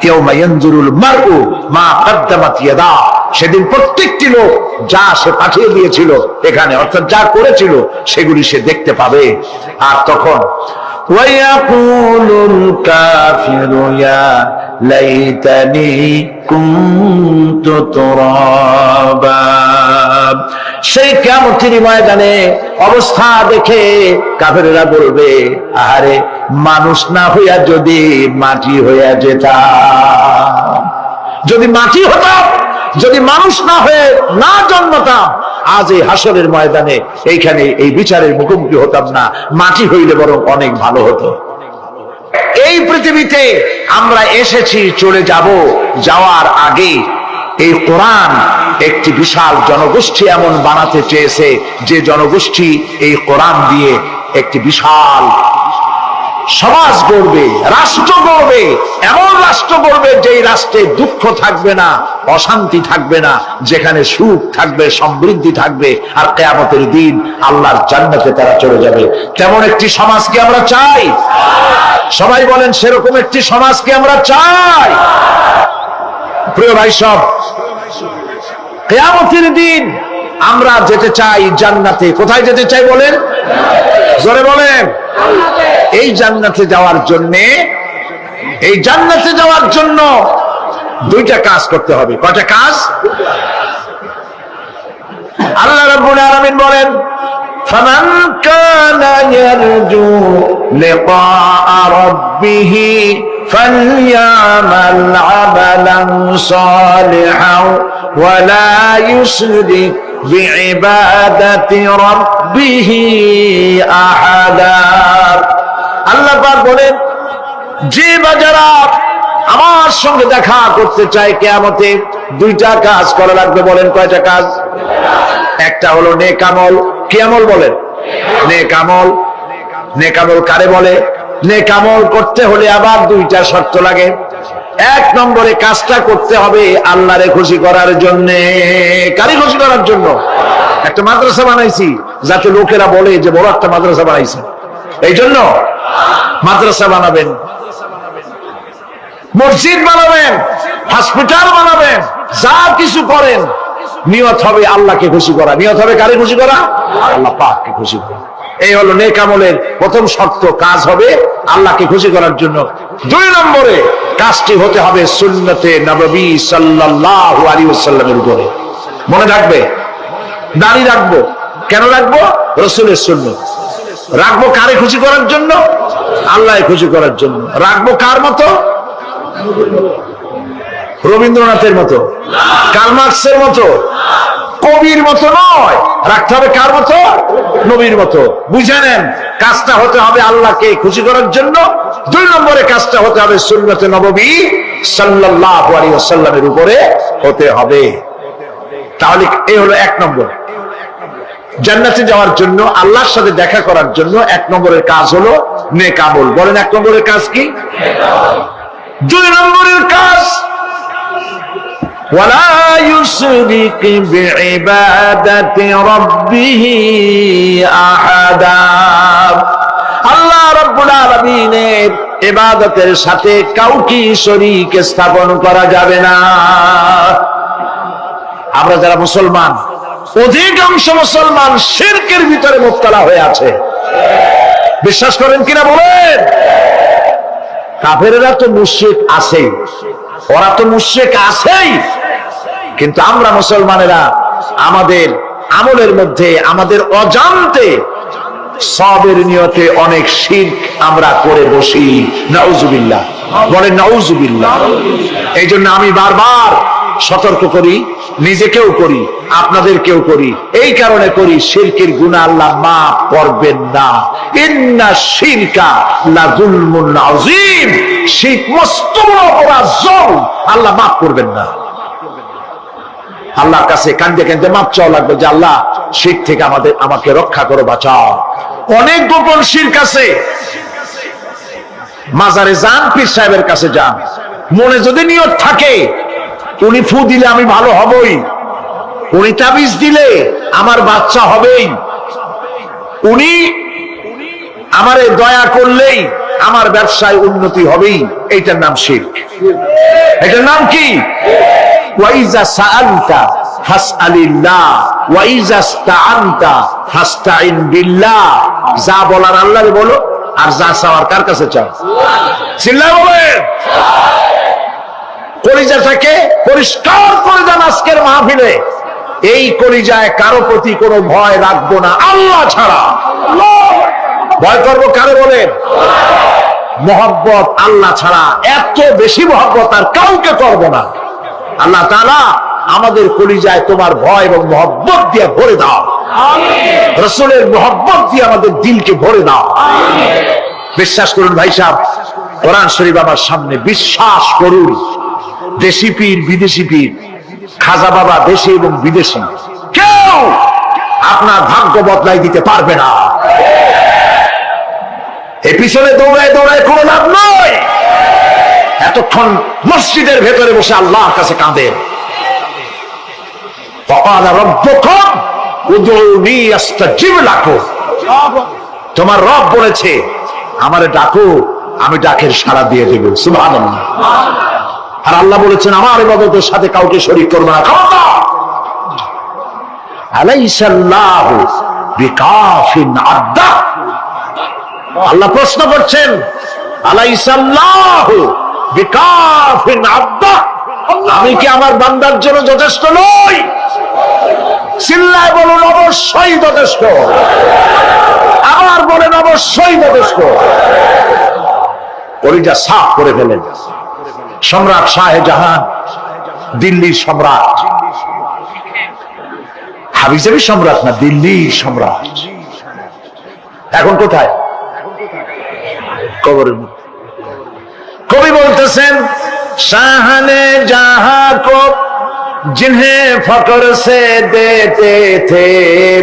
ইয়াউমা ইয়ানজুরুল মার'উ মা কদ্দামাত ইয়াদা, সেদিন প্রত্যেকটি লোক যা সে পাঠিয়ে দিয়েছিল এখানে, অর্থাৎ যা করেছিল সেগুলি সে দেখতে পাবে। আর তখন ওয়ায়াকুলুল কাফিরু ইয়া লাইতানি কুনতু তুরাবা। সেই কিয়ামতের ময়দানে অবস্থা দেখে কাফেররা বলবে, আরে মানুষ না হইয়া যদি মাটি হইয়া যেতাম, যদি মাটি হতাম, যদি মানুষ না হয়ে না জন্মতাম, আজ এই হাসরের ময়দানে এইখানে এই বিচারের মুখোমুখি হতাম না, মাটি হইলে বরং অনেক ভালো হতো। এই পৃথিবীতে আমরা এসেছি, চলে যাব, যাওয়ার আগে এই কোরআন একটি বিশাল জনগোষ্ঠী এমন বানাতে চেয়েছে যে জনগোষ্ঠী এই কোরআন দিয়ে একটি বিশাল সমাজ গড়বে, রাষ্ট্র গড়বে, এমন রাষ্ট্র গড়বে যেই রাষ্ট্রে দুঃখ থাকবে না, অশান্তি থাকবে না, যেখানে সুখ থাকবে, সমৃদ্ধি থাকবে, আর কিয়ামতের দিন আল্লাহর জান্নাতে তারা চলে যাবে। তেমন একটি সমাজকে আমরা চাই। সবাই বলেন, সেরকম একটি সমাজকে আমরা চাই। প্রিয় ভাই সব, কিয়ামতের দিন আমরা যেতে চাই জান্নাতে। কোথায় যেতে চাই বলেন? জোরে বলেন। এই জান্নাতে যাওয়ার জন্য দুইটা কাজ করতে হবে। কয়টা কাজ? আল্লাহ রাব্বুল আলামিন বলেন, ফামান কানা ইয়ারজু লিকাআ রাব্বিহি ফালইয়ামাল আমালান সালিহান ওয়া লা ইউশরিক বিইবাদাতি রাব্বিহি আহাদা। আল্লাহ পাক বলেন, যে বাজারা আমার সঙ্গে দেখা করতে চায় কিয়ামতে, দুইটা কাজ করা লাগবে। বলেন কয়টা কাজ? একটা হলো নেক আমল। কি আমল বলেন? নেক আমল। নেক আমল কারে বলে? নেক আমল করতে হলে আবার দুইটা শর্ত লাগে। এক নম্বরে কাজটা করতে হবে আল্লাহরে খুশি করার জন্য। কারে খুশি করার জন্য? একটা মাদ্রাসা বানাইছি যাতে লোকেরা বলে যে বড় একটা মাদ্রাসা বানাইছে, এই জন্য মাদ্রাসা বানাবেন, মসজিদ বানাবেন, হসপিটাল বানাবেন, যা কিছু করেন নিয়ত হবে আল্লাহকে খুশি করা। নিয়ত হবে কারে খুশি করা? আল্লাহ পাককে খুশি করা। এই হলো নেক আমলের প্রথম শর্ত। কাজ হবে আল্লাহকে খুশি করার জন্য। দুই নম্বরে কাজটি হতে হবে সুন্নতে নববী সাল্লাল্লাহু আলাইহি ওয়াসাল্লামের উপরে। মনে রাখবে, দাড়ি রাখবো। কেন রাখবো? রাসূলের সুন্নাত। রাখবো কারে খুশি করার জন্য? আল্লাহকে খুশি করার জন্য। রাখবো কার মতো? রবীন্দ্রনাথের মতো, কার্ল মার্কসের মতো, কবির মতো নয়। রাখতে হবে কার মতো? নবীর মতো। বুঝে নেন, কাজটা হতে হবে আল্লাহকে খুশি করার জন্য। দুই নম্বরে কাজটা হতে হবে সুন্নতে নববী সাল্লাল্লাহু আলাইহি ওয়াসাল্লামের উপরে হতে হবে। তাহলে এই হলো এক নম্বর। জান্নাতে যাওয়ার জন্য, আল্লাহর সাথে দেখা করার জন্য এক নম্বরের কাজ হলো নেক আমল। বলেন এক নম্বরের কাজ কি? দুই নম্বরের কাজ ওয়ালা ইউশরিক বিইবাদাতি রাব্বিহি আহাদা। আল্লাহ রাব্বুল আলামিনের ইবাদতের সাথে কাউকে শরীক স্থাপন করা যাবে না। আমরা যারা মুসলমান, অধিকাংশ মুসলমান শিরকের ভিতরে মুবতালা হয়ে আছে। বিশ্বাস করেন কিনা বলেন? কাফেরেরা তো মুশরিক আছেই, ওরা তো মুশরিক আছেই, কিন্তু আমরা মুসলমানেরা আমাদের আমলের মধ্যে আমাদের অজান্তে সবের নিয়তে অনেক শিরক আমরা করে বসি। নাউজুবিল্লাহ। বলেন নাউজুবিল্লাহ। এই জন্য আমি বারবার সতর্ক করি, নিজেকেও করি, আপনাদেরকেও করি। এই কারণে করি, শিরকের গুনাহ আল্লাহ মাফ করবেন না। ইন্না শিরকা লাযুলমুন আযীম। শিরক মস্ত বড় অপরাধ, জুলম, আল্লাহ মাফ করবেন না। আল্লাহর কাছে কাঁদতে কাঁদতে মাপ চাওয়া লাগবে যে আল্লাহ শিরক থেকে আমাকে রক্ষা করো, বাঁচাও। অনেক গোপন শিরক আছে। মাজারে যান, পীর সাহেবের কাছে যান, মনে যদি নিয়ত থাকে উনি ফু দিলে আমি ভালো হবই, উনি তাবিজ দিলে আমার বাচ্চা হবেই, উনি আমারে দয়া করলেই আমার ব্যবসায় উন্নতি হবেই, এইটার নাম শিরক। এটার নাম কি? ওয়াইজা সাআলতা ফাসআলিল্লাহ ওয়াইজা ইসতাআনতা ফাসতাইন বিল্লাহ। যা বলার আল্লাহরে বলো, আর যা চাওয়ার কার কাছে চাও? চিল্লায় বলেন। কলিজাটাকে পরিষ্কার করে দেন আজকের মাহফিলে। এই কলিজায় কারো প্রতি কোনো ভয় রাখবো না আল্লাহ ছাড়া। ভয় করবো কারে বলেন? মহব্বত আল্লাহ ছাড়া, এত বেশি মহব্বত আর কাউকে করবো না। আল্লাহ তাআলা আমাদের কলিজায় তোমার ভয় এবং মহব্বত দিয়ে ভরে দাও। রাসূলের মহব্বত দিয়ে আমাদের দিলকে ভরে দাও। বিশ্বাস করুন ভাই সাহেব, কোরআন শরীফ আমার সামনে, বিশ্বাস করুন। দেশি পীর, বিদেশি পীর, খাজা বাবা দেশি এবং বিদেশি, কেউ আপনার ভাগ্য বদলাই দিতে পারবে না। এই পিছনে দৌড়ায় দৌড়ায় কোনো লাভ নয়। এতক্ষণ মসজিদের ভেতরে বসে আল্লাহর কাছে কাঁদেন। তোমার রব বলেছে আমারে ডাকো, আমি ডাকের সাড়া দিয়ে দেব। সুবহানাল্লাহ। আর আল্লাহ বলেছেন আমার ইবাদতের সাথে কাউকে শরীক করবে না। আলাইসাল্লাহু বিকাফিন আব্দা। আল্লাহ প্রশ্ন করছেন, আলাইসাল্লাহু বিকাফিন আব্দা, আমি কি আমার বান্দার জন্য যথেষ্ট নই? চিল্লায় বলুন অবশ্যই যথেষ্ট। আবার বলেন অবশ্যই যথেষ্ট। কলিজা সাফ করে ফেলেন সম্রাট শাহজাহান, দিল্লির সম্রাট, হাবিজাবি সম্রাট না, দিল্লির সম্রাট। এখন কোথায়? কবরের মধ্যে। কবি বলতেছেন, শাহনে জাহাঁ কো जिन्हें फकर से देते थे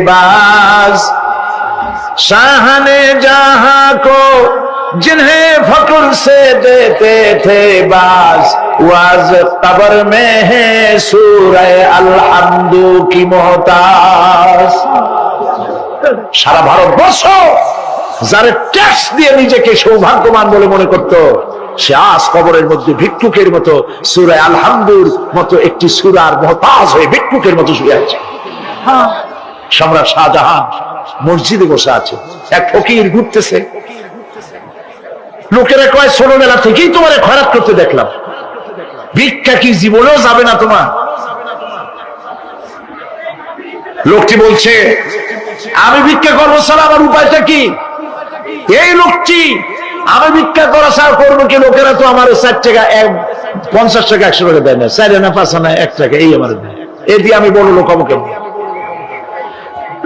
बाज, शाहने जहां को जिन्हें फकर से देते थे बाज, वाज कब्र में है सूरह अलहम्दु की मोहताज। সারা ভারতবর্ষ যারা ট্যাক্স দিয়ে নিজেকে সৌভাগ্যবান বলে মনে করত, সে আজ কবরের মধ্যে ভিক্ষুকের মতো সূরা আলহামদুর মতো একটি সূরার মুহতাজ হয়ে ভিক্ষুকের মতো শুয়ে আছে। সম্রাট শাহজাহান মসজিদে বসে আছে, এক ফকির ঘুরতেছে। লোকেরা কয়, ছোটবেলা থেকেই তোমার খয়রাত করতে দেখলাম, ভিক্ষা কি জীবনেও যাবে না তোমার? লোকটি বলছে, আমি ভিক্ষা করবো ছাড়া আমার উপায়টা কি? এই লোকটি, আমি ভিক্ষা করা ছাড়া করবো কি? লোকেরা তো আমার 4 টাকা 50 টাকা 100 টাকা দেয় না, 4 আনা 5 আনা 1 টাকা এই আমার দেয়, এ দিয়ে আমি বড় লোক হবো কেমন?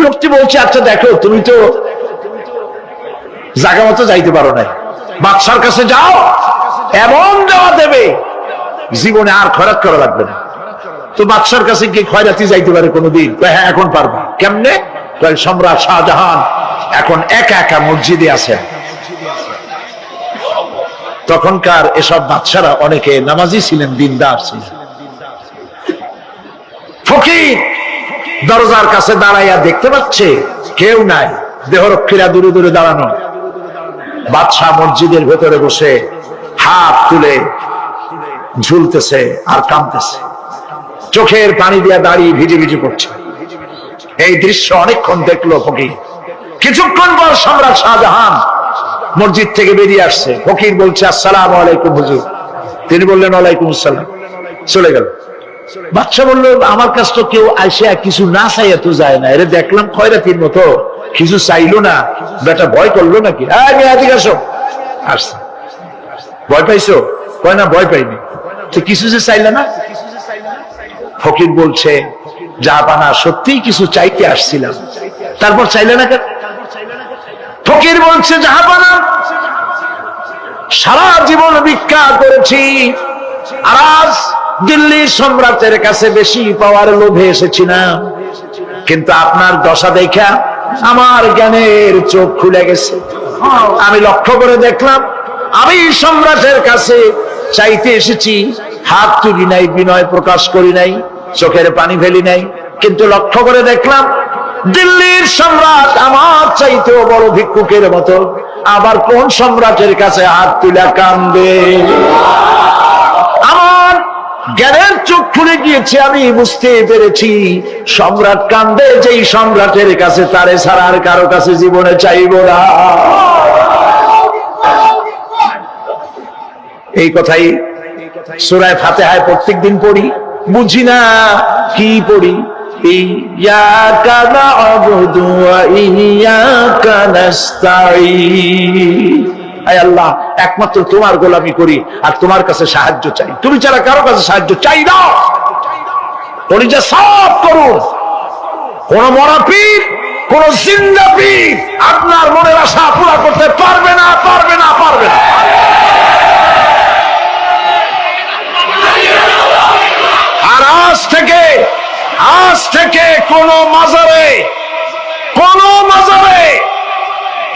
লোকটি বলছে, আচ্ছা দেখো, তুমি তো জায়গা মতো যাইতে পারো না, বাদশার কাছে যাও, এমন দেওয়া দেবে জীবনে আর খয়রাত করা লাগবে না। তো বাদশার কাছে কি খয়রাতি যাইতে পারে কোনোদিন? হ্যাঁ, এখন পারবা। কেমনে? সম্রাট শাহজাহান এখন একা একা মসজিদে আছেন। তখনকার এসব বাদশারা অনেকে নামাজি ছিলেন, দিনদার ছিলেন। ফকির দরজার কাছে দাঁড়াইয়া দেখতে পাচ্ছে কেউ নাই, দেহরক্ষীরা দূরে দূরে দাঁড়ানো। বাদশাহ মসজিদের ভেতরে বসে হাত তুলে ঝুলতেছে আর কাঁদতেছে, চোখের পানি দিয়া দাঁড়িয়ে ভিজে ভিজে পড়ছে। এই দৃশ্য অনেকক্ষণ দেখলো ফকির। কিছুক্ষণ পর সম্রাট শাহজাহান মসজিদ থেকে বেরিয়ে আসছে। ফকির বলছে, আসসালামু আলাইকুম হুজুর। তিনি বললেন, ওয়ালাইকুম আসসালাম। চলে গেল। বাদশা বলল, আমার কাছে তো কেউ আইসা কিছু না চাইয়া তো যায় না, এরে দেখলাম খয়রাতির মতো কিছু চাইলো না, বেটা ভয় করলো নাকি? এদিকে আসো। আসছে। ভয় পাইছো? কয় না, ভয় পাইনি। তো কিছু যে চাইলে না? ফকির বলছে, জাহাপানা, সত্যিই কিছু চাইতে আসছিলাম, তারপর চাইলে না কেন? ফকির বলছে, জাহাপানা, সারা জীবন ভিক্ষা করেছি, আর আজ দিল্লির সম্রাটের কাছে বেশি পাওয়ার লোভে এসেছি না, কিন্তু আপনার দশা দেখা আমার জ্ঞানের চোখ খুলে গেছে। আমি লক্ষ্য করে দেখলাম, আমি সম্রাটের কাছে চাইতে এসেছি, হাত তুলি নাই, বিনয় প্রকাশ করি নাই, চোখের পানি ফেলি নাই, কিন্তু লক্ষ্য করে দেখলাম দিল্লির সম্রাট আমার চাইতেও বড় ভিক্ষুকের মতো। আবার কোন সম্রাটের কাছে হাত তুলা কান্দে? আমার জ্ঞানের চোখ খুলে গিয়েছে, আমি বুঝতে পেরেছি সম্রাট কান্দে যেই সম্রাটের কাছে, তারে ছাড়া আর কারো কাছে জীবনে চাইব না। এই কথাই সূরা ফাতিহায় প্রত্যেকদিন পড়ি, বুঝি না কি পড়ি। ইয়াকা না'বুদু ওয়া ইয়াকা নাস্তাঈন। আয় আল্লাহ, একমাত্র তোমার গোলামি করি আর তোমার কাছে সাহায্য চাই, তুমি ছাড়া কারো কাছে সাহায্য চাই না। কলিজা সাফ করুন। কোন মরা পীর, কোন জিন্দা পীর আপনার মনের আশা পুরা করতে পারবে না, পারবে না, পারবে না। আর আজ থেকে কোন মাজারে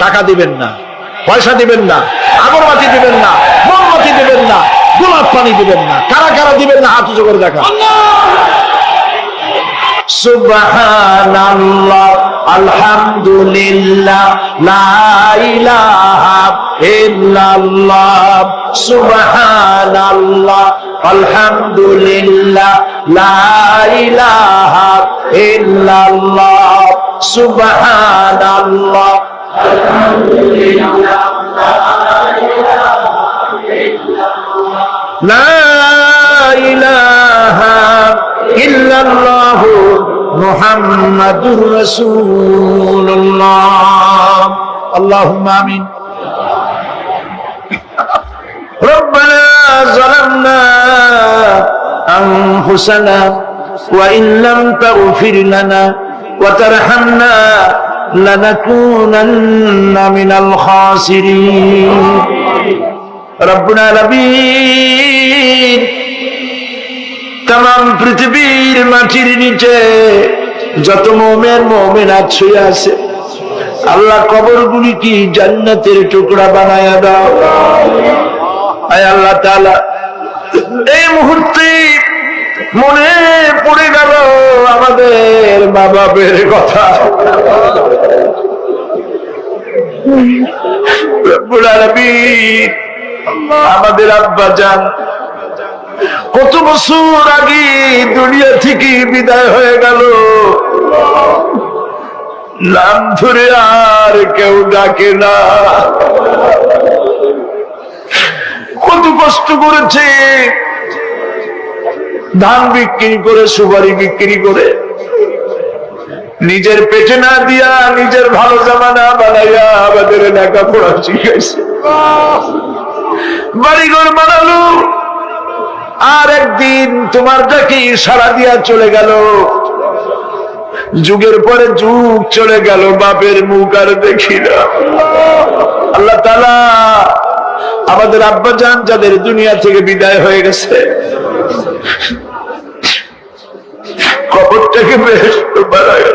টাকা দিবেন না, পয়সা দিবেন না, আগরবাতি দিবেন না, মোমবাতি দিবেন না, গোলাপ পানি দিবেন না। কারা কারা দিবেন না হাত উঁচু করে দেখা। সুবহানাল্লাহ, আলহামদুলিল্লাহ, লা ইলাহা ইল্লাল্লাহ, সুবহানাল্লাহ, আলহামদুলিল্লাহ, লা ইলাহা ইল্লাল্লাহ সুবহানাল্লাহ লা ইলাহা ইল্লাল্লাহ মুহাম্মাদুর রাসূলুল্লাহ আল্লাহুম্মা আমিন ربنا ظلمنا أنفسنا وإن لم تغفر لنا وترحمنا لنكونن من الخاسرين ربنا العالمين तमाम পৃথিবীর মাটির নিচে যত মুমিন মুমিনাত শুয়ে আছে আল্লাহ কবরগুলি কি জান্নাতের টুকরা বানায়া দাও আয় আল্লাহ তাআলা এই মুহূর্তে মনে পড়ে গেল আমাদের মা বাবার কথা রব্বুল আলামিন আমাদের আব্বা জান কত বছর আগে দুনিয়া থেকে বিদায় হয়ে গেল নাম ধরে আর কেউ ডাকে না কত কষ্ট করেছে ধান বিক্রি করে সুপারি বিক্রি করে নিজের পেটে না দিয়া নিজের ভালো জামা না বানাইয়া আমাদের লেখাপড়া শিখাইছে বাড়িঘর বানালো আর একদিন তোমার ডাকে সাড়া দিয়া চলে গেল যুগের পরে যুগ চলে গেল বাপের মুখ আর দেখি না আল্লাহ তাআলা আমাদের আব্বা জান যাদের দুনিয়া থেকে বিদায় হয়ে গেছে কবরটাকে বেহেশত বানায়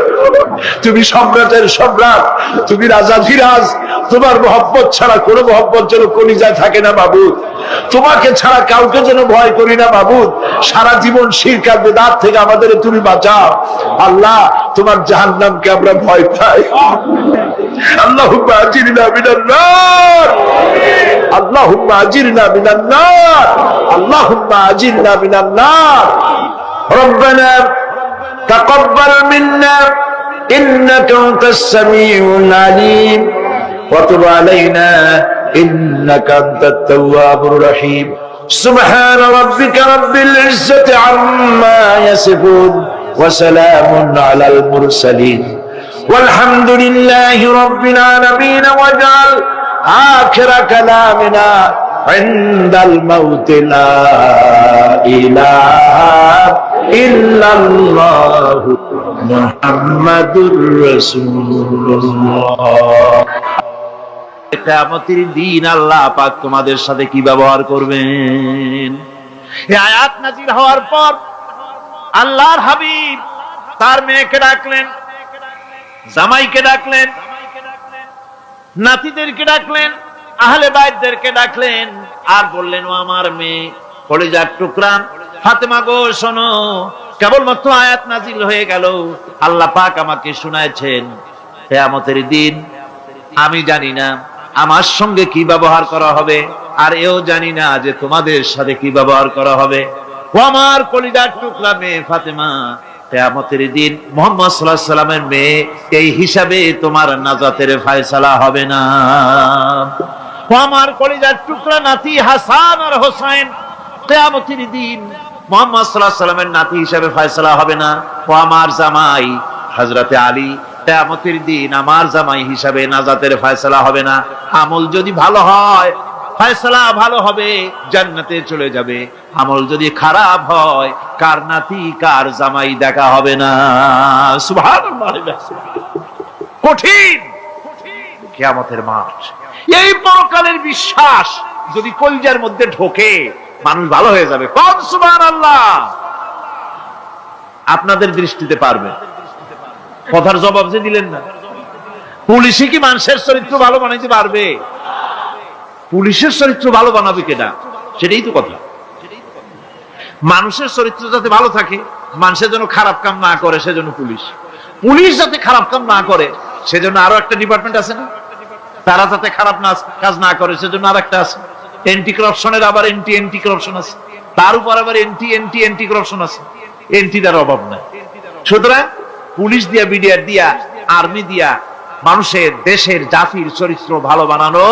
তুমি সম্রাটের সম্রাট তুমি রাজাধিরাজ তোমার মহব্বত ছাড়া কোনো মহব্বত যেন কলিজায় থাকে না মাবুদ তোমাকে ছাড়া কাউকে যেন ভয় করি না মাবুদ সারা জীবন শিরক আর বিদআত থেকে আমাদের তুমি বাঁচাও আল্লাহ তোমার জাহান্নামকে আমরা ভয় পাই আল্লাহুম্মা আজিরনা মিনান নার আল্লাহুম্মা আজিরনা মিনান নার আল্লাহুম্মা আজিরনা মিনান নার ربنا تقبل منا إنك أنت السميع العليم وتب علينا إنك أنت التواب الرحيم سبحان ربك رب العزة عما يصفون وسلام على المرسلين والحمد لله رب العالمين واجعل آخر كلامنا عند الموت لا إله إلا الله محمد رسول الله কিয়ামতের দিন আল্লাহ পাক তোমাদের সাথে কি ব্যবহার করবেন এই আয়াত নাযিল হওয়ার পর আল্লাহর হাবিব তার মেয়েকে ডাকলেন জামাইকে ডাকলেন নাতিদেরকে ডাকলেন আহলে বাইতদেরকে ডাকলেন আর বললেন ও আমার মেয়ে কলিজার টুকরা ফাতেমা গো শোনো কেবলমাত্র আয়াত নাযিল হয়ে গেল আল্লাহ পাক আমাকে শুনাইছেন কিয়ামতের দিন আমি জানি না আমার সঙ্গে কি ব্যবহার করা হবে আর এও জানি না যে তোমাদের সাথে কি ব্যবহার করা হবে ও আমার কলিজার টুকরা মেয়ে ফাতেমা কিয়ামতের দিন মুহাম্মদ সাল্লাল্লাহু আলাইহি সাল্লামের মেয়ে এই হিসাবে তোমার নাজাতের ফয়সালা হবে না ও আমার কলিজার টুকরা নাতি হাসান আর হোসেন কিয়ামতের দিন মুহাম্মদ সাল্লাল্লাহু আলাইহি সাল্লামের নাতি হিসাবে ফয়সালা হবে না ও আমার জামাই হযরতে আলী কিয়ামতের দিন আমার জামাই হিসাবে নাজাতের ফয়সালা হবে না আমল যদি ভালো হয় ফয়সালা ভালো হবে জান্নাতে চলে যাবে আমল যদি খারাপ হয় কার নাতি কার জামাই দেখা হবে না সুবহানাল্লাহ কঠিন কিয়ামতের মাঠ এই পরকালের বিশ্বাস যদি কলিজার মধ্যে ঢোকে মানুষ ভালো হয়ে যাবে কোন সুবহানাল্লাহ আপনাদের দৃষ্টিতে পারবে কথার জবাব যে দিলেন না পুলিশে কি মানুষের চরিত্র ভালো বানাইতে পারবে পুলিশের চরিত্র ভালো বানাবে কেনা সেটাই তো কথা মানুষের চরিত্র যাতে ভালো থাকে মানুষের জন্য খারাপ কাম না করে সেজন্য পুলিশ পুলিশ যাতে খারাপ কাম না করে সেজন্য আরো একটা ডিপার্টমেন্ট আছে না তারা যাতে খারাপ কাজ না করে সেজন্য আর একটা আছে এন্টি করাপশনের আবার এন্টি করাপশন আছে তার উপর আবার এন্টি করাপশন আছে এন্টিটার অভাব নাই সুতরাং পুলিশ দিয়া, বিডিআর দিয়া, আর্মি দিয়া মানুষের, দেশের, জাতির চরিত্র ভালো বানানো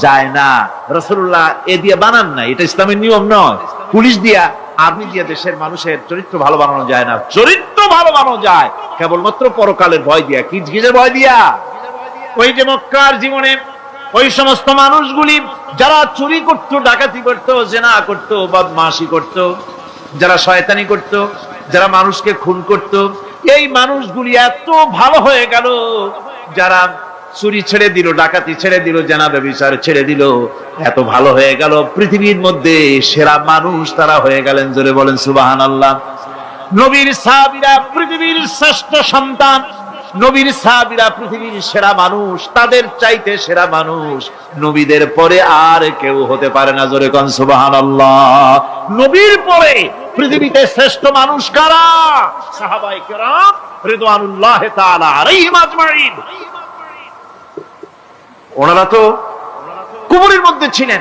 যায় না। রাসূলুল্লাহ এ দিয়ে বানান না, এটা ইসলামের নিয়ম নয়। পুলিশ দিয়া, আর্মি দিয়া দেশের মানুষের চরিত্র ভালো বানানো যায় না। চরিত্র ভালো বানানো যায় কেবলমাত্র পরকালের ভয় দিয়া। কিসের ভয় দিয়া? ওই যে মক্কার জীবনে ওই সমস্ত মানুষগুলি যারা চুরি করত, ডাকাতি করত, জেনা করত, বদমাশি করত, যারা শয়তানি করত, যারা মানুষকে খুন করত, এই মানুষগুলি এত ভালো হয়ে গেল, যারা চুরি ছেড়ে দিল, ডাকাতি ছেড়ে দিল, জেনা ব্যভিচার ছেড়ে দিল, এত ভালো হয়ে গেল, পৃথিবীর মধ্যে সেরা মানুষ তারা হয়ে গেলেন। জোরে বলেন সুবহানাল্লাহ। নবীর সাহাবীরা পৃথিবীর শ্রেষ্ঠ সন্তান, নবীর সাহাবীরা পৃথিবীর সেরা মানুষ, তাদের চাইতে সেরা মানুষ নবীদের পরে আর কেউ হতে পারে না। জোরে কোন সুবহানাল্লাহ। নবীর পরে পৃথিবীতে শ্রেষ্ঠ মানুষ কারা? সাহাবায়ে কেরাম রিদওয়ানুল্লাহি তাআলা আলাইহিম আজমাইন। ওনারা তো কুফরের মধ্যে ছিলেন,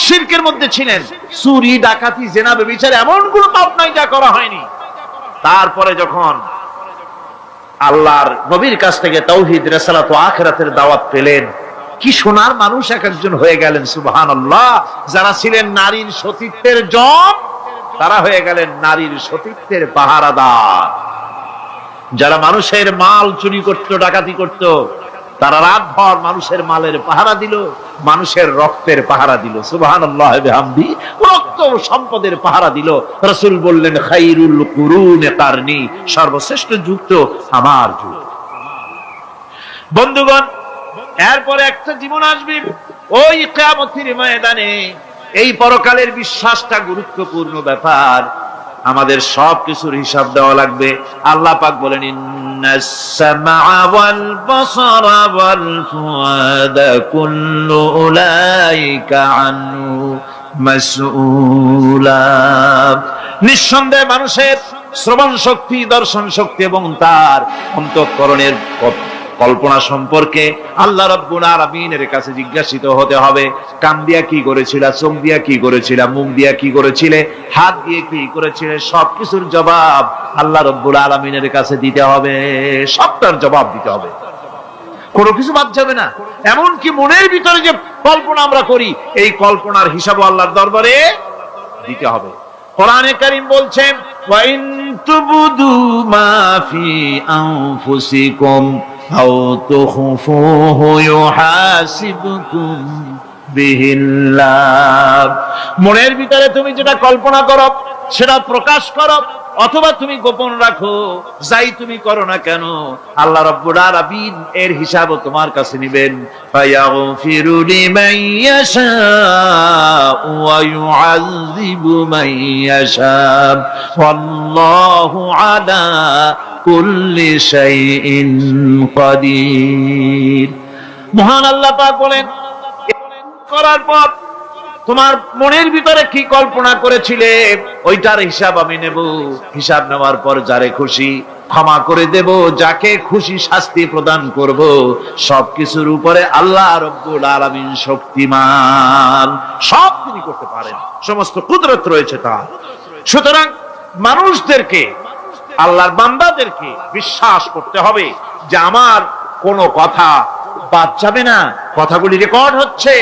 শিরকের মধ্যে ছিলেন, চুরি, ডাকাতি, জেনা, ব্যভিচার এমন কোন পাপ নাই যা করা হয়নি। তারপরে যখন আল্লাহর নবীর কাছ থেকে তাওহীদ, রিসালাত ও আখিরাতের দাওয়াত পেলেন, কি সোনার মানুষ এক একজন হয়ে গেলেন। সুবহানাল্লাহ। যারা ছিলেন নারীর সতীত্বের জম, তারা হয়ে গেলেন নারীর সতীত্বের পাহারাদার। যারা মানুষের মাল চুরি করত, ডাকাতি করত, তারা রাতভর মানুষের মালের পাহারা দিল, মানুষের রক্তের পাহারা দিল। সুবহানাল্লাহ বিহামদি। রক্ত সম্পদের পাহারা দিল। রাসূল বললেন, খায়রুল কুরুনে কারনি, সর্বশ্রেষ্ঠ যুগ তো আমার যুগ। বন্ধুগণ, এরপরে একটা জীবন আসবে ওই কিয়ামতের ময়দানে। এই পরকালের বিশ্বাসটা গুরুত্বপূর্ণ ব্যাপার। আমাদের সবকিছুর হিসাব দেওয়া লাগবে। আল্লাহ পাক বলেন, ইন্নাস সামআ ওয়াল বাসারা ওয়াল ফুআদা কুল্লু উলাইকা আনহু মাসউলা। নিঃসন্দেহে মানুষের শ্রবণ শক্তি, দর্শন শক্তি এবং তার অন্তঃকরণের কল্পনা সম্পর্কে আল্লাহ রাব্বুল আলামিনের কাছে জিজ্ঞাসিত হতে হবে। কান দিয়া কি করেছিলা, চোখ দিয়া কি করেছিলা, মুখ দিয়া কি করেছিলে, হাত দিয়ে কি করেছিলে, সবকিছুর জবাব আল্লাহ রাব্বুল আলামিনের কাছে দিতে হবে। সবটার জবাব দিতে হবে, কোনো কিছু বাদ যাবে না। এমনকি মনের ভিতরে যে কল্পনা আমরা করি, এই কল্পনার হিসাবও আল্লাহর দরবারে দিতে হবে। কোরআনে কারীম বলছেন, ওয়া ইন তুবদু মা ফি আনফুসিকুম আও তুখফুহু ইউহাসিবকুম বিহিল্লাহ। মনের ভিতরে তুমি যেটা কল্পনা করো সেটা প্রকাশ করো, অথবা তুমি গোপন রাখো, যাই তুমি করো না কেন, আল্লাহ রাব্বুল আলামিন এর হিসাবও তোমার কাছে নেবেন। ফায়াগফিরু লিমান ইয়াশাউ ওয়া ইউআযযিবু মান ইয়াশাউ ওয়াল্লাহু আলা কুল্লি শাইইন কাদির। মহান আল্লাহ পাক বলেন, করার পর তোমার মনের ভিতরে কি কল্পনা করেছিলে ওইটার হিসাব আমি নেব। হিসাব নেওয়ার পর যারে খুশি ক্ষমা করে দেব, যাকে খুশি শাস্তি প্রদান করব। সবকিছুর উপরে আল্লাহ রাব্বুল আলামিন শক্তিমান, সব তিনি করতে পারেন, সমস্ত কুদরত রয়েছে তার। সুতরাং মানুষদেরকে, আল্লাহর বান্দাদেরকে বিশ্বাস করতে হবে যে আমার কোনো কথা বাদ যাবে না। কথাগুলি রেকর্ড হচ্ছে,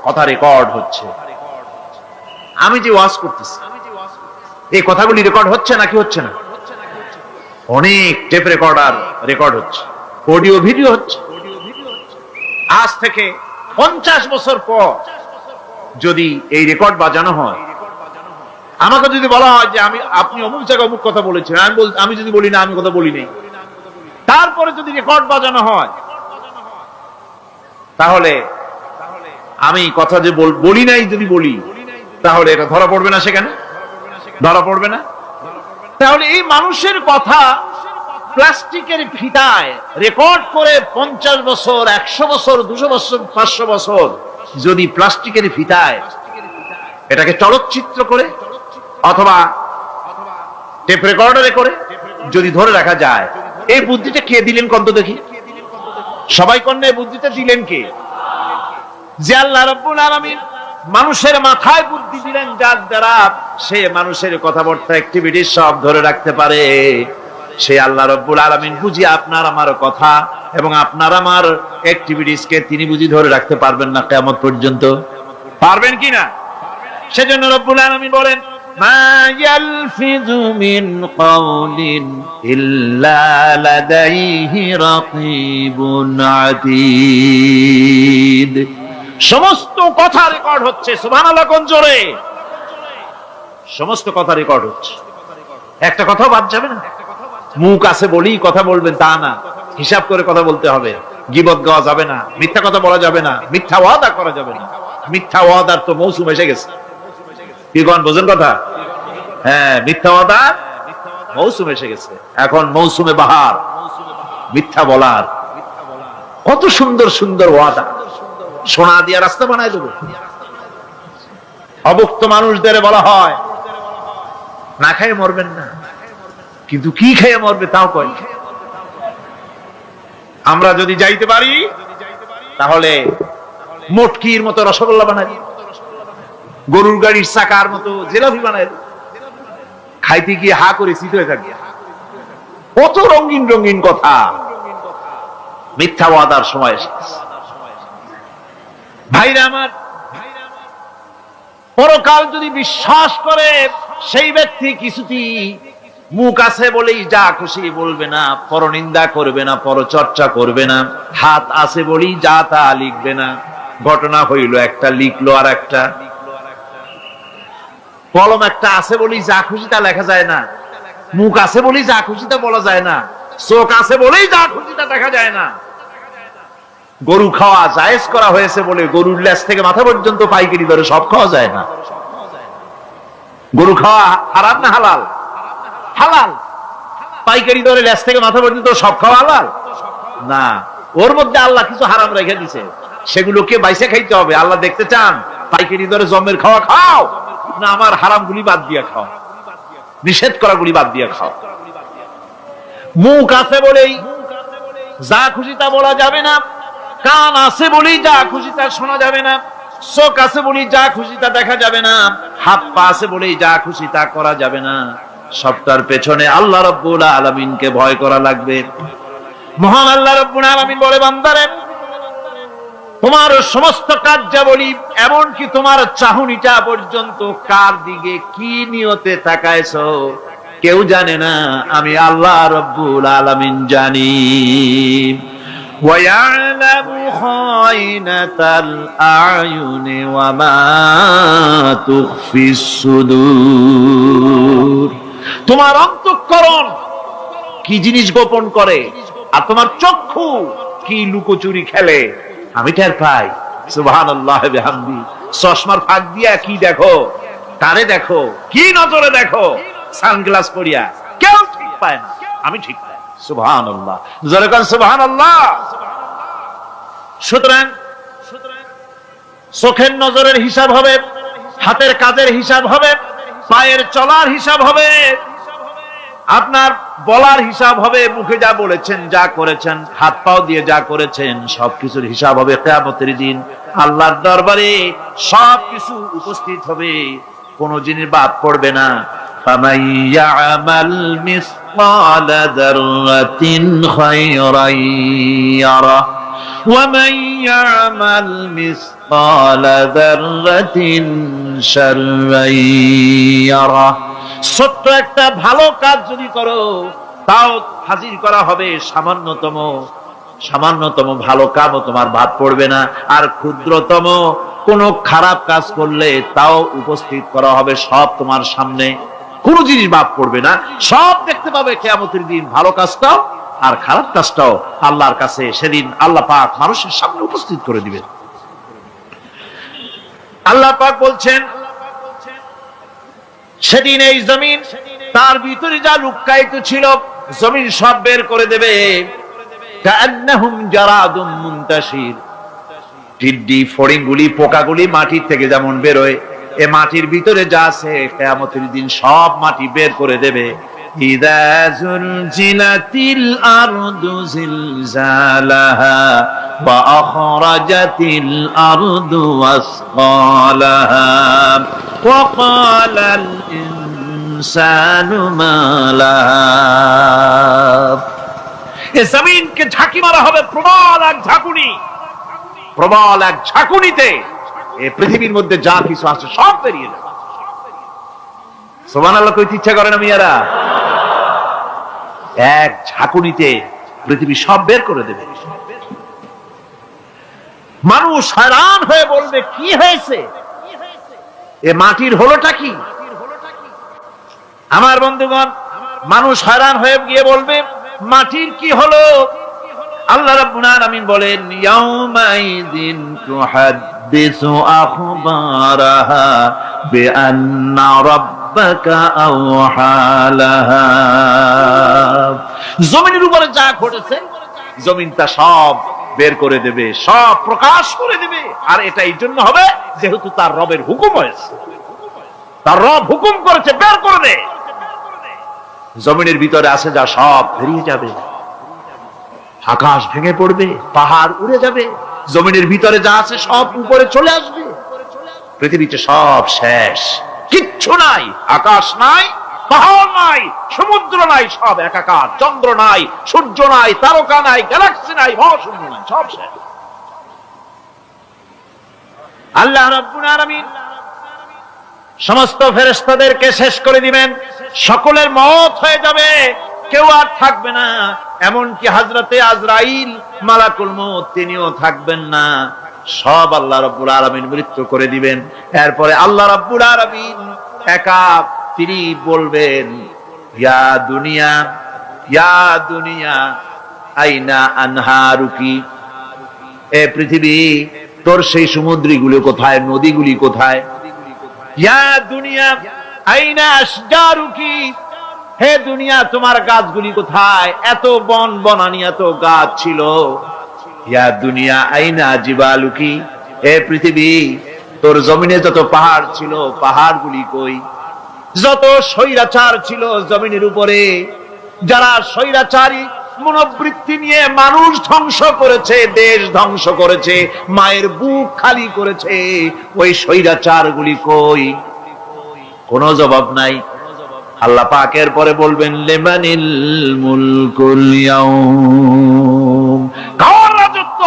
কথা রেকর্ড হচ্ছে। আমি যে ওয়াজ করতেছি, এই কথাগুলি রেকর্ড হচ্ছে নাকি হচ্ছে না? অনেক টেপ রেকর্ডার রেকর্ড হচ্ছে, অডিও ভিডিও হচ্ছে। আজ থেকে 50 বছর পর যদি এই রেকর্ড বাজানো হয়, আমাকে যদি বলা হয় যে আপনি অমুক জায়গায় অমুক কথা বলেছেন, আমি যদি বলি না আমি কথা বলি নাই, তারপরে যদি রেকর্ড বাজানো হয়, তাহলে আমি কথা যে বলি নাই যদি বলি, তাহলে এটা ধরা পড়বে না? সেখানে ধরা পড়বে না? তাহলে এই মানুষের কথা প্লাস্টিকের ফিতায় রেকর্ড করে 50 বছর, 100 বছর, 200 বছর, 500 বছর যদি প্লাস্টিকের ফিতায় এটাকে চলচ্চিত্র করে অথবা টেপ রেকর্ডারে করে যদি ধরে রাখা যায়, এই বুদ্ধিটা কে দিলেন কত দেখি? সবাই কন্যা এই বুদ্ধিটা দিলেন কে? যে আল্লাহ রাব্বুল আলামিন মানুষের মাথায় বুদ্ধি দিলেন, যার দ্বারা সে মানুষের কথাবার্তা, অ্যাক্টিভিটি সব ধরে রাখতে পারে। সেই আল্লাহ রব্বুল আলামিন বুঝি আপনার আমার কথা এবং আপনার আমার অ্যাক্টিভিটিস কে তিনি বুঝি ধরে রাখতে পারবেন না কিয়ামত পর্যন্ত? পারবেন কিনা? সেজন্য রব্বুল আলামিন বলেন, মা ইয়ালফিযু মিন কাওলিন ইল্লা লাদাইহি রাকীবুন আতীদ। সমস্ত কথা রেকর্ড হচ্ছে। সুবহানাল্লাহ কোন জোরে! সমস্ত কথা রেকর্ড হচ্ছে, একটা কথাও বাদ যাবে না। মুখ আছে বলেই কথা বলবেন তা না, হিসাব করে কথা বলতে হবে। গীবত গাওয়া যাবে না, মিথ্যা কথা বলা যাবে না, মিথ্যা ওয়াদা করা যাবে না। মিথ্যা ওয়াদার তো মৌসুম এসে গেছে। কি কোন বোঝেন কথা? হ্যাঁ, মিথ্যা ওয়াদার মৌসুম এসে গেছে। এখন মৌসুমে বাহার, মিথ্যা বলার। কত সুন্দর সুন্দর ওয়াদা, সোনা দিয়া রাস্তা বানায় দেবো। অভুক্ত মানুষদের বলা হয় না খেয়ে মরবেন না, কিন্তু কি খেয়ে মরবে তাও কয়। আমরা যদি যাইতে পারি তাহলে মটকির মতো রসগোল্লা বানাই, গরুর গাড়ির চাকার মতো জিলাপি বানাই, খাইতে গিয়ে হা করে শীত হয়ে থাকি। কত রঙিন রঙিন কথা। মিথ্যা ওয়াদার সময় এসেছে। ভাইরা আমার, পরকাল যদি বিশ্বাস করে সেই ব্যক্তি কিছুতেই মুখ আছে বলেই যা খুশি বলবে না, পরনিন্দা করবে না, পরচর্চা করবে না, হাত আছে বলেই যা তা লিখবে না। ঘটনা হইল একটা, লিখলো আর একটা। কলম একটা আছে বলেই যা খুশি তা লেখা যায় না, মুখ আছে বলেই যা খুশি তা বলা যায় না, চোখ আছে বলেই যা খুশি তা দেখা যায় না। গরু খাওয়া জায়েজ করা হয়েছে বলে গরুর লেজ থেকে মাথা পর্যন্ত পাইকারি দরে সব খাওয়া যায় না। গরু খাওয়া হারাম না হালাল? হালাল। পাইকারি দরে লেজ থেকে মাথা পর্যন্ত সব খাওয়া হালাল না। ওর মধ্যে আল্লাহ কিছু হারাম রেখে দিছে, সেগুলোকে বাইসে খাইতে হবে। আল্লাহ দেখতে চান পাইকারি দরে জমের খাওয়া খাও না আমার হারাম গুলি বাদ দিয়া খাও, নিষেধ করা গুলি বাদ দিয়া খাও। মুখ আছে বলেই যা খুশি তা বলা যাবে না, কান আছে বলেই যা খুশি তা শোনা যাবে না, চোখ আছে বলেই যা খুশি তা দেখা যাবে না, হাত পা আছে বলেই যা খুশি তা করা যাবে না। সবটার পেছনে আল্লাহ রাব্বুল আলামিনকে ভয় করা লাগবে। মহান আল্লাহ রাব্বুল আলামিন বলে, বান্দারে তোমার সমস্ত কার্যাবলী এমনকি তোমার চাহনিটা পর্যন্ত কার দিকে কি নিয়তে তাকায়ছো কেউ জানে না, আমি আল্লাহ রাব্বুল আলামিন জানি। وَيَعْلَمُ خَائِنَةَ الْأَعْيُنِ وَمَا تُخْفِي الصُّدُورُ। তোমার অন্তঃকরণ কি জিনিস গোপন করে আর তোমার চক্ষু কি লুকোচুরি খেলে আমি টের পাই। সুবহানাল্লাহ বিহামদি। চশমার ফাঁক দিয়া কি দেখো, কারে দেখো, কি নজরে দেখো, সানগ্লাস পরিয়া কেউ ঠিক পায় না, আমি ঠিক পাই। সুবহানাল্লাহ, জোরে কোন সুবহানাল্লাহ। সুতরাং চোখের নজরের হিসাব হবে, হাতের কাজের হিসাব হবে, পায়ের চলার হিসাব হবে, আপনার বলার হিসাব হবে, মুখে যা বলেছেন, যা করেছেন, হাত পাও দিয়ে যা করেছেন, সবকিছুর হিসাব হবে কিয়ামতের দিন। আল্লাহর দরবারে সবকিছু উপস্থিত হবে, কোন জিনিস বাদ পড়বে না। فَمَن يَعْمَلْ مِثْقَالَ ذَرَّةٍ خَيْرًا يَرَهُ وَمَن يَعْمَلْ مِثْقَالَ ذَرَّةٍ شَرًّا يَرَهُ। ছোট্ট একটা ভালো কাজ যদি করো তাও হাজির করা হবে সামান্যতম ভালো কাজও তোমার বাদ পড়বে না, আর ক্ষুদ্রতম কোন খারাপ কাজ করলে তাও উপস্থিত করা হবে সব তোমার সামনে, কোন জিনিস বাদ পড়বে না, সব দেখতে পাবে কিয়ামতের দিন। ভালো কাজটাও আর খারাপ কাজটাও আল্লাহর কাছে সেদিন আল্লাহ পাক মানুষের সামনে উপস্থিত করে দিবেন। আল্লাহ পাক বলছেন, সেদিন এই জমিন তার ভিতরে যা লুকায়িত ছিল জমিন সব বের করে দেবে। কাআন্নাহুম জারাদুম মুনতাশির। টিড্ডি ফড়িংগুলি পোকাগুলি মাটির থেকে যেমন বেরোয়, এ মাটির ভিতরে যা আছে কিয়ামতের দিন সব মাটি বের করে দেবে। ইযা যুলজিলাতিল আরদু জিলজালাহা ওয়া আখরাজাতিল আরদু আসকালাহা ওয়া ক্বালাল ইনসানু মা লাহা এ জমিনকে ঝাঁকি মারা হবে প্রবল এক ঝাঁকুনি, প্রবল এক ঝাঁকুনিতে এই পৃথিবীর মধ্যে যা কিছু আছে সব বেরিয়ে যাবে। সুবহানাল্লাহ কইতে ইচ্ছা করে না মিয়ারা? এক ঝাঁকুনিতে পৃথিবী সব বের করে দেবে। মানুষ হয়রান হয়ে বলবে কি হয়েছে, এ মাটির হলোটা কি? আমার বন্ধুগণ, মানুষ হয়রান হয়ে গিয়ে বলবে মাটির কি হলো? আল্লাহ রাব্বুল আলামিন বলেন ইয়াউমাইযিন তুহাদ্দিসু আখবারাহা বিআন্না রাব্বাকা আওহালাহা। জমিনের উপরে যা ঘটেছে জমিন তা সব বের করে দেবে, সব প্রকাশ করে দেবে। আর এটা এই জন্য হবে যেহেতু তার রবের হুকুম হয়েছে, তার রব হুকুম করেছে বের করে দে। জমিনের ভিতরে আছে যা সব বেরিয়ে যাবে, আকাশ ভেঙে পড়বে, পাহাড় উড়ে যাবে, জমিনের ভিতরে যা আছে সব উপরে চলে আসবে, পৃথিবীতে সব শেষ, কিচ্ছু নাই, আকাশ নাই, পাহাড় নাই, সমুদ্র নাই, সব একাকার, চন্দ্র নাই, সূর্য নাই, তারকা নাই, গ্যালাক্সি নাই, মহাশূন্য নাই, সব শেষ। আল্লাহ রাব্বুল আলামিন সমস্ত ফেরেশতাদেরকে শেষ করে দিবেন, সকলের মওত হয়ে যাবে, কেউ আর থাকবে না। এমনকি হযরতে আজরাইল মালাকুল মউত তিনিও থাকবেন না, সব আল্লাহ রাব্বুল আলামিন মৃত্যু করে দিবেন। এরপরে আল্লাহ রাব্বুল আলামিন একা তিনি বলবেন ইয়া দুনিয়া, ইয়া দুনিয়া আইনা আনহারুকি, এ পৃথিবী তোর সেই সমুদ্রগুলো কোথায়, নদীগুলি কোথায়? ইয়া দুনিয়া আইনা আশজারুকি, হে দুনিয়া তোমার গাছগুলি কোথায়? এত বন বনানি, এত গাছ ছিল। ইয়া দুনিয়া আইনা জিবালুকি, হে পৃথিবী তোর জমিনে যত পাহাড় ছিল পাহাড়গুলি কই? যত স্বৈরাচার ছিল জমিনের উপরে, যারা স্বৈরাচারী মনোবৃত্তি নিয়ে মানুষ ধ্বংস করেছে, দেশ ধ্বংস করেছে, মায়ের বুক খালি করেছে, ওই স্বৈরাচার গুলি কই? কোনো জবাব নাই। আল্লাহ পাকের পরে বলবেন লিমানিল মুলকুল ইয়াউম, কার রাজত্ব?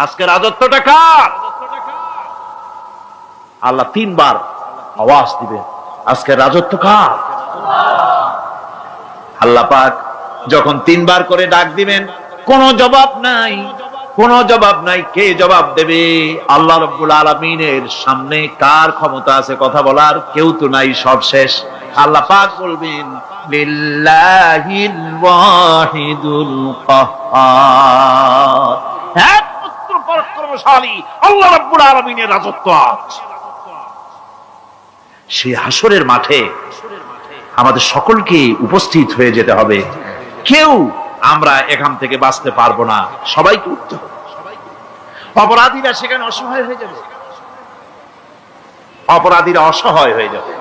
আজকে রাজত্বটা কার? আল্লাহ তিনবার আওয়াজ দিবেন, আজকে রাজত্ব কার? আল্লাহ পাক যখন তিনবার করে ডাক দিবেন, কোনো জবাব নাই, কোনো জবাব নাই। কে জবাব দেবে? আল্লাহ রাব্বুল আলামিনের সামনে কার ক্ষমতা আছে কথা বলার? কেউ তো নাই, সব শেষ। আল্লাহ পাক বলবেন লিল্লাহিল ওয়াহিদুল কাহ্হার, একমাত্র পরাক্রমশালী আল্লাহ রাব্বুল আলামিনের রাজত্ব আছে। সেই হাসরের মাঠে আমাদের সকলকে উপস্থিত হয়ে যেতে হবে। কেউ আমরা এখান থেকে বাঁচতে পারবো না, সবাইকে উঠতে হবে। অপরাধীরা সেখানে অসহায় হয়ে যাবে, অপরাধীরা অসহায় হয়ে যাবে।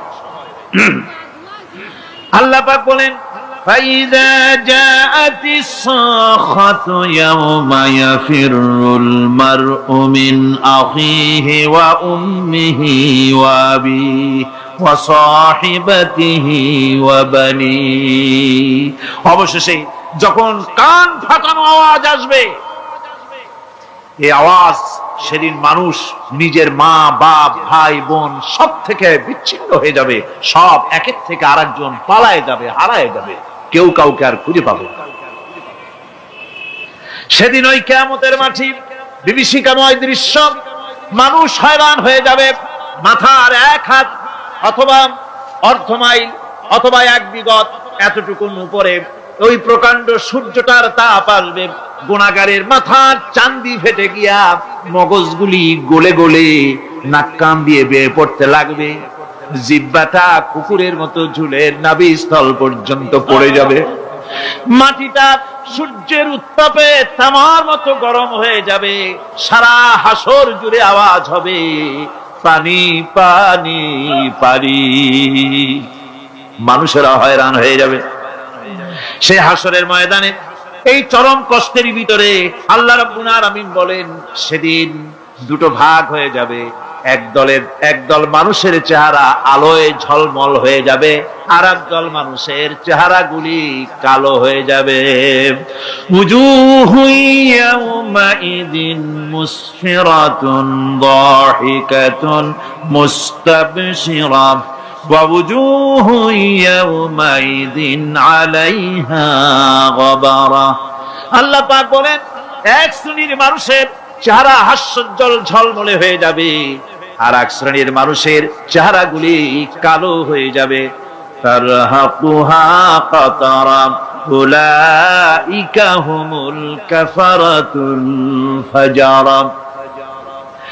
আল্লাহ পাক বলেন ফাইযা জাআতিস সাখাতু ইয়াওমা ইয়াফিরুল মারউ মিন আখিহি ওয়া উম্মিহি ওয়া আবিহি ওয়া সাহিবাতিহি ওয়া বানি। অবশেষে যখন কান ফাটানো আওয়াজ আসবে, এই আওয়াজ সেদিন মানুষ নিজের মা বাপ ভাই বোন সব থেকে বিচ্ছিন্ন হয়ে যাবে, সব একের থেকে আরেকজন পালায় যাবে, হারায় যাবে, কেউ কাউকে আর খুঁজে পাবে না। সেদিন ওই কিয়ামতের মাঠে বিভীষিকাময় দৃশ্য, মানুষ হয়রান হয়ে যাবে। মাথার এক হাত অথবা অর্ধ মাইল অথবা এক বিগত এতটুকুন উপরে ওই প্রকাণ্ড সূর্যটার তাপ আসবে, গুনাহগারের মাথার চান্দি ফেটে গিয়া মগজগুলি গলে গলে নাক কান দিয়ে বেয়ে পড়তে লাগবে, জিহ্বাটা কুকুরের মতো ঝুলে নাভিস্থল পর্যন্ত পড়ে যাবে, মাটিটা সূর্যের উত্তাপে তামার মতো গরম হয়ে যাবে, সারা হাসর জুড়ে আওয়াজ হবে পানি পানি পানি। মানুষেরা হয়রান হয়ে যাবে। সেই হাসরের ময়দানে এই চরম কষ্টের ভিতরে আল্লাহ রাব্বুল আলামিন বলেন সেদিন দুটো ভাগ হয়ে যাবে। একদল মানুষের চেহারা আলোয় ঝলমল হয়ে যাবে, আর একদল মানুষের চেহারাগুলি কালো হয়ে যাবে। উজুহু ইয়াওমাইদিন মুসফিরাতুন দাহিকাতুন মুস্তাবশিরা ওয়া উজুহু ইয়াওমাইদিন আলাইহা গাবারা। আল্লাহ পাক বলেন, এক শ্রেণীর মানুষের চেহারা হাস্যোজ্জ্বল ঝলমলে হয়ে যাবে, আর এক শ্রেণীর মানুষের চেহারাগুলি কালো হয়ে যাবে। তারহাকুহা কাতারা উলাইকা হুমুল কাফারাতুল ফাজারা।